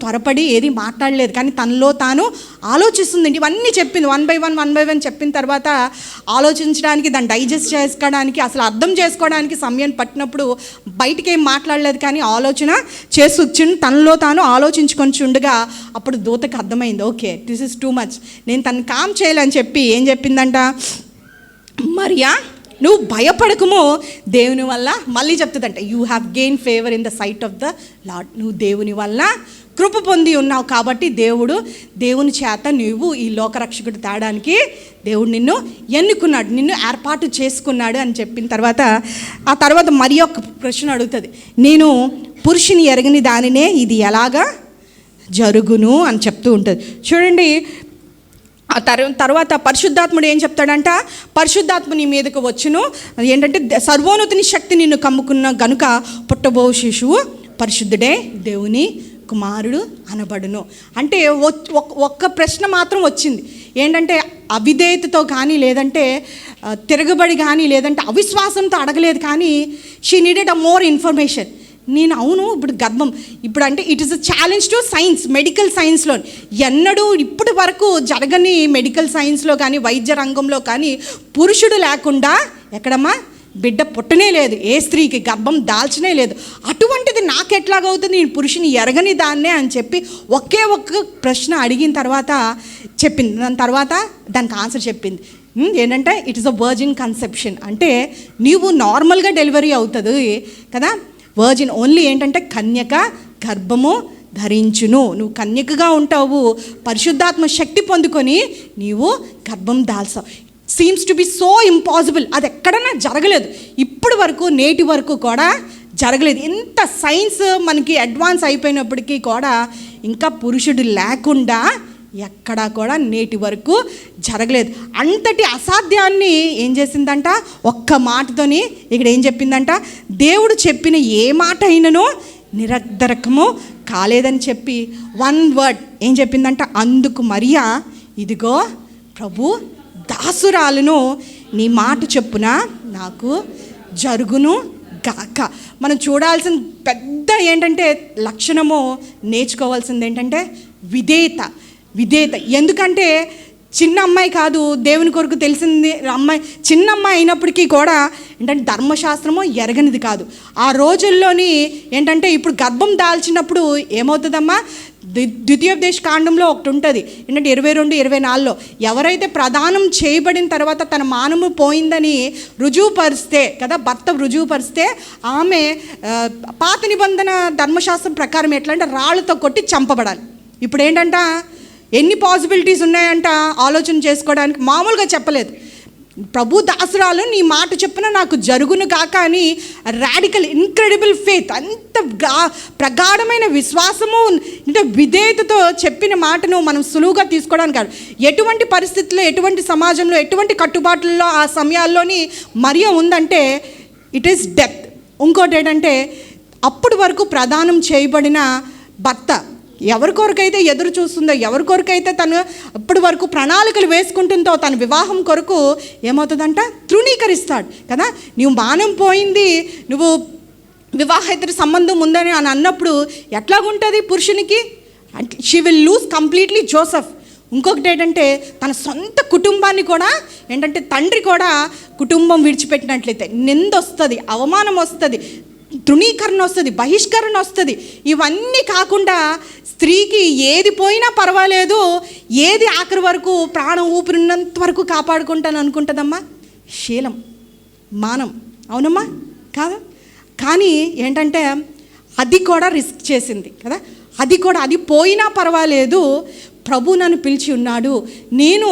త్వరపడి ఏది మాట్లాడలేదు, కానీ తనలో తాను ఆలోచిస్తుంది. ఇవన్నీ చెప్పింది 1 by 1 చెప్పిన తర్వాత ఆలోచించడానికి, దాన్ని డైజెస్ట్ చేసుకోవడానికి, అసలు అర్థం చేసుకోవడానికి సమయం పట్టినప్పుడు బయటికి ఏం మాట్లాడలేదు, కానీ ఆలోచన చేసి తనలో తాను ఆలోచించుకొని ఉండగా అప్పుడు దూతకు అర్థమైంది, okay this is too much, నేను తను కామ్ చేయాలని చెప్పి ఏం చెప్పిందంట, మరియా నువ్వు భయపడకము, దేవుని వల్ల, మళ్ళీ చెప్తుందంట, you have gain favour in the sight of the lord, నువ్వు దేవుని వల్ల కృప పొంది ఉన్నావు కాబట్టి దేవుని చేత నువ్వు ఈ లోకరక్షకుడు తేడానికి దేవుడు నిన్ను ఎన్నుకున్నాడు, నిన్ను ఏర్పాటు చేసుకున్నాడు అని చెప్పిన తర్వాత ఆ తర్వాత మరి ఒక ప్రశ్న అడుగుతుంది, నేను పురుషుని ఎరగని దానినే ఇది ఎలాగా జరుగును అని చెప్తూ ఉంటుంది. చూడండి, ఆ తర్వాత పరిశుద్ధాత్ముడు ఏం చెప్తాడంట, పరిశుద్ధాత్మ నీ మీదకు వచ్చును, ఏంటంటే సర్వోన్నతుని శక్తి నిన్ను కమ్ముకున్న గనుక పుట్టబో శిశువు పరిశుద్ధుడే, దేవుని కుమారుడు అనబడును. అంటే ఒక్క ప్రశ్న మాత్రం వచ్చింది, ఏంటంటే అవిధేయతతో కానీ, లేదంటే తిరగబడి కానీ, లేదంటే అవిశ్వాసంతో అడగలేదు, కానీ she needed a more information. నేను అవును ఇప్పుడు గర్భం ఇప్పుడు అంటే it is a challenge to science, medical సైన్స్లో ఎన్నడూ ఇప్పటి వరకు జరగని మెడికల్ సైన్స్లో కానీ, వైద్య రంగంలో కానీ పురుషుడు లేకుండా ఎక్కడమ్మా బిడ్డ పుట్టనే లేదు, ఏ స్త్రీకి గర్భం దాల్చనే లేదు. అటువంటిది నాకు ఎట్లాగవుతుంది, నేను పురుషుని ఎరగని దాన్నే అని చెప్పి ఒకే ఒక్క ప్రశ్న అడిగిన తర్వాత చెప్పింది. దాని తర్వాత దానికి ఆన్సర్ చెప్పింది ఏంటంటే it is a virgin conception. అంటే నీవు నార్మల్గా డెలివరీ అవుతుంది కదా, వర్జిన్ ఓన్లీ ఏంటంటే కన్యక గర్భము ధరించును, నువ్వు కన్యకగా ఉంటావు, పరిశుద్ధాత్మ శక్తి పొందుకొని నీవు గర్భం దాల్సావు. Seems to be so impossible, అది ఎక్కడన్నా జరగలేదు ఇప్పటి వరకు, నేటి వరకు కూడా జరగలేదు. ఎంత సైన్స్ మనకి అడ్వాన్స్ అయిపోయినప్పటికీ కూడా ఇంకా పురుషుడు లేకుండా ఎక్కడా కూడా నేటి వరకు జరగలేదు. అంతటి అసాధ్యాన్ని ఏం చేసిందంట, ఒక్క మాటతోని ఇక్కడ ఏం చెప్పిందంట, దేవుడు చెప్పిన ఏ మాట అయిననో నిరర్ధకము కాలేదని చెప్పి 1 word ఏం చెప్పిందంట, అందుకు మరియా ఇదిగో ప్రభు దాసురాలును, నీ మాట చెప్పున నాకు జరుగును గాక. మనం చూడాల్సిన పెద్ద ఏంటంటే లక్షణము, నేర్చుకోవాల్సింది ఏంటంటే విధేయత. ఎందుకంటే చిన్న అమ్మాయి కాదు, దేవుని కొరకు తెలిసింది అమ్మాయి, చిన్న అమ్మాయి అయినప్పటికీ కూడా ఏంటంటే ధర్మశాస్త్రము ఎరగనిది కాదు. ఆ రోజుల్లోని ఏంటంటే ఇప్పుడు గర్భం దాల్చినప్పుడు ఏమవుతుందమ్మా, ద్వితీయోపదేశ కాండంలో ఒకటి ఉంటుంది ఏంటంటే 22-24లో ఎవరైతే ప్రదానం చేయబడిన తర్వాత తన మానము పోయిందని రుజువుపరిస్తే కదా, భర్త రుజువుపరిస్తే ఆమె పాత నిబంధన ధర్మశాస్త్రం ప్రకారం ఎట్లా అంటే రాళ్ళతో కొట్టి చంపబడాలి. ఇప్పుడు ఏంటంట ఎన్ని పాసిబిలిటీస్ ఉన్నాయంట ఆలోచన చేసుకోవడానికి, మామూలుగా చెప్పలేదు. ప్రభు దాసురాలు నీ మాట చెప్పున నాకు జరుగును గాక అని రాడికల్ ఇన్క్రెడిబుల్ ఫెయిత్, అంత ప్రగాఢమైన విశ్వాసము, అంటే విధేయతతో చెప్పిన మాటను మనం సులువుగా తీసుకోవడానికి కాదు. ఎటువంటి పరిస్థితుల్లో, ఎటువంటి సమాజంలో, ఎటువంటి కట్టుబాట్లలో ఆ సమయాల్లోని మరియ ఉందంటే ఇట్ ఈస్ డెప్త్. ఇంకోటి ఏంటంటే అప్పటి వరకు ప్రదానం చేయబడిన భర్త ఎవరి కొరకైతే ఎదురు చూస్తుందో, ఎవరి కొరకైతే తను అప్పటి వరకు ప్రణాళికలు వేసుకుంటుందో తన వివాహం కొరకు ఏమవుతుందంట, తృణీకరిస్తాడు కదా. నువ్వు మానం పోయింది, నువ్వు వివాహేతర సంబంధం ఉందని అని అన్నప్పుడు ఎట్లాగుంటుంది పురుషునికి, అంటే she will lose completely Joseph. ఇంకొకటి ఏంటంటే తన సొంత కుటుంబాన్ని కూడా ఏంటంటే తండ్రి కూడా కుటుంబం విడిచిపెట్టినట్లయితే నింద వస్తుంది, అవమానం వస్తుంది, తృణీకరణ వస్తుంది, బహిష్కరణ వస్తుంది. ఇవన్నీ కాకుండా స్త్రీకి ఏది పోయినా పర్వాలేదు, ఏది ఆఖరి వరకు ప్రాణం ఊపిరినంత వరకు కాపాడుకుంటాను అనుకుంటుందమ్మా? శీలం, మానం. అవునమ్మా? కాదా? కానీ ఏంటంటే అది కూడా రిస్క్ చేసింది కదా. అది పోయినా పర్వాలేదు, ప్రభు నన్ను పిలిచి ఉన్నాడు, నేను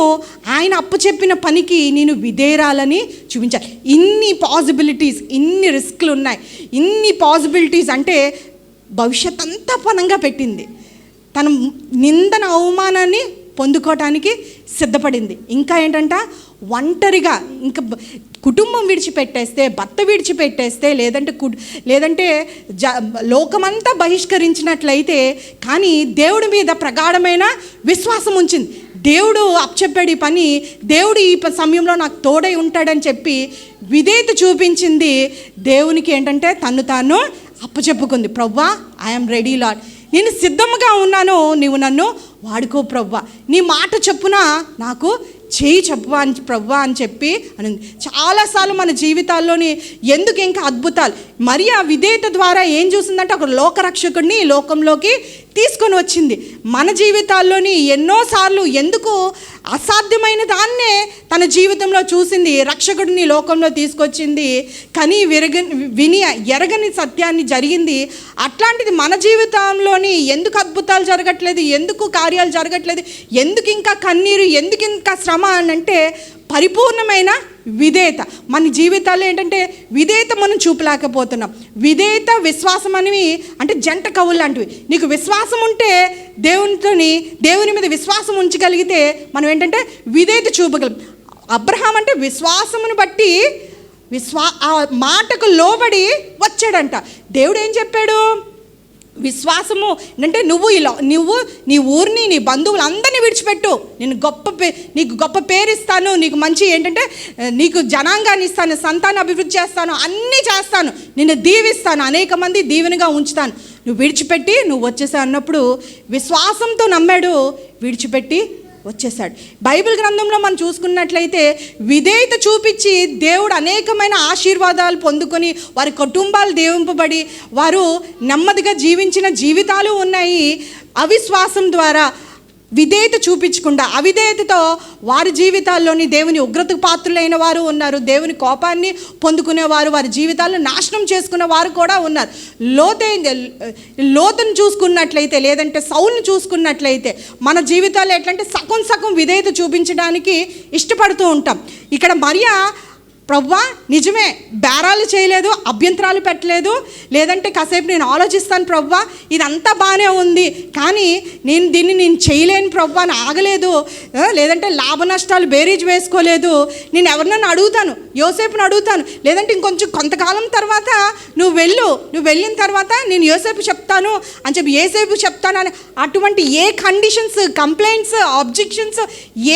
ఆయన అప్పచెప్పిన పనికి నేను విధేరాలని చూపించాలి. ఇన్ని పాసిబిలిటీస్, ఇన్ని రిస్క్లు ఉన్నాయి. ఇన్ని పాసిబిలిటీస్ అంటే భవిష్యత్ అంతా పనంగా పెట్టింది. తన నిందన అవమానాన్ని పొందుకోవటానికి సిద్ధపడింది. ఇంకా ఏంటంట, ఒంటరిగా ఇంకా కుటుంబం విడిచిపెట్టేస్తే, భర్త విడిచిపెట్టేస్తే, లేదంటే లోకమంతా బహిష్కరించినట్లయితే, కానీ దేవుడి మీద ప్రగాఢమైన విశ్వాసం ఉంచింది. దేవుడు అప్పచెప్పాడు ఈ పని, దేవుడు ఈ సమయంలో నాకు తోడై ఉంటాడని చెప్పి విధేయత చూపించింది. దేవునికి ఏంటంటే తన్ను తాను అప్పచెప్పుకుంది. ప్రవ్వా, ఐఎమ్ రెడీ లార్డ్, నేను సిద్ధంగా ఉన్నాను, నీవు నన్ను వాడుకో ప్రవ్వా, నీ మాట చెప్పున నాకు చేయి చెప్పవా అని ప్రవ్వా అని చెప్పి అని. చాలాసార్లు మన జీవితాల్లోని ఎందుకు ఇంకా అద్భుతాలు. మరి ఆ విధేయత ద్వారా ఏం చూసిందంటే ఒక లోకరక్షకుడిని లోకంలోకి తీసుకొని వచ్చింది. మన జీవితాల్లోని ఎన్నోసార్లు ఎందుకు అసాధ్యమైన దాన్నే తన జీవితంలో చూసింది, రక్షకుడిని లోకంలో తీసుకొచ్చింది, కానీ విని ఎరగని సత్యాన్ని జరిగింది. అట్లాంటిది మన జీవితంలోని ఎందుకు అద్భుతాలు జరగట్లేదు, ఎందుకు కార్యాలు జరగట్లేదు, ఎందుకు ఇంకా కన్నీరు, ఎందుకు ఇంకా శ్రమ అని అంటే పరిపూర్ణమైన విధేయత. మన జీవితాల్లో ఏంటంటే విధేయత మనం చూపలేకపోతున్నాం. విధేయత, విశ్వాసం అనేవి అంటే జంట కవులు లాంటివి. నీకు విశ్వాసం ఉంటే దేవుని మీద విశ్వాసం ఉంచగలిగితే మనం ఏంటంటే విధేయత చూపగలం. అబ్రహాం అంటే విశ్వాసమును బట్టి ఆ మాటకు లోబడి వచ్చాడంట. దేవుడు ఏం చెప్పాడు? విశ్వాసము అంటే నువ్వు నీ ఊరిని, నీ బంధువులందరినీ విడిచిపెట్టు, నీకు గొప్ప పేరు ఇస్తాను, నీకు మంచి ఏంటంటే నీకు జనాంగాన్ని ఇస్తాను, సంతాన అభివృద్ధి చేస్తాను, అన్నీ చేస్తాను, నిన్ను దీవిస్తాను, అనేక మంది దీవెనగా ఉంచుతాను, నువ్వు విడిచిపెట్టి నువ్వు వచ్చేసా అన్నప్పుడు విశ్వాసంతో నమ్మాడు, విడిచిపెట్టి వచ్చేసాడు. బైబిల్ గ్రంథంలో మనం చూసుకున్నట్లయితే విధేయత చూపించి దేవుడు అనేకమైన ఆశీర్వాదాలు పొందుకొని వారి కుటుంబాలు దీవింపబడి వారు నెమ్మదిగా జీవించిన జీవితాలు ఉన్నాయి. అవిశ్వాసం ద్వారా విధేయత చూపించకుండా అవిధేయతతో వారి జీవితాల్లోని దేవుని ఉగ్రతకు పాత్రులైన వారు ఉన్నారు, దేవుని కోపాన్ని పొందుకునేవారు, వారి జీవితాలను నాశనం చేసుకునే వారు కూడా ఉన్నారు. లోతును చూసుకున్నట్లయితే, లేదంటే సౌలును చూసుకున్నట్లయితే మన జీవితాల్లో ఎట్లంటే సగం విధేయత చూపించడానికి ఇష్టపడుతూ ఉంటాం. ఇక్కడ మరియా ప్రవ్వా నిజమే, బేరాలు చేయలేదు, అభ్యంతరాలు పెట్టలేదు, లేదంటే కాసేపు నేను ఆలోచిస్తాను ప్రవ్వా, ఇదంతా బాగానే ఉంది, కానీ నేను చేయలేను ప్రవ్వా అని ఆగలేదు, లేదంటే లాభ నష్టాలు బేరీజ్ వేసుకోలేదు. నేను ఎవరినైనా అడుగుతాను, యోసేపుని అడుగుతాను, లేదంటే కొంతకాలం తర్వాత నువ్వు వెళ్ళిన తర్వాత నేను యోసేపు చెప్తాను అని చెప్పి యోసేపు చెప్తాను అని అటువంటి ఏ కండిషన్స్, కంప్లైంట్స్, ఆబ్జెక్షన్స్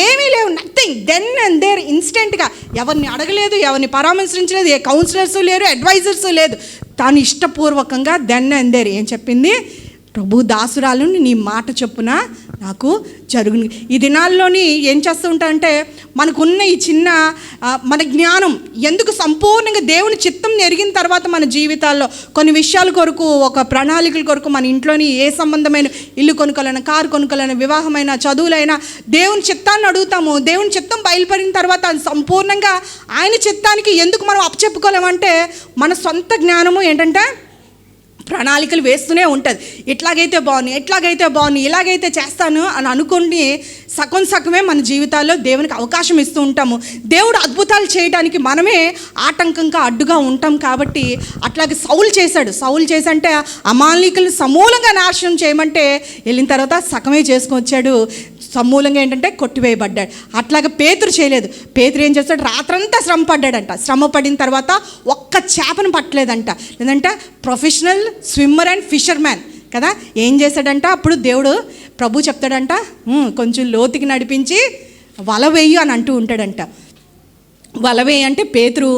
ఏమీ లేవు. నథింగ్. దెన్ అండ్ దేర్ ఇన్స్టెంట్గా ఎవరిని అడగలేదు, ఎవరిని పరామర్శించలేదు, ఏ కౌన్సిలర్స్ లేరు, అడ్వైజర్స్ లేదు, తాను ఇష్టపూర్వకంగా దెన్ అండ్ దేర్ ఏం చెప్పింది? ప్రభు దాసురాలను నీ మాట చొప్పున నాకు జరుగును. ఈ దినాల్లోని ఏం చేస్తూ ఉంటారంటే మనకున్న ఈ చిన్న మన జ్ఞానం ఎందుకు సంపూర్ణంగా దేవుని చిత్తం ఎరిగిన తర్వాత మన జీవితాల్లో కొన్ని విషయాల కొరకు, ఒక ప్రణాళికల కొరకు, మన ఇంట్లోని ఏ సంబంధమైన ఇల్లు కొనుక్కోవాలైనా, కారు కొనుక్కోవాలైనా, వివాహమైన, చదువులైనా దేవుని చిత్తాన్ని అడుగుతాము. దేవుని చిత్తం బయలుపడిన తర్వాత అది సంపూర్ణంగా ఆయన చిత్తానికి ఎందుకు మనం అప్పచెప్పుకోలేమంటే మన సొంత జ్ఞానము ఏంటంటే ప్రణాళికలు వేస్తూనే ఉంటుంది. ఎట్లాగైతే బాగుంది, ఇలాగైతే చేస్తాను అని అనుకుని సగమే మన జీవితాల్లో దేవునికి అవకాశం ఇస్తూ ఉంటాము. దేవుడు అద్భుతాలు చేయడానికి మనమే ఆటంకంగా అడ్డుగా ఉంటాం. కాబట్టి అట్లాగే సౌలు చేసంటే అమాలీకులను సమూలంగా నాశనం చేయమంటే వెళ్ళిన తర్వాత సగమే చేసుకొచ్చాడు, సమూలంగా ఏంటంటే కొట్టివేయబడ్డాడు. అట్లాగే పేతురు చేయలేదు. పేతురు ఏం చేస్తాడు? రాత్రంతా శ్రమ పడ్డాడంట. శ్రమ పడిన తర్వాత ఒక్క చేపను పట్టలేదంట. లేదంటే ప్రొఫెషనల్ స్విమ్మర్ అండ్ ఫిషర్మ్యాన్ కదా. ఏం చేశాడంట? అప్పుడు ప్రభు చెప్తాడంట, కొంచెం లోతుకి నడిపించి వల వేయు అని అంటూ ఉంటాడంట. వలవే అంటే పేతురు,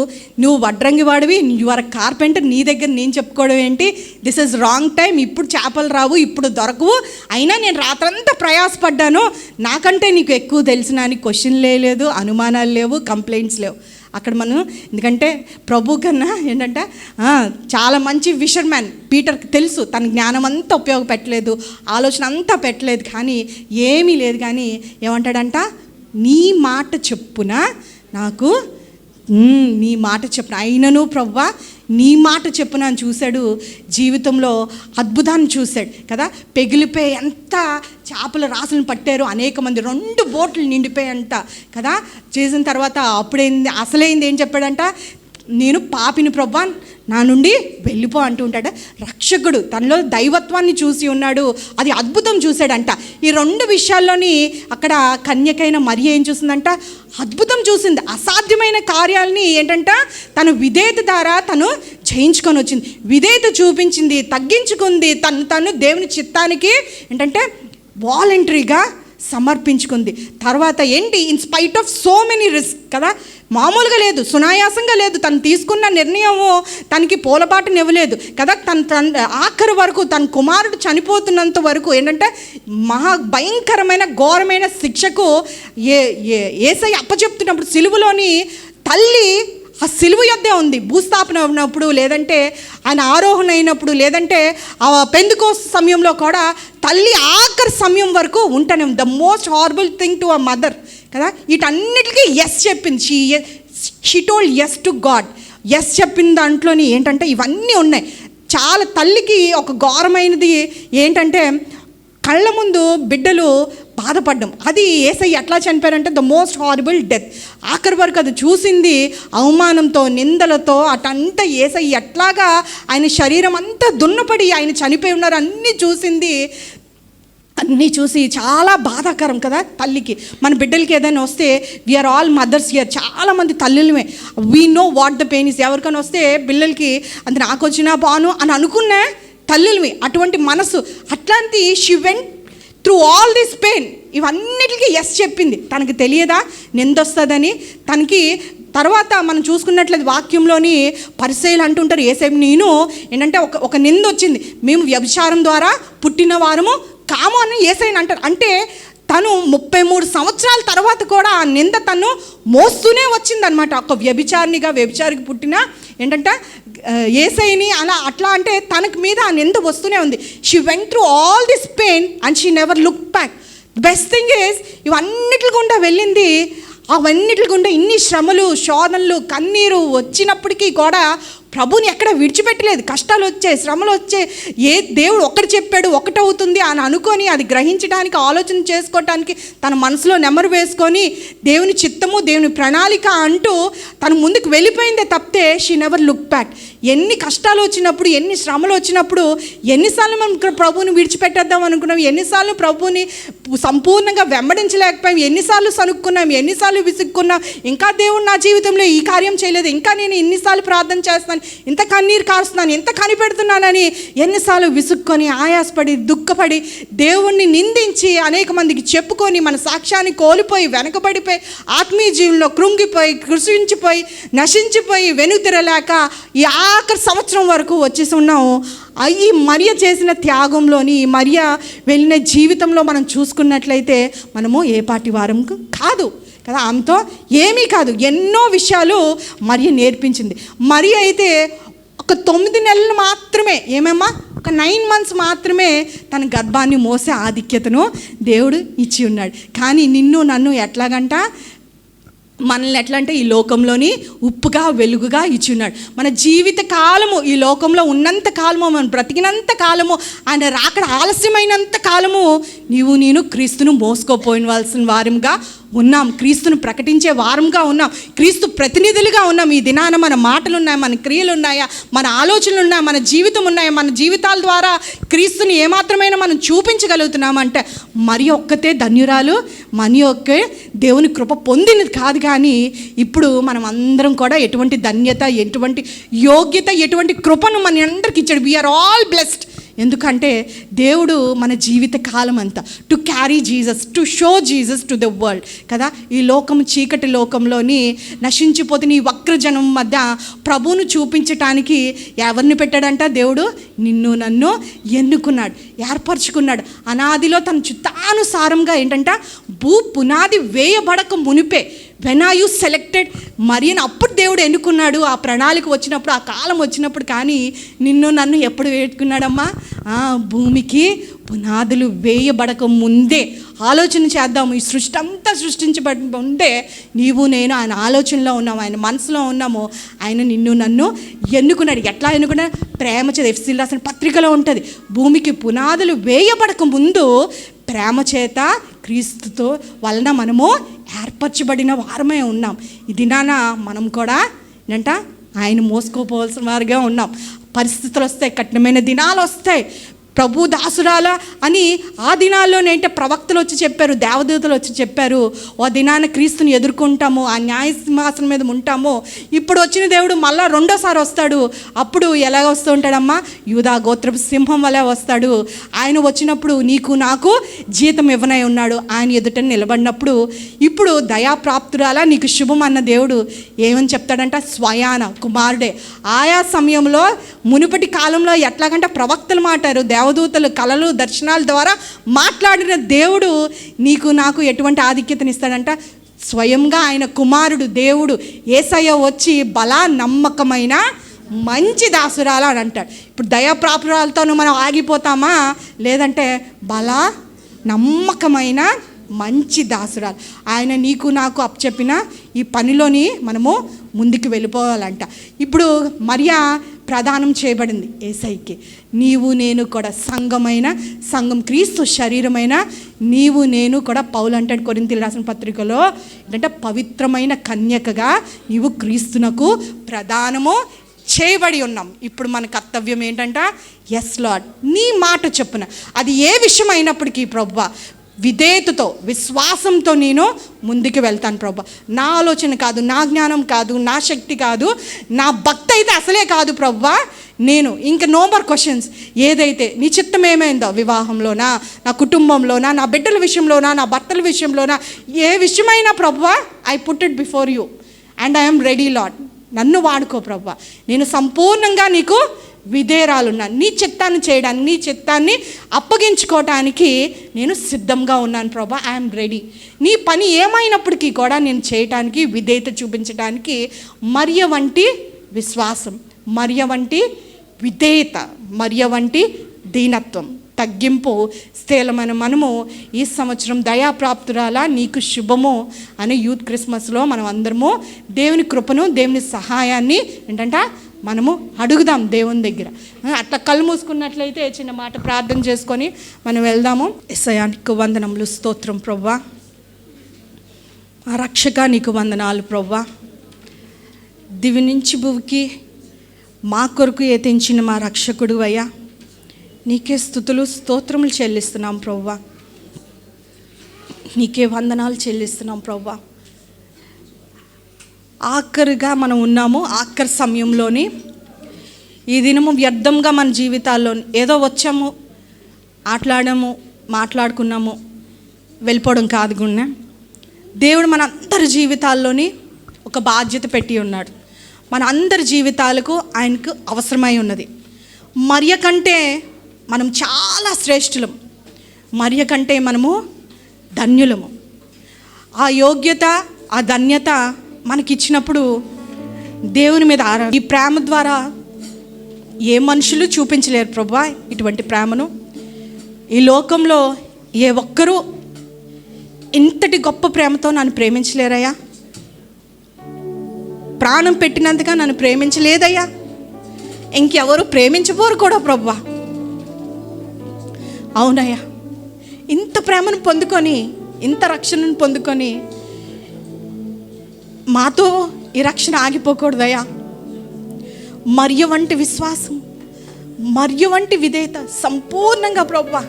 నువ్వు వడ్రంగి వాడివి, యు ఆర్ కార్పెంటర్, నీ దగ్గర నేను చెప్పుకోవడం ఏంటి, దిస్ ఇస్ రాంగ్ టైం, ఇప్పుడు చేపలు రావు, ఇప్పుడు దొరకవు, అయినా నేను రాత్రంతా ప్రయాసపడ్డాను, నాకంటే నీకు ఎక్కువ తెలిసిన అని క్వశ్చన్లే లేదు, అనుమానాలు లేవు, కంప్లైంట్స్ లేవు అక్కడ మనం. ఎందుకంటే ప్రభు కన్నా ఏంటంటే చాలా మంచి ఫిషర్ మ్యాన్ పీటర్కి తెలుసు, తన జ్ఞానం అంతా ఉపయోగపెట్టలేదు, ఆలోచన అంతా పెట్టలేదు, కానీ ఏమీ లేదు, కానీ ఏమంటాడంట, నీ మాట చెప్పున నాకు, నీ మాట చెప్పున, అయినను ప్రవ్వా నీ మాట చెప్పున అని చూశాడు. జీవితంలో అద్భుతాన్ని చూశాడు కదా. పెగిలిపోయి ఎంత చేపల రాసులను పట్టారు, అనేక మంది, 2 బోట్లు నిండిపోయంట కదా. చేసిన తర్వాత అప్పుడైంది, అసలైంది ఏం చెప్పాడంట, నేను పాపిని ప్రవ్వా, నా నుండి వెళ్ళిపో అంటూ ఉంటాడు. రక్షకుడు తనలో దైవత్వాన్ని చూసి ఉన్నాడు, అది అద్భుతం చూశాడంట. ఈ 2 విషయాల్లోని అక్కడ కన్యకైన మరియ ఏం చూసిందంట, అద్భుతం చూసింది. అసాధ్యమైన కార్యాలని ఏంటంట తను విధేయత ద్వారా తను జయించుకొని వచ్చింది, విధేయత చూపించింది, తగ్గించుకుంది, తను దేవుని చిత్తానికి ఏంటంటే వాలంటరీగా సమర్పించుకుంది. తర్వాత ఏంటి, in spite of so many risk కదా, మామూలుగా లేదు, సునాయాసంగా లేదు, తను తీసుకున్న నిర్ణయము తనకి పూలబాటుని ఇవ్వలేదు కదా. తన ఆఖరి వరకు తన కుమారుడు చనిపోతున్నంత వరకు ఏంటంటే మహా భయంకరమైన ఘోరమైన శిక్షకు యేసయ్య అప్పచెప్తున్నప్పుడు సిలువలోని తల్లి ఆ సిలువ యొద్దే ఉంది. భూస్థాపన ఉన్నప్పుడు, లేదంటే ఆయన ఆరోహణ అయినప్పుడు, లేదంటే ఆ పెందుకోస్తు సమయంలో కూడా తల్లి ఆఖరి సమయం వరకు ఉంటానే ఉంది. The most horrible thing to a mother కదా. వీటన్నిటికీ ఎస్ చెప్పింది. She told yes to God. Yes చెప్పిన దాంట్లోని ఏంటంటే ఇవన్నీ ఉన్నాయి. చాలా తల్లికి ఒక ఘోరమైనది ఏంటంటే కళ్ళ ముందు బిడ్డలు బాధపడ్డం. అది యేసయ్య ఎట్లా చనిపోయారంటే ద మోస్ట్ హారబుల్ డెత్. ఆఖరి వరకు అది చూసింది అవమానంతో, నిందలతో, అటంతా యేసయ్య ఎట్లాగా ఆయన శరీరం అంతా దున్నపడి ఆయన చనిపోయి ఉన్నారు అన్నీ చూసింది. అన్నీ చూసి చాలా బాధాకరం కదా తల్లికి. మన బిడ్డలకి ఏదైనా వస్తే, వీఆర్ ఆల్ మదర్స్ హియర్, చాలామంది తల్లులమే, we know what the pain is. ఎవరికైనా వస్తే పిల్లలకి అది నాకు వచ్చినా బాను అని అనుకున్నా తల్లులవి, అటువంటి మనసు. అట్లాంటి she went through all this pain. ఇవన్నిటికీ ఎస్ చెప్పింది. తనకు తెలియదా నిందొస్తుందని. తనకి తర్వాత మనం చూసుకున్నట్లయితే వాక్యంలోని పరిసయ్యులు అంటుంటారు, యేసయ్య నేను ఏంటంటే ఒక నింద వచ్చింది, మేము వ్యభిచారం ద్వారా పుట్టిన వారము కాము అని యేసయ్యని అంటారు. అంటే తను 33 సంవత్సరాల తర్వాత కూడా ఆ నింద తను మోస్తూనే వచ్చిందనమాట. ఒక వ్యభిచారికి పుట్టిన ఏంటంటే యేసయ్యని అట్లా అంటే తనకు మీద ఆ నింద వస్తూనే ఉంది. She went through all this pain and she never look back. Best thing is ఇవన్నిటి గుండా వెళ్ళింది. అవన్నిటి గుండా ఇన్ని శ్రమలు, శోధనలు, కన్నీరు వచ్చినప్పటికీ కూడా ప్రభుని ఎక్కడ విడిచిపెట్టలేదు. కష్టాలు వచ్చాయి, శ్రమలు వచ్చాయి, దేవుడు ఒక్కటి చెప్పాడు ఒకటవుతుంది అని అనుకొని అది గ్రహించడానికి, ఆలోచన చేసుకోవటానికి తన మనసులో నెమరు వేసుకొని దేవుని చిత్తము, దేవుని ప్రణాళిక అంటూ తను ముందుకు వెళ్ళిపోయిందే తప్పితే షీ నెవర్ లుక్ బ్యాక్. ఎన్ని కష్టాలు వచ్చినప్పుడు, ఎన్ని శ్రమలు వచ్చినప్పుడు ఎన్నిసార్లు మనం ప్రభువుని విడిచిపెట్టేద్దాం అనుకున్నాం, ఎన్నిసార్లు ప్రభువుని సంపూర్ణంగా వెంబడించలేకపోయాం, ఎన్నిసార్లు సనుక్కున్నాం, ఎన్నిసార్లు విసుక్కున్నాం, ఇంకా దేవుడు నా జీవితంలో ఈ కార్యం చేయలేదు, ఇంకా నేను ఇన్నిసార్లు ప్రార్థన చేస్తాను, ఇంత కన్నీరు కారుస్తున్నాను, ఎంత కనిపెడుతున్నానని ఎన్నిసార్లు విసుక్కొని, ఆయాసపడి, దుఃఖపడి, దేవుణ్ణి నిందించి అనేక మందికి చెప్పుకొని మన సాక్ష్యాన్ని కోల్పోయి, వెనకబడిపోయి, ఆత్మీయ జీవనంలో కృంగిపోయి, కృషించిపోయి, నశించిపోయి, వెనుతిరలేక ఈ ఆఖరి సంవత్సరం వరకు వచ్చేసి ఉన్నాము. ఈ మరియ చేసిన త్యాగంలోని, మరియ వెళ్ళిన జీవితంలో మనం చూసుకున్నట్లయితే మనము ఏ పాటి వారం కాదు కదా. ఆమెతో ఏమీ కాదు, ఎన్నో విషయాలు మరియ నేర్పించింది. మరియ అయితే ఒక 9 నెలలు మాత్రమే, ఏమేమ్మా ఒక 9 months మాత్రమే తన గర్భాన్ని మోసే ఆధిక్యతను దేవుడు ఇచ్చి ఉన్నాడు. కానీ నిన్ను నన్ను ఎట్లాగంట, మనల్ని ఎట్లా అంటే ఈ లోకంలోని ఉప్పుగా వెలుగుగా ఇచ్చి ఉన్నాడు. మన జీవిత కాలము, ఈ లోకంలో ఉన్నంత కాలము, మనం బ్రతికినంత కాలము, ఆయన రాకడ ఆలస్యమైనంత కాలము నీవు నేను క్రీస్తును మోసుకోపోయినవలసిన వారంగా ఉన్నాం, క్రీస్తును ప్రకటించే వారంగా ఉన్నాం, క్రీస్తు ప్రతినిధులుగా ఉన్నాం. ఈ దినాన మన మాటలు ఉన్నాయా, మన క్రియలు ఉన్నాయా, మన ఆలోచనలు ఉన్నాయా, మన జీవితం ఉన్నాయా, మన జీవితాల ద్వారా క్రీస్తుని ఏమాత్రమైనా మనం చూపించగలుగుతున్నామంటే మరి ఒక్కతే ధన్యురాలు, మరి ఒక్కే దేవుని కృప పొందినది కాదు. కానీ ఇప్పుడు మనం అందరం కూడా ఎటువంటి ధన్యత, ఎటువంటి యోగ్యత, ఎటువంటి కృపను మన అందరికి ఇచ్చాడు. We are all blessed. ఎందుకంటే దేవుడు మన జీవిత కాలం అంతా to carry Jesus, to show Jesus to the world కదా. ఈ లోకం, చీకటి లోకంలోని నశించిపోతున్న ఈ వక్రజనం మధ్య ప్రభువును చూపించటానికి ఎవరిని పెట్టాడంట? దేవుడు నిన్ను నన్ను ఎన్నుకున్నాడు, ఏర్పరచుకున్నాడు. అనాదిలో తన చిత్తానుసారంగా ఏంటంట, భూ పునాది వేయబడక మునిపే వెన్ ఆర్ యూ సెలెక్టెడ్ మరియను అప్పుడు దేవుడు ఎన్నుకున్నాడు. ఆ ప్రణాళిక వచ్చినప్పుడు, ఆ కాలం వచ్చినప్పుడు. కానీ నిన్ను నన్ను ఎప్పుడు వేడుకున్నాడమ్మా? భూమికి పునాదులు వేయబడక ముందే. ఆలోచన చేద్దాము, ఈ సృష్టి అంతా సృష్టించబడి ఉంటే నీవు నేను ఆయన ఆలోచనలో ఉన్నాము, ఆయన మనసులో ఉన్నాము. ఆయన నిన్ను నన్ను ఎన్నుకున్నాడు. ఎట్లా ఎన్నుకున్నాడు? ప్రేమ చేత. ఎఫ్ఎస్సీయులకు రాసిన పత్రికలో ఉంటుంది, భూమికి పునాదులు వేయబడక ముందు ప్రేమ చేత క్రీస్తుతో వలన మనము ఏర్పరచబడిన వారమే ఉన్నాం. ఈ దినాన మనం కూడా ఏంటంట ఆయన మోసుకోపోవాల్సిన వారిగా ఉన్నాం. పరిస్థితులు వస్తాయి, కఠినమైన దినాలు వస్తాయి. ప్రభు దాసురాల అని ఆ దినాల్లోనేంటే ప్రవక్తలు వచ్చి చెప్పారు, దేవదూతలు వచ్చి చెప్పారు, ఓ దినాన క్రీస్తుని ఎదుర్కొంటాము, ఆ న్యాయ సింహాసనం మీద ఉంటాము. ఇప్పుడు వచ్చిన దేవుడు మళ్ళా రెండోసారి వస్తాడు. అప్పుడు ఎలా వస్తూ ఉంటాడమ్మా? యూదా గోత్రపు సింహం వలె వస్తాడు. ఆయన వచ్చినప్పుడు నీకు నాకు జీతం ఇవ్వనై ఉన్నాడు. ఆయన ఎదుట నిలబడినప్పుడు ఇప్పుడు దయాప్రాప్తురాల నీకు శుభం అన్న దేవుడు ఏమని చెప్తాడంట? స్వయాన కుమారుడే. ఆయా సమయంలో మునుపటి కాలంలో ఎట్లాగంటే ప్రవక్తలు మాట్లాడారు, దేవదూతలు కలలు దర్శనాల ద్వారా మాట్లాడిన దేవుడు నీకు నాకు ఎటువంటి ఆధిక్యతనిస్తాడంట? స్వయంగా ఆయన కుమారుడు దేవుడు యేసయ్య వచ్చి బలా నమ్మకమైన మంచి దాసురాలు అని అంటాడు. ఇప్పుడు దయాప్రాపురాలతోనూ మనం ఆగిపోతామా? లేదంటే బలా నమ్మకమైన మంచి దాసురాలు ఆయన నీకు నాకు అప్పచెప్పిన ఈ పనిలోని మనము ముందుకు వెళ్ళిపోవాలంట. ఇప్పుడు మరియా ప్రదానం చేయబడింది యేసయ్యకి. నీవు నేను కూడా సంఘం క్రీస్తు శరీరమైన నీవు నేను కూడా పౌలు అంటాడు కొరింథీయులకు రాసిన పత్రికలో ఏంటంటే పవిత్రమైన కన్యకగా నీవు క్రీస్తునకు ప్రదానము చేయబడి ఉన్నాం. ఇప్పుడు మన కర్తవ్యం ఏంటంట? ఎస్ లార్డ్, నీ మాట చొప్పున అది ఏ విషయం అయినప్పటికీ ప్రభువా విధేయతతో విశ్వాసంతో నేను ముందుకు వెళ్తాను ప్రభువా. నా ఆలోచన కాదు, నా జ్ఞానం కాదు, నా శక్తి కాదు, నా భక్తి అయితే అసలే కాదు ప్రభువా. నేను ఇంకా నో మోర్ క్వశ్చన్స్. ఏదైతే నీ చిత్తం ఏమైందో, వివాహంలోనా, నా కుటుంబంలోనా, నా బిడ్డల విషయంలోనా, నా భర్తల విషయంలోనా, ఏ విషయమైనా ప్రభువా I put it before you and I'm ready lord. నన్ను వాడుకో ప్రభువా. నేను సంపూర్ణంగా నీకు విధేయురాలున్నాను. నీ చిత్తాన్ని చేయడానికి, నీ చిత్తాన్ని అప్పగించుకోవటానికి నేను సిద్ధంగా ఉన్నాను ప్రభా. I'm ready. నీ పని ఏమైనప్పటికీ కూడా నేను చేయటానికి, విధేయత చూపించడానికి మరియ వంటి విశ్వాసం, మరియ వంటి విధేయత, మరియ వంటి దీనత్వం, తగ్గింపు స్థిరమైన మనము ఈ సంవత్సరం దయాప్రాప్తురాల నీకు శుభము అనే యూత్ క్రిస్మస్లో మనం అందరము దేవుని కృపను, దేవుని సహాయాన్ని ఏంటంటే మనము అడుగుదాం దేవుని దగ్గర. అట్లా కళ్ళు మూసుకున్నట్లయితే చిన్న మాట ప్రార్థన చేసుకొని మనం వెళ్దాము. యేసయ్యా నీకు వందనములు, స్తోత్రం ప్రభువా. ఆ రక్షక నీకు వందనాలు ప్రభువా. దివి నుంచి భూమికి మా కొరకు ఏతించిన మా రక్షకుడు అయ్యా, నీకే స్తుతులు స్తోత్రములు చెల్లిస్తున్నాం ప్రభువా. నీకే వందనాలు చెల్లిస్తున్నాం ప్రభువా. ఆఖరిగా మనం ఉన్నాము, ఆఖరి సమయంలోని ఈ దినము వ్యర్థంగా మన జీవితాల్లో ఏదో వచ్చాము, మాట్లాడుకున్నాము, వెళ్ళిపోవడం కాదు గున్నా. దేవుడు మన అందరి జీవితాల్లోని ఒక బాధ్యత పెట్టి ఉన్నాడు. మన అందరి జీవితాలకు ఆయనకు అవసరమై ఉన్నది. మరియ కంటే మనం చాలా శ్రేష్ఠులం, మరియ కంటే మనము ధన్యులము. ఆ యోగ్యత, ఆ ధన్యత మనకిచ్చినప్పుడు దేవుని మీద ఈ ప్రేమ ద్వారా ఏ మనుషులు చూపించలేరు ప్రభువా. ఇటువంటి ప్రేమను ఈ లోకంలో ఏ ఒక్కరూ ఇంతటి గొప్ప ప్రేమతో నన్ను ప్రేమించలేరయ్యా. ప్రాణం పెట్టినంతగా నన్ను ప్రేమించలేదయ్యా, ఇంకెవరు ప్రేమించబోరు కూడా ప్రభువా. అవునయ్యా, ఇంత ప్రేమను పొందుకొని, ఇంత రక్షణను పొందుకొని మాతో ఈ రక్షణ ఆగిపోకూడదయ్యా. మరియ వంటి విశ్వాసం, మరియ వంటి విధేయత సంపూర్ణంగా ప్రభువా,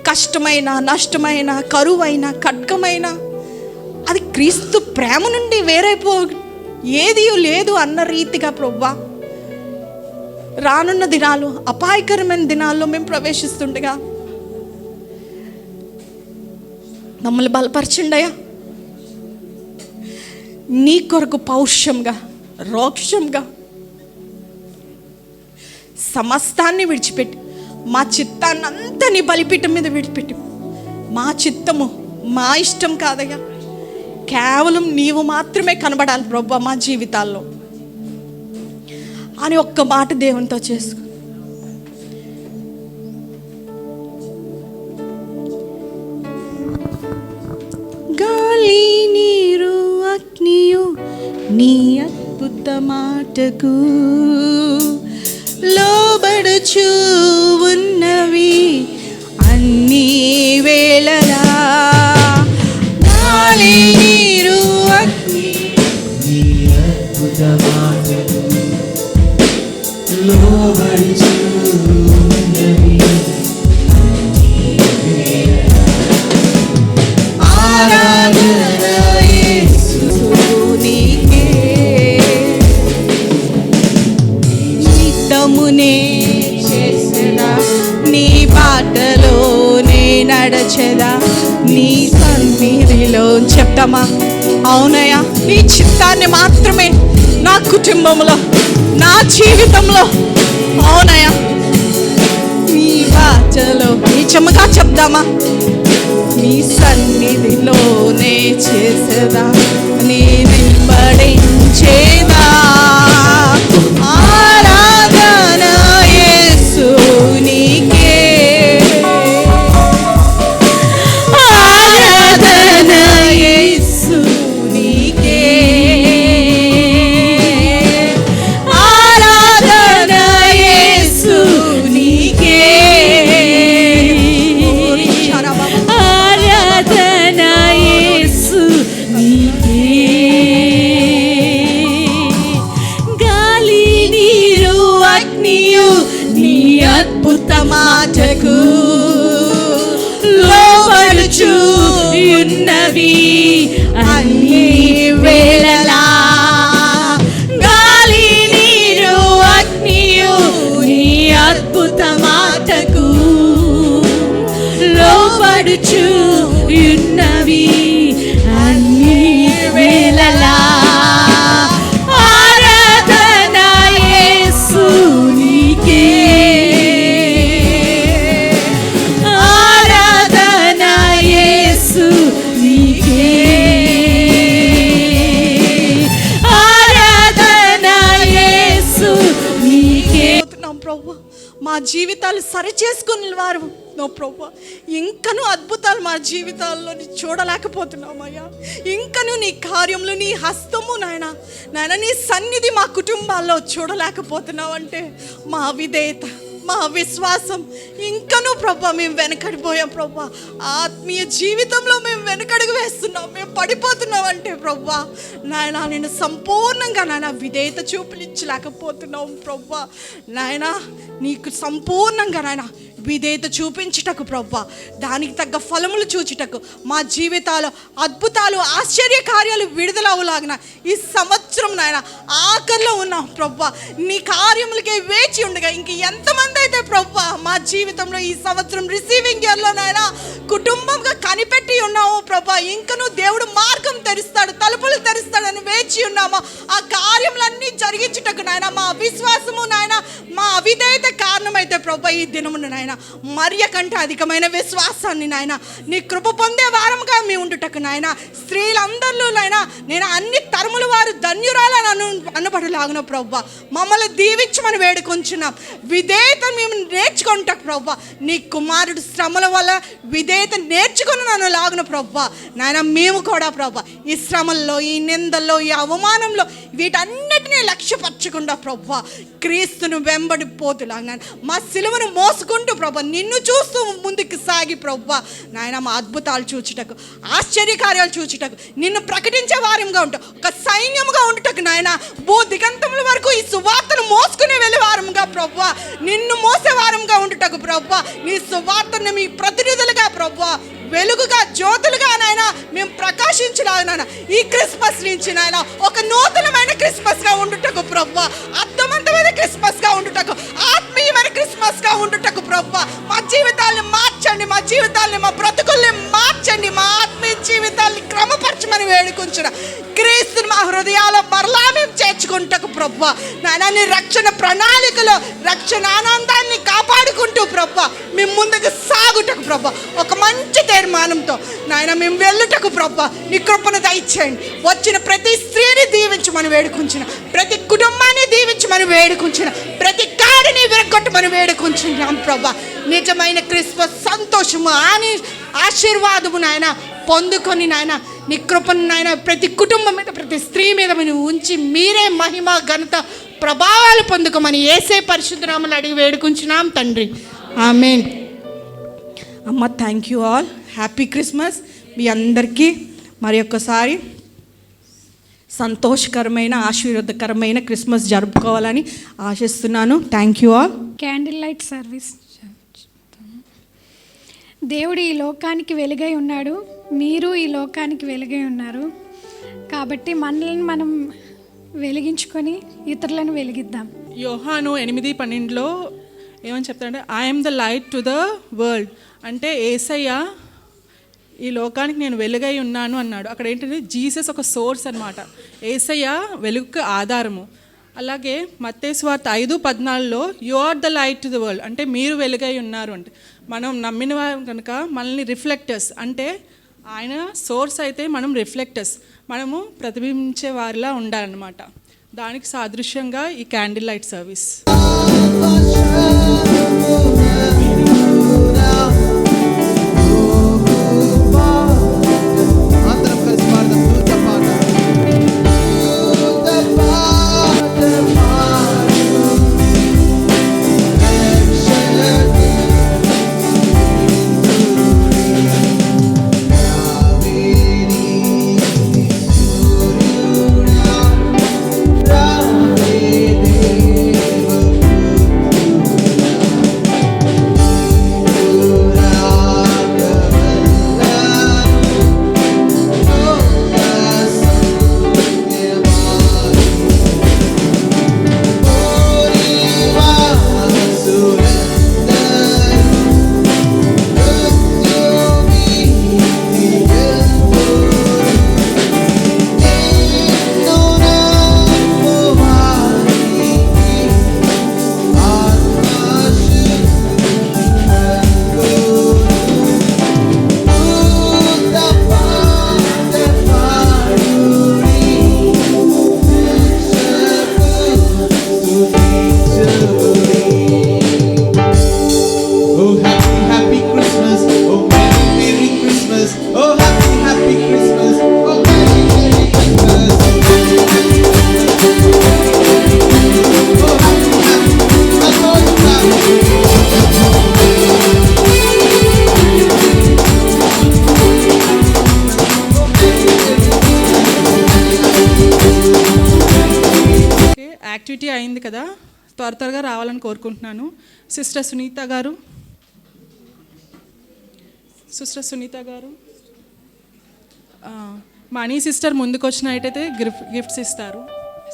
కష్టమైన, నష్టమైన, కరువైన, ఖడ్గమైన అది క్రీస్తు ప్రేమ నుండి వేరైపో ఏది లేదు అన్న రీతిగా ప్రభువా రానున్న దినాలు, అపాయకరమైన దినాల్లో మేము ప్రవేశిస్తుండగా మమ్మల్ని బలపరచండియా. నీ కొరకు పౌష్యంగా, రోక్షంగా సమస్తాన్ని విడిచిపెట్టి మా చిత్తాన్ని అంతా నీ బలిపీఠం మీద విడిచిపెట్టి, మా చిత్తము మా ఇష్టం కాదయ్యా, కేవలం నీవు మాత్రమే కనబడాలి ప్రభు మా జీవితాల్లో అని ఒక్క మాట దేవునితో చేసుకో. గాలి నీరు అగ్నియు నీ అద్భుత మాటకు లోబడుచు ఉన్నవి అన్ని వేళలా. గాలి నీరు అగ్ని నీ అద్భుత మాటకు లోబడుచు ఉన్నవి అన్ని వేళలా. ఆరాధన యేసునికే, చిత్తమునే చేసేదా, నీ బాటలోనే నడచెదా, నీ సన్నిధిలో. చెప్తామా? అవునయ్యా, నీ చిత్తాన్ని మాత్రమే నా కుటుంబంలో, నా జీవితంలో. అవునయ్యా, నీ బాటలో నిజముగా చెప్దామా? నీ సన్నిధిలోనే చేసేదా, నీ వెంబడించేదా. ఆరాధన యేసునికే, ఆరాధన యేసునికే, ఆరాధన యేసునికే, ఆరాధన యేసునికే. గాలి నీరు అగ్నియు నీ అద్భుత మాటకు లోబడుచు ఉన్నవి అన్ని వేళలా. గాలి నీరు అగ్నియు నీ అద్భుత మాటకు లోబడుచు ఉన్నవి అన్ని వేళలా. ఆరాధన యేసునికే, ఆరాధన యేసునికే, ఆరాధన యేసునికే. ప్రభు మా జీవితాలు సరి చేసుకుని వారు నో ప్రభు, ఇంకనూ అద్భుతాలు మా జీవితాల్లో చూడలేకపోతున్నామయ్యా. ఇంకనూ నీ కార్యములు, నీ హస్తము నాయన నీ సన్నిధి మా కుటుంబాల్లో చూడలేకపోతున్నావంటే మా విధేయత, మా విశ్వాసం ఇంకనూ ప్రభా మేము వెనకడిపోయాం ప్రభా. ఆత్మీయ జీవితంలో మేము వెనకడుగు వేస్తున్నాం, మేము పడిపోతున్నాం అంటే ప్రభా నాయన నేను సంపూర్ణంగా నాయన విధేయత చూపించలేకపోతున్నాం ప్రభా. నాయన నీకు సంపూర్ణంగా నాయన విధేయత చూపించుటకు ప్రభా, దానికి తగ్గ ఫలములు చూచుటకు మా జీవితాలు అద్భుతాలు, ఆశ్చర్య కార్యాలు విడుదలవులాగిన ఈ సంవత్సరం నాయన ఆఖరిలో ఉన్నాం ప్రభా. నీ కార్యములకే వేచి ఉండగా ఇంక ఎంతమంది అయితే ప్రభా మా జీవితంలో ఈ సంవత్సరం రిసీవింగ్ ఇయర్లో నాయన కుటుంబంగా కనిపెట్టి ఉన్నాము ప్రభా. ఇంకనూ దేవుడు మార్గం తెరుస్తాడు, తలుపులు తెరుస్తాడని వేచి ఉన్నాము. ఆ కార్యములన్నీ జరిగించుటకు నాయన మా విశ్వాసము నాయన, మా అవిధేయత కారణమైతే ప్రభా ఈ దినమున నాయన మరియ కంటే అధికమైన విశ్వాసాన్ని నాయన నీ కృప పొందే వారంగా మేము ఉండుటకు నాయన స్త్రీలందరిలో నాయన నేను అన్ని తరముల వారు ధన్యురాలని అనబడులాగున ప్రభా. మమ్మల్ని దీవించమని వేడుకొంచున్నాం. విధేయత మేము నేర్చుకుంటాం ప్రభా. నీ కుమారుడు శ్రమల వల్ల విధేయత నేర్చుకుని నన్ను లాగున ప్రభా. నాయన మేము కూడా ప్రభా ఈ శ్రమల్లో, ఈ నిందల్లో, ఈ అవమానంలో వీటన్నిటినీ లక్ష్యపరచకుండా ప్రభా క్రీస్తును వెంబడిపోతులాగా మా సిలువను మోసుకుంటూ ప్రభా నిన్ను చూస్తూ ముందుకు సాగి ప్రభా నాయన మా అద్భుతాలు చూచుటకు, ఆశ్చర్యకార్యాలు చూచుటకు, నిన్ను ప్రకటించే వారంగా ఉంటాం, ఒక సైన్యముగా ఉండుటకు నాయన భూ దిగంతముల వరకు ఈ సువార్తను మోసుకుని వెళ్ళే వారంగా ప్రభా, నిన్ను మోసే వారంగా ఉండుటకు ప్రభా, నీ సువార్తను మీ ప్రతినిధులుగా ప్రభా వెలుగుగా, జ్యోతులుగా నాయన మేము ప్రకాశించలాగిన ఈ క్రిస్మస్ నుంచి నాయన ఒక నూతనమైన క్రిస్మస్గా ఉండుటకు ప్రభా, అర్థవంతమైన క్రిస్మస్గా ఉండుటకు, ఆత్మీయమైన క్రిస్మస్గా ఉండుటకు ప్రభువా మా జీవితాల్ని మార్చండి, మా జీవితాల్ని, మా బ్రతుకుల్ని మార్చండి, మా ఆత్మీయ జీవితాల్ని క్రమపరచమని వేడుకుంటున్నా. క్రీస్తుని మా హృదయాల్లో మరలా మేము చేర్చుకుంటకు ప్రభువా నాయనా, నీ రక్షణ ప్రణాళికలో రక్షణ ఆనందాన్ని కాపాడుకుంటూ ప్రభువా మేము ముందుకు సాగుటకు ప్రభువా ఒక మంచి తీర్మానంతో నాయన మేము వెళ్ళుటకు ప్రభువా నీ కృపను దయచేయండి. వచ్చిన ప్రతి స్త్రీని దీవించమని వేడుకుంటున్నా, ప్రతి కుటుంబాన్ని దీవించమని వేడుకుంటున్నా, ప్రతి కాడిని విరగొట్టమని వేడుకుంటున్నాం ప్రభా. నిజమైన క్రిస్మస్ సంతోషము అని ఆశీర్వాదము నాయన పొందుకొని నాయన నీ కృపను నాయన ప్రతి కుటుంబం మీద, ప్రతి స్త్రీ మీద మీరు ఉంచి మీరే మహిమ ఘనత ప్రభావాలు పొందుకోమని యేసే పరిశుద్ధ నామములో అడిగి వేడుకుంటున్నాం తండ్రి, ఆమేన్. అమ్మ, thank you all. Happy Christmas. మీ అందరికీ మరి ఒక్కసారి సంతోషకరమైన ఆశీర్వాదకరమైన క్రిస్మస్ జరుపుకోవాలని ఆశిస్తున్నాను. Thank you all. Candle light service. దేవుడు ఈ లోకానికి వెలుగై ఉన్నాడు, మీరు ఈ లోకానికి వెలుగై ఉన్నారు. కాబట్టి మనల్ని మనం వెలిగించుకొని ఇతరులను వెలిగిద్దాం. యోహాను 8:12 ఏమని చెప్తాడంటే I'm the light to the world. అంటే యేసయ్య ఈ లోకానికి నేను వెలుగై ఉన్నాను అన్నాడు. అక్కడ ఏంటంటే జీసస్ ఒక సోర్స్ అనమాట, యేసయ్య వెలుగుకి ఆధారము. అలాగే మత్తయి సువార్త 5:14 you are the light to the world, అంటే మీరు వెలుగై ఉన్నారు. అంటే మనం నమ్మిన వారు కనుక మనల్ని రిఫ్లెక్టర్స్, అంటే ఆయన సోర్స్ అయితే మనం రిఫ్లెక్టర్స్, మనము ప్రతిబింబించే వారిలా ఉండాలన్నమాట. దానికి సాదృశ్యంగా ఈ క్యాండిల్ లైట్ సర్వీస్. యాక్టివిటీ అయింది కదా, త్వరగా రావాలని కోరుకుంటున్నాను. సిస్టర్ సునీత గారు మనీ సిస్టర్ ముందుకు వచ్చినట్టయితే గిఫ్ట్స్ ఇస్తారు.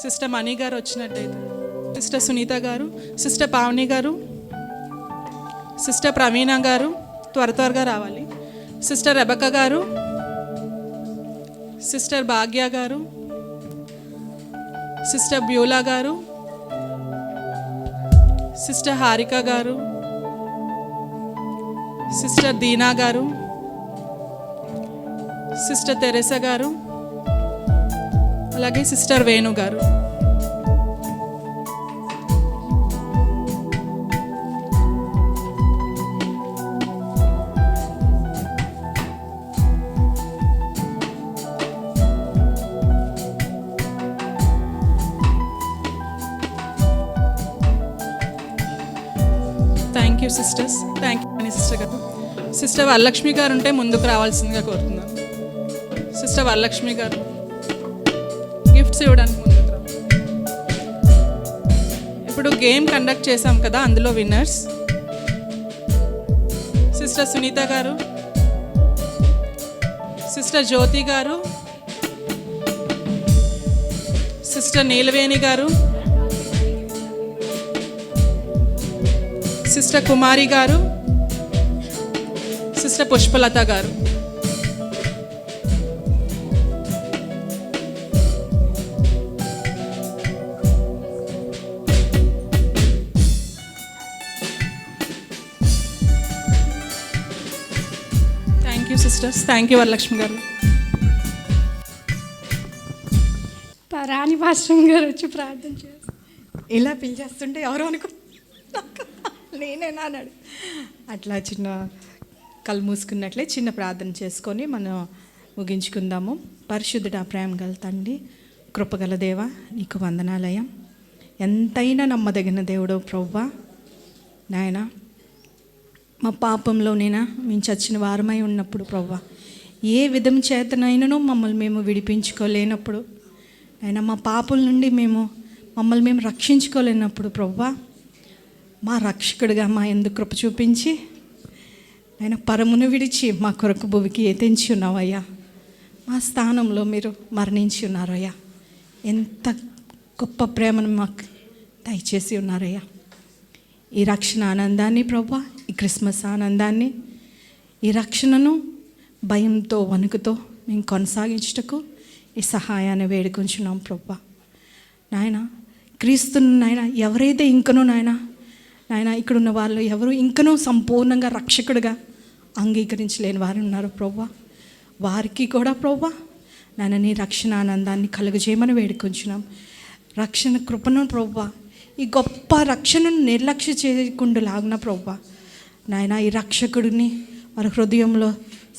సిస్టర్ మనీ గారు వచ్చినట్టయితే, సిస్టర్ సునీత గారు, సిస్టర్ పావని గారు, సిస్టర్ ప్రవీణ గారు త్వరగా రావాలి. సిస్టర్ రెబక్క గారు, సిస్టర్ భాగ్య గారు, సిస్టర్ బ్యూలా గారు, సిస్టర్ హారిక గారు, సిస్టర్ దీనా గారు, సిస్టర్ తెరెసా గారు, అలాగే సిస్టర్ వేణు గారు. Thank you sisters. Thank you అని సిస్టర్ గారు. సిస్టర్ వరలక్ష్మి గారు ఉంటే ముందుకు రావాల్సిందిగా కోరుతున్నాను. సిస్టర్ వరలక్ష్మి గారు గిఫ్ట్స్ ఇవ్వడానికి ముందుకు రా. ఇప్పుడు గేమ్ కండక్ట్ చేశాం కదా, అందులో విన్నర్స్ సిస్టర్ సునీత గారు, సిస్టర్ జ్యోతి గారు, సిస్టర్ నీలవేణి గారు, సిస్టర్ కుమారి గారు, సిస్టర్ పుష్పలత గారు. Thank you sisters. Thank you Varalakshmi గారు. రాణి పాస్టర్ గారు వచ్చి ప్రార్థన చేస్తారు. ఇలా పిలిచేస్తుంటే ఎవరో అనుకో నేనేనా అన్నాడు. అట్లా చిన్న కళ్ళు మూసుకున్నట్లే చిన్న ప్రార్థన చేసుకొని మనం ముగించుకుందాము. పరిశుద్ధుడా, ప్రేమ గల తండ్రి, కృపగల దేవ, నీకు వందనాలయ్యా. ఎంతైనా నమ్మదగిన దేవుడు ప్రభువా. నాయన, మా పాపంలోనైనా మేము చచ్చిన వారమై ఉన్నప్పుడు ప్రభువా, ఏ విధం చేతనైనానో మమ్మల్ని మేము విడిపించుకోలేనప్పుడు, అయినా మా పాపల నుండి మమ్మల్ని మేము రక్షించుకోలేనప్పుడు ప్రభువా, మా రక్షకుడిగా మా యందు కృప చూపించి ఆయన పరమును విడిచి మా కొరకు భూమికి ఎత్తించి ఉన్నావయ్యా. మా స్థానంలో మీరు మరణించి ఉన్నారయ్యా. ఎంత గొప్ప ప్రేమను మాకు దయచేసి ఉన్నారయ్యా. ఈ రక్షణ ఆనందాన్ని ప్రభువా, ఈ క్రిస్మస్ ఆనందాన్ని, ఈ రక్షణను భయంతో వణుకుతో మేము కొనసాగించుటకు ఈ సహాయాన్ని వేడుకొంచున్నాం ప్రభువా. నాయన, క్రీస్తును నాయన ఎవరైతే ఇంకనూ నాయన ఇక్కడున్న వాళ్ళు ఎవరు ఇంకనూ సంపూర్ణంగా రక్షకుడిగా అంగీకరించలేని వారు ఉన్నారు ప్రభువా. వారికి కూడా ప్రభువా నాయన నీ రక్షణ ఆనందాన్ని కలుగజేయమని వేడుకొంచున్నాం. రక్షణ కృపను ప్రభువా, ఈ గొప్ప రక్షణను నిర్లక్ష్య చేయకుండా లాగున ప్రభువా నాయన, ఈ రక్షకుడిని వారి హృదయంలో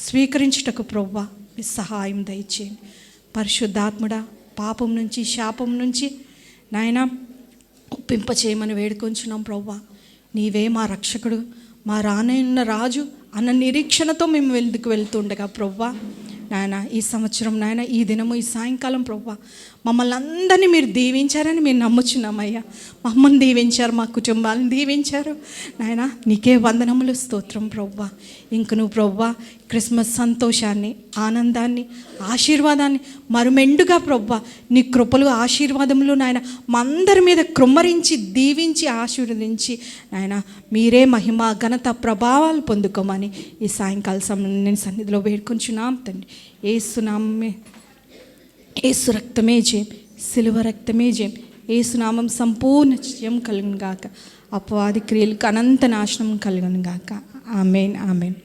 స్వీకరించుటకు ప్రభువా మీ సహాయం దయచేయండి. పరిశుద్ధాత్ముడా, పాపం నుంచి శాపం నుంచి నాయన ఒప్పింప చేయమని వేడుకొంచున్నాం ప్రభువా. నీవే మా రక్షకుడు, మా రానున్న రాజు అన్న నిరీక్షణతో మేము వెళ్తుండగా ప్రభువా నాయన, ఈ సంవత్సరం నాయన, ఈ దినము, ఈ సాయంకాలం ప్రభువా మమ్మల్ని అందరినీ మీరు దీవించారని మేము నమ్ముచున్నామయ్యా. మమ్మల్ని దీవించారు, మా కుటుంబాలను దీవించారు నాయన. నీకే వందనములు, స్తోత్రం ప్రభువా. ఇంక నువ్వు ప్రభువా క్రిస్మస్ సంతోషాన్ని, ఆనందాన్ని, ఆశీర్వాదాన్ని మరుమెండుగా ప్రభువా నీ కృపలు, ఆశీర్వాదములు నాయన మా అందరి మీద కృమ్మరించి దీవించి ఆశీర్వదించి నాయన మీరే మహిమ, ఘనత, ప్రభావాలు పొందుకోమని ఈ సాయంకాల సమయంలో నేను సన్నిధిలో వేడుకొంచున్నాం తండ్రి. ఏసునామే, ఏసు రక్తమే జయం, సిలువ రక్తమే జయం. ఏసునామం సంపూర్ణ జయం కలుగును గాక. అపవాది క్రియలకు అనంత నాశనం కలుగును గాక. ఆమేన్, ఆమేన్.